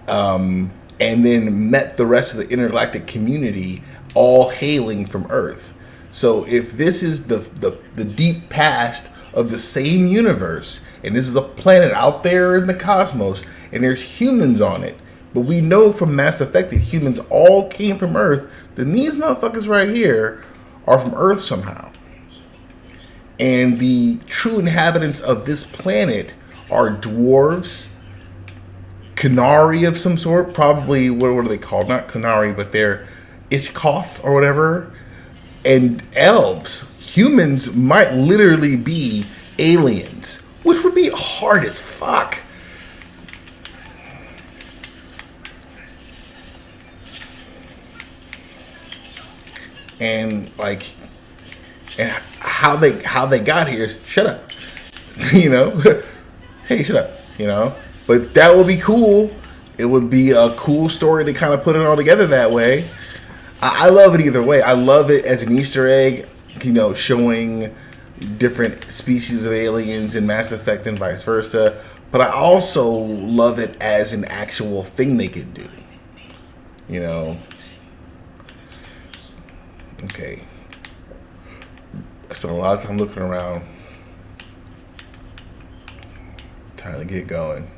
and then met the rest of the intergalactic community, all hailing from Earth. So if this is the deep past of the same universe, and this is a planet out there in the cosmos, and there's humans on it, but we know from Mass Effect that humans all came from Earth, then these motherfuckers right here are from Earth somehow. And the true inhabitants of this planet are dwarves, Canari of some sort, probably, what are they called? Not Canari, but they're Ishkoth or whatever, and elves. Humans might literally be aliens, which would be hard as fuck. And and how they got here is shut up, hey, shut up, But that would be cool. It would be a cool story to kind of put it all together that way. I love it either way. I love it as an Easter egg, showing different species of aliens in Mass Effect and vice versa. But I also love it as an actual thing they could do. Okay. I spent a lot of time looking around, trying to get going.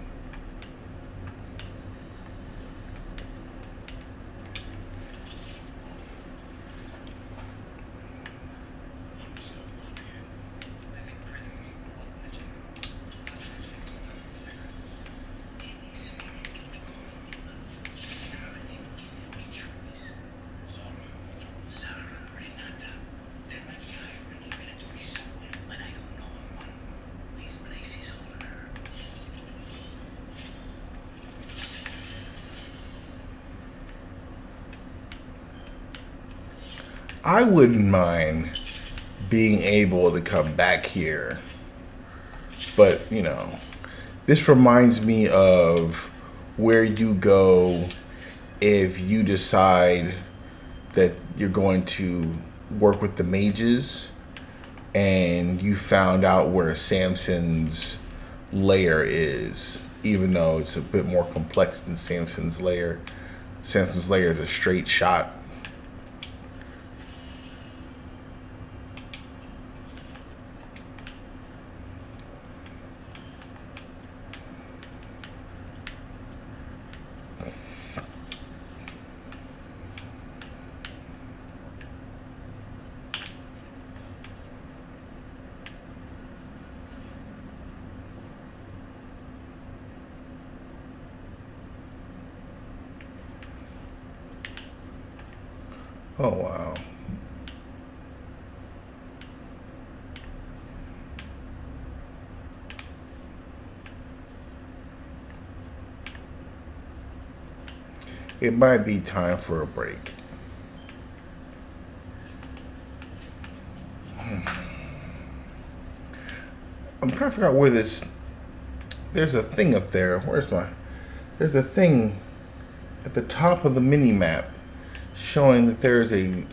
Living prisons love magic. That's magic to summon spirits. Sarah, Renata, there might be irony better somewhere, but I don't know of one. This place is all her. I wouldn't mind being able to come back here, but you know, this reminds me of where you go if you decide that you're going to work with the mages and you found out where Samson's lair is, even though it's a bit more complex than Samson's lair. Samson's lair is a straight shot. Oh, wow. It might be time for a break. I'm trying to figure out where this... There's a thing up there. There's a thing at the top of the mini-map showing that there's a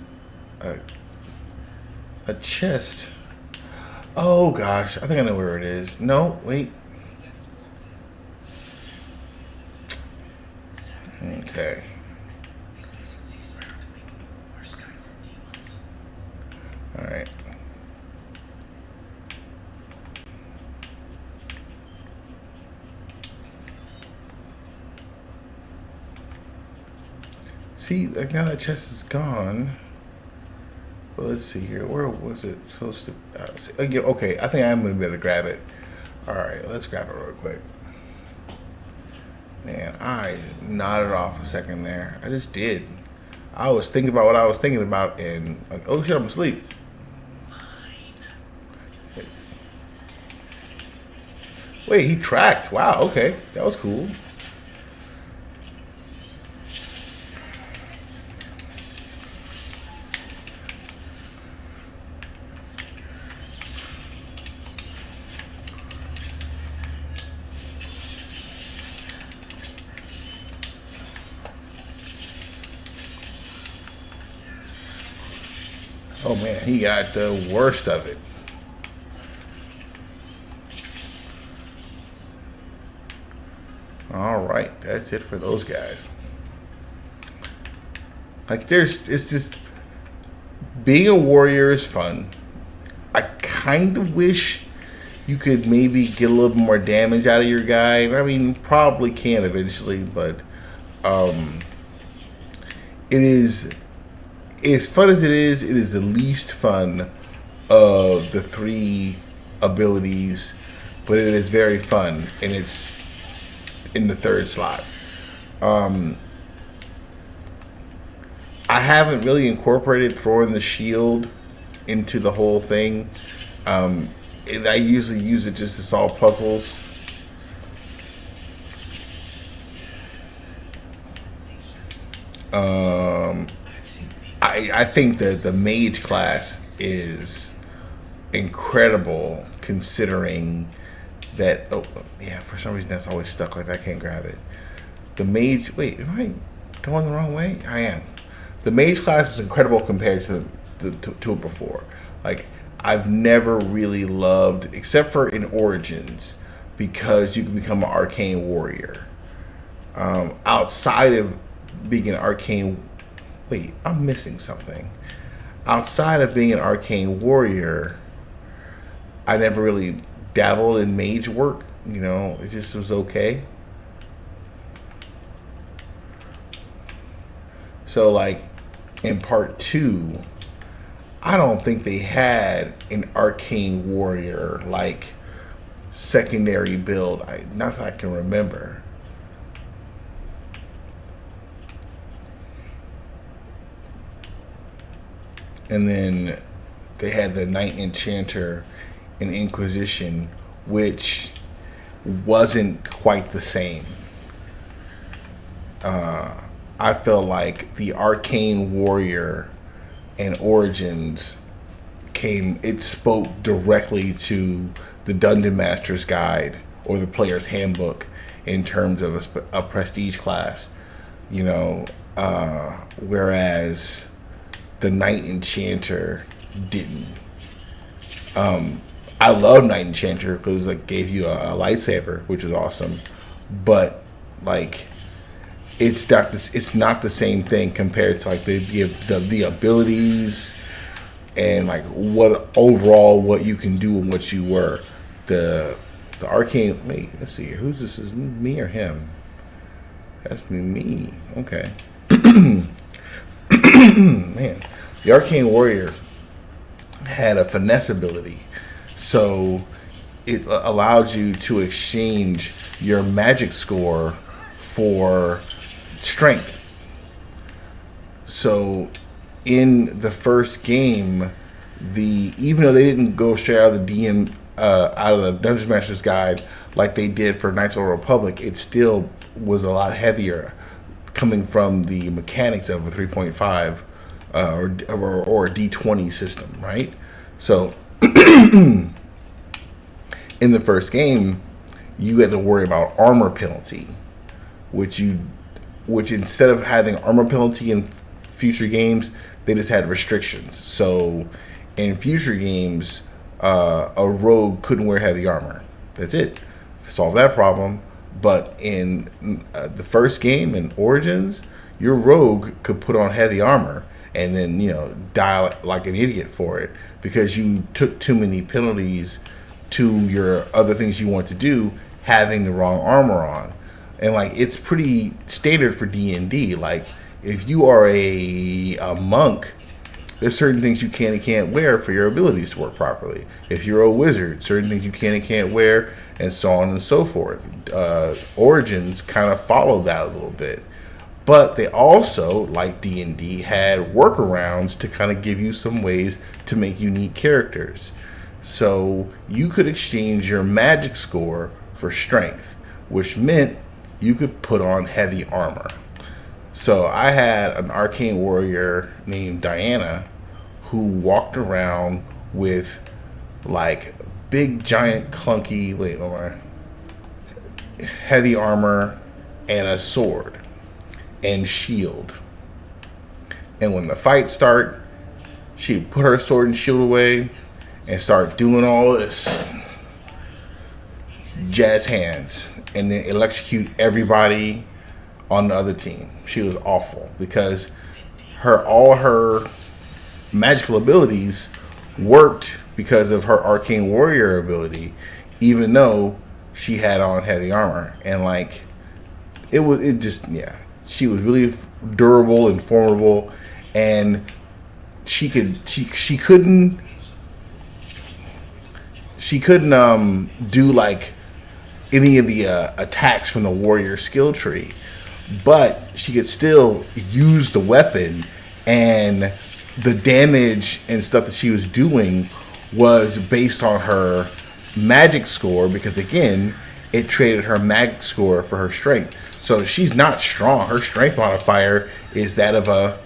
chest. Oh gosh, I think I know where it is. No, wait. Okay. This place exists for handling the worst kinds of demons. All right. See, like now that chest is gone. But let's see here. Where was it supposed to? Yeah, okay, I think I'm gonna be able to grab it. All right, let's grab it real quick. Man, I nodded off a second there. I just did. I was thinking about what I was thinking about, and like, oh shit, I'm asleep. Wait, he tracked. Wow, okay, that was cool. Oh man, he got the worst of it. All right, that's it for those guys. Like it's just being a warrior is fun. I kind of wish you could maybe get a little more damage out of your guy. I mean, probably can eventually, but it is, as fun as it is the least fun of the three abilities, but it is very fun, and it's in the third slot. I haven't really incorporated throwing the shield into the whole thing. I usually use it just to solve puzzles. I think that the mage class is incredible, considering that. Oh yeah, for some reason that's always stuck like that. I can't grab it. The mage. Wait, am I going the wrong way? I am. The mage class is incredible compared to it before. Like, I've never really loved, except for in Origins, because you can become an arcane warrior. Outside of being an arcane, wait, I'm missing something. outside of being an arcane warrior, I never really dabbled in mage work. You know, it just was okay. So, like, in part 2, I don't think they had an arcane warrior, like, secondary build. Not that I can remember. And then they had the Knight Enchanter and Inquisition, which wasn't quite the same. I felt like the Arcane Warrior and Origins it spoke directly to the Dungeon Master's Guide or the Player's Handbook in terms of a prestige class, you know, whereas the Knight Enchanter didn't. I love Knight Enchanter because it gave you a lightsaber, which was awesome, but like it's not the same thing compared to like the abilities and like what you can do and what you were. The arcane. Wait, let's see here. Who's this? Is me or him? That's me. Okay. Man, the Arcane Warrior had a finesse ability, so it allowed you to exchange your magic score for strength. So in the first game, even though they didn't go straight out of the out of the Dungeon Master's Guide like they did for Knights of the Republic, it still was a lot heavier, coming from the mechanics of a 3.5 or a D20 system, right? So in the first game, you had to worry about armor penalty, which instead of having armor penalty in future games, they just had restrictions. So in future games, a rogue couldn't wear heavy armor. That's it. Solve that problem. But in the first game, in Origins, your rogue could put on heavy armor and then, you know, die like an idiot for it because you took too many penalties to your other things you want to do, having the wrong armor on. And like, it's pretty standard for D&D. Like, if you are a monk, there's certain things you can and can't wear for your abilities to work properly. If you're a wizard, certain things you can and can't wear, and so on and so forth. Origins kind of followed that a little bit. But they also, like D&D, had workarounds to kind of give you some ways to make unique characters. So you could exchange your magic score for strength, which meant you could put on heavy armor. So I had an arcane warrior named Diana who walked around with like big giant clunky heavy armor and a sword and shield. And when the fight start, she'd put her sword and shield away and start doing all this jazz hands and then electrocute everybody on the other team. She was awful because all her magical abilities worked because of her arcane warrior ability, even though she had on heavy armor. And like, she was really durable and formidable, and she couldn't do like any of the attacks from the warrior skill tree, but she could still use the weapon, and the damage and stuff that she was doing was based on her magic score, because again, it traded her magic score for her strength. So she's not strong. Her strength modifier is that of a,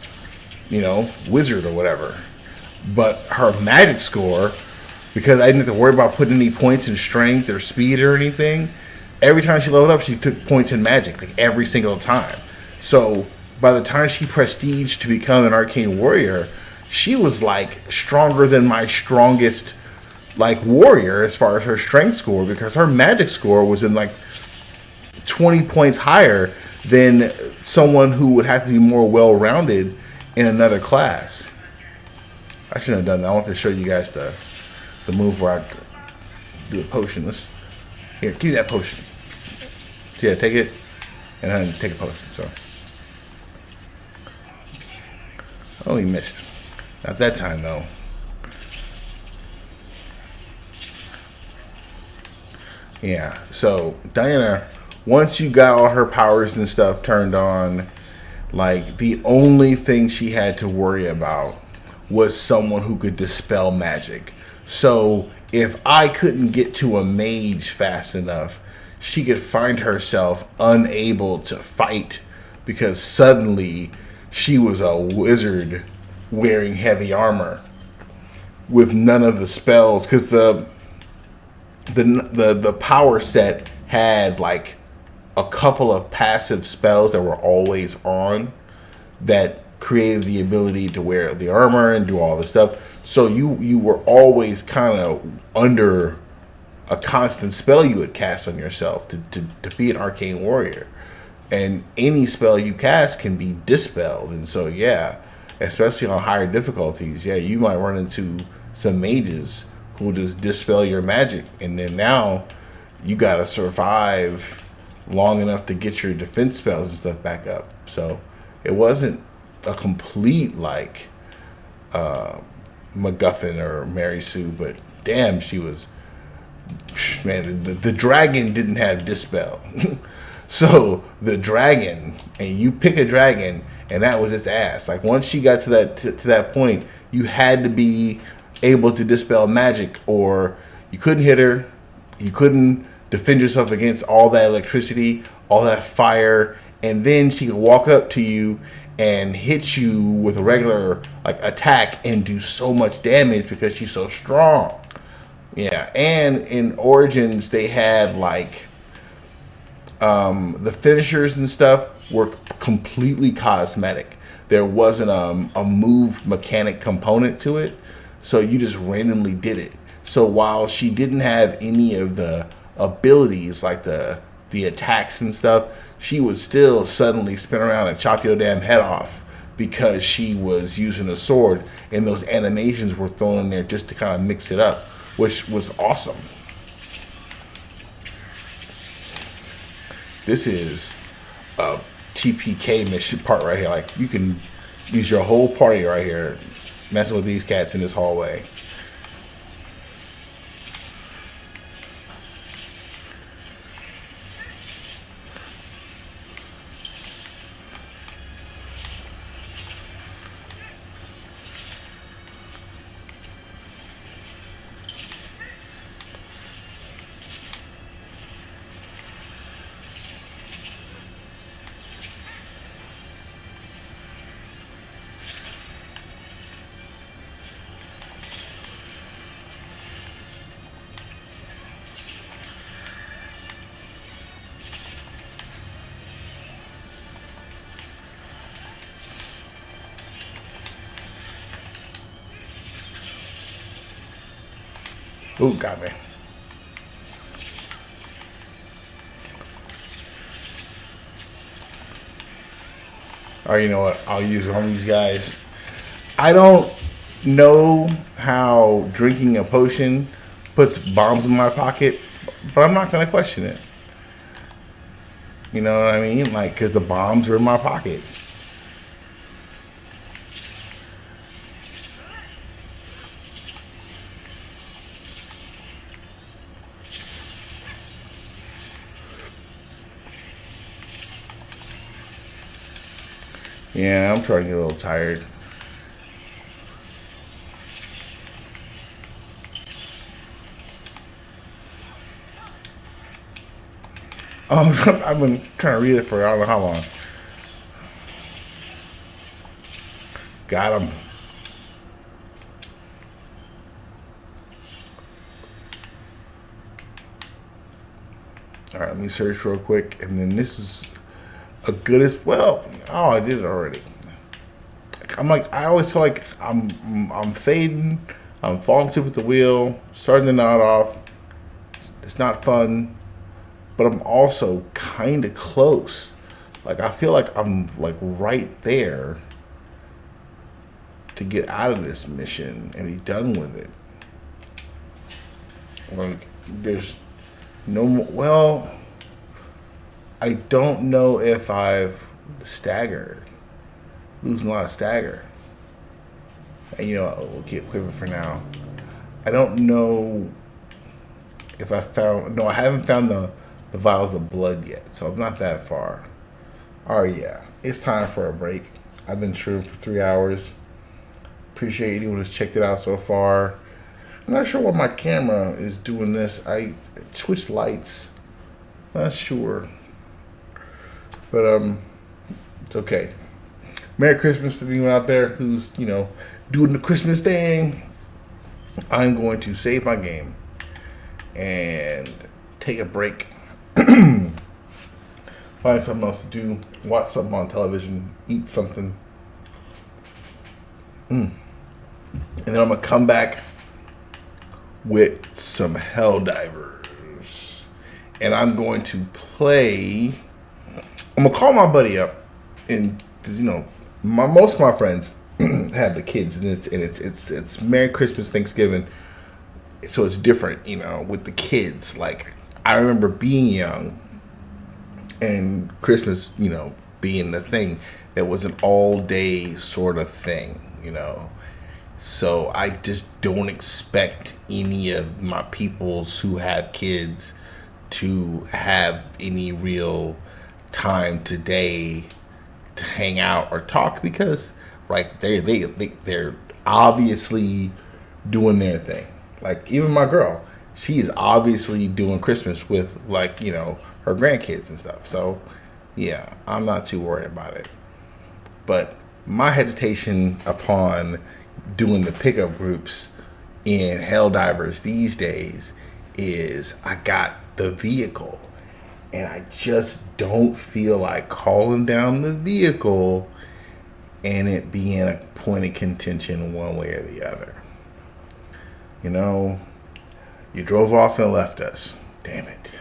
wizard or whatever. But her magic score, because I didn't have to worry about putting any points in strength or speed or anything, every time she leveled up, she took points in magic, like every single time. So by the time she prestiged to become an arcane warrior, she was like stronger than my strongest like warrior as far as her strength score, because her magic score was in like 20 points higher than someone who would have to be more well-rounded in another class. I shouldn't have done that. I want to show you guys the move where I do the potion. Here, give me that potion. So yeah, take it, and then take a potion. So, oh, he missed. Not that time though. Yeah. So Diana, once you got all her powers and stuff turned on, like the only thing she had to worry about was someone who could dispel magic. So if I couldn't get to a mage fast enough, she could find herself unable to fight because suddenly she was a wizard wearing heavy armor with none of the spells, because the power set had like a couple of passive spells that were always on that created the ability to wear the armor and do all this stuff. So you were always kind of under a constant spell you would cast on yourself to be an arcane warrior. And any spell you cast can be dispelled. And so, yeah, especially on higher difficulties, yeah, you might run into some mages who will just dispel your magic. And then now you got to survive long enough to get your defense spells and stuff back up. So it wasn't a complete, like, MacGuffin or Mary Sue, but damn, she was, man, the dragon didn't have dispel. So the dragon, and you pick a dragon, and that was its ass. Like once she got to that point, you had to be able to dispel magic, or you couldn't hit her. You couldn't defend yourself against all that electricity, all that fire, and then she could walk up to you and hit you with a regular like attack and do so much damage because she's so strong. Yeah, and in Origins they had like the finishers and stuff were completely cosmetic. There wasn't a move mechanic component to it, so you just randomly did it. So while she didn't have any of the abilities like the attacks and stuff, she would still suddenly spin around and chop your damn head off because she was using a sword, and those animations were thrown in there just to kind of mix it up, which was awesome. This is a TPK mission part right here. Like you can use your whole party right here messing with these cats in this hallway. Ooh, got me. Or you know what? I'll use one of these guys. I don't know how drinking a potion puts bombs in my pocket, but I'm not going to question it. You know what I mean? Like, because the bombs are in my pocket. Yeah, I'm trying to get a little tired. I've been trying to read it for I don't know how long. Got him. All right, let me search real quick, and then this is a good as well. Oh, I did it already. I'm like, I always feel like I'm fading. I'm falling asleep with the wheel, starting to nod off. It's not fun, but I'm also kind of close. Like I feel like I'm like right there to to get out of this mission and be done with it. Like, there's no more. Well, I don't know if I've staggered, losing a lot of stagger. And we'll keep quiver for now. I don't know if I found. No, I haven't found the vials of blood yet, so I'm not that far. Alright, yeah, it's time for a break. I've been streaming for 3 hours. Appreciate anyone who's checked it out so far. I'm not sure why my camera is doing this. I switched lights. Not sure. But it's okay. Merry Christmas to anyone out there who's, doing the Christmas thing. I'm going to save my game and take a break. Find something else to do. Watch something on television. Eat something. And then I'm going to come back with some Helldivers. And I'm going to play. I'm going to call my buddy up. And, because, most of my friends have the kids. And it's Merry Christmas, Thanksgiving. So it's different, with the kids. Like, I remember being young. And Christmas, being the thing that was an all-day sort of thing, So I just don't expect any of my peoples who have kids to have any real time today to hang out or talk because, like, they're obviously doing their thing. Like, even my girl, she is obviously doing Christmas with, like, her grandkids and stuff. So, yeah, I'm not too worried about it. But my hesitation upon doing the pickup groups in Helldivers these days is I got the vehicle. And I just don't feel like calling down the vehicle and it being a point of contention one way or the other. You drove off and left us. Damn it.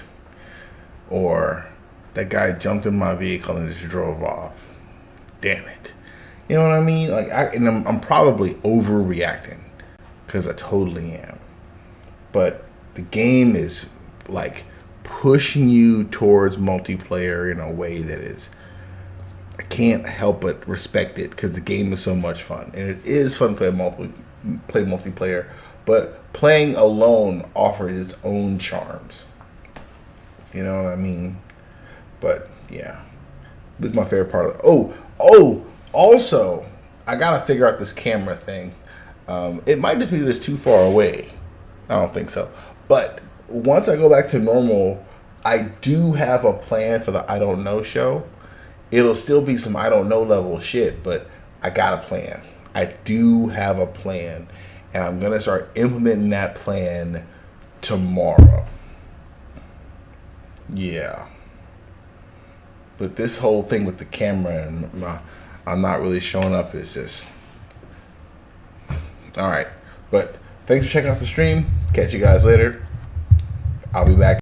Or that guy jumped in my vehicle and just drove off. Damn it. You know what I mean? Like, I'm probably overreacting because I totally am. But the game is like pushing you towards multiplayer in a way that is, I can't help but respect it because the game is so much fun. And it is fun to play multiplayer, but playing alone offers its own charms. You know what I mean? But yeah, this is my favorite part of it. Also, I gotta figure out this camera thing. It might just be this too far away. I don't think so. But once I go back to normal, I do have a plan for the I Don't Know show. It'll still be some I Don't Know level shit, but I got a plan. I do have a plan, and I'm gonna start implementing that plan tomorrow. Yeah. But this whole thing with the camera and I'm not really showing up is just... Alright. But thanks for checking out the stream. Catch you guys later. I'll be back.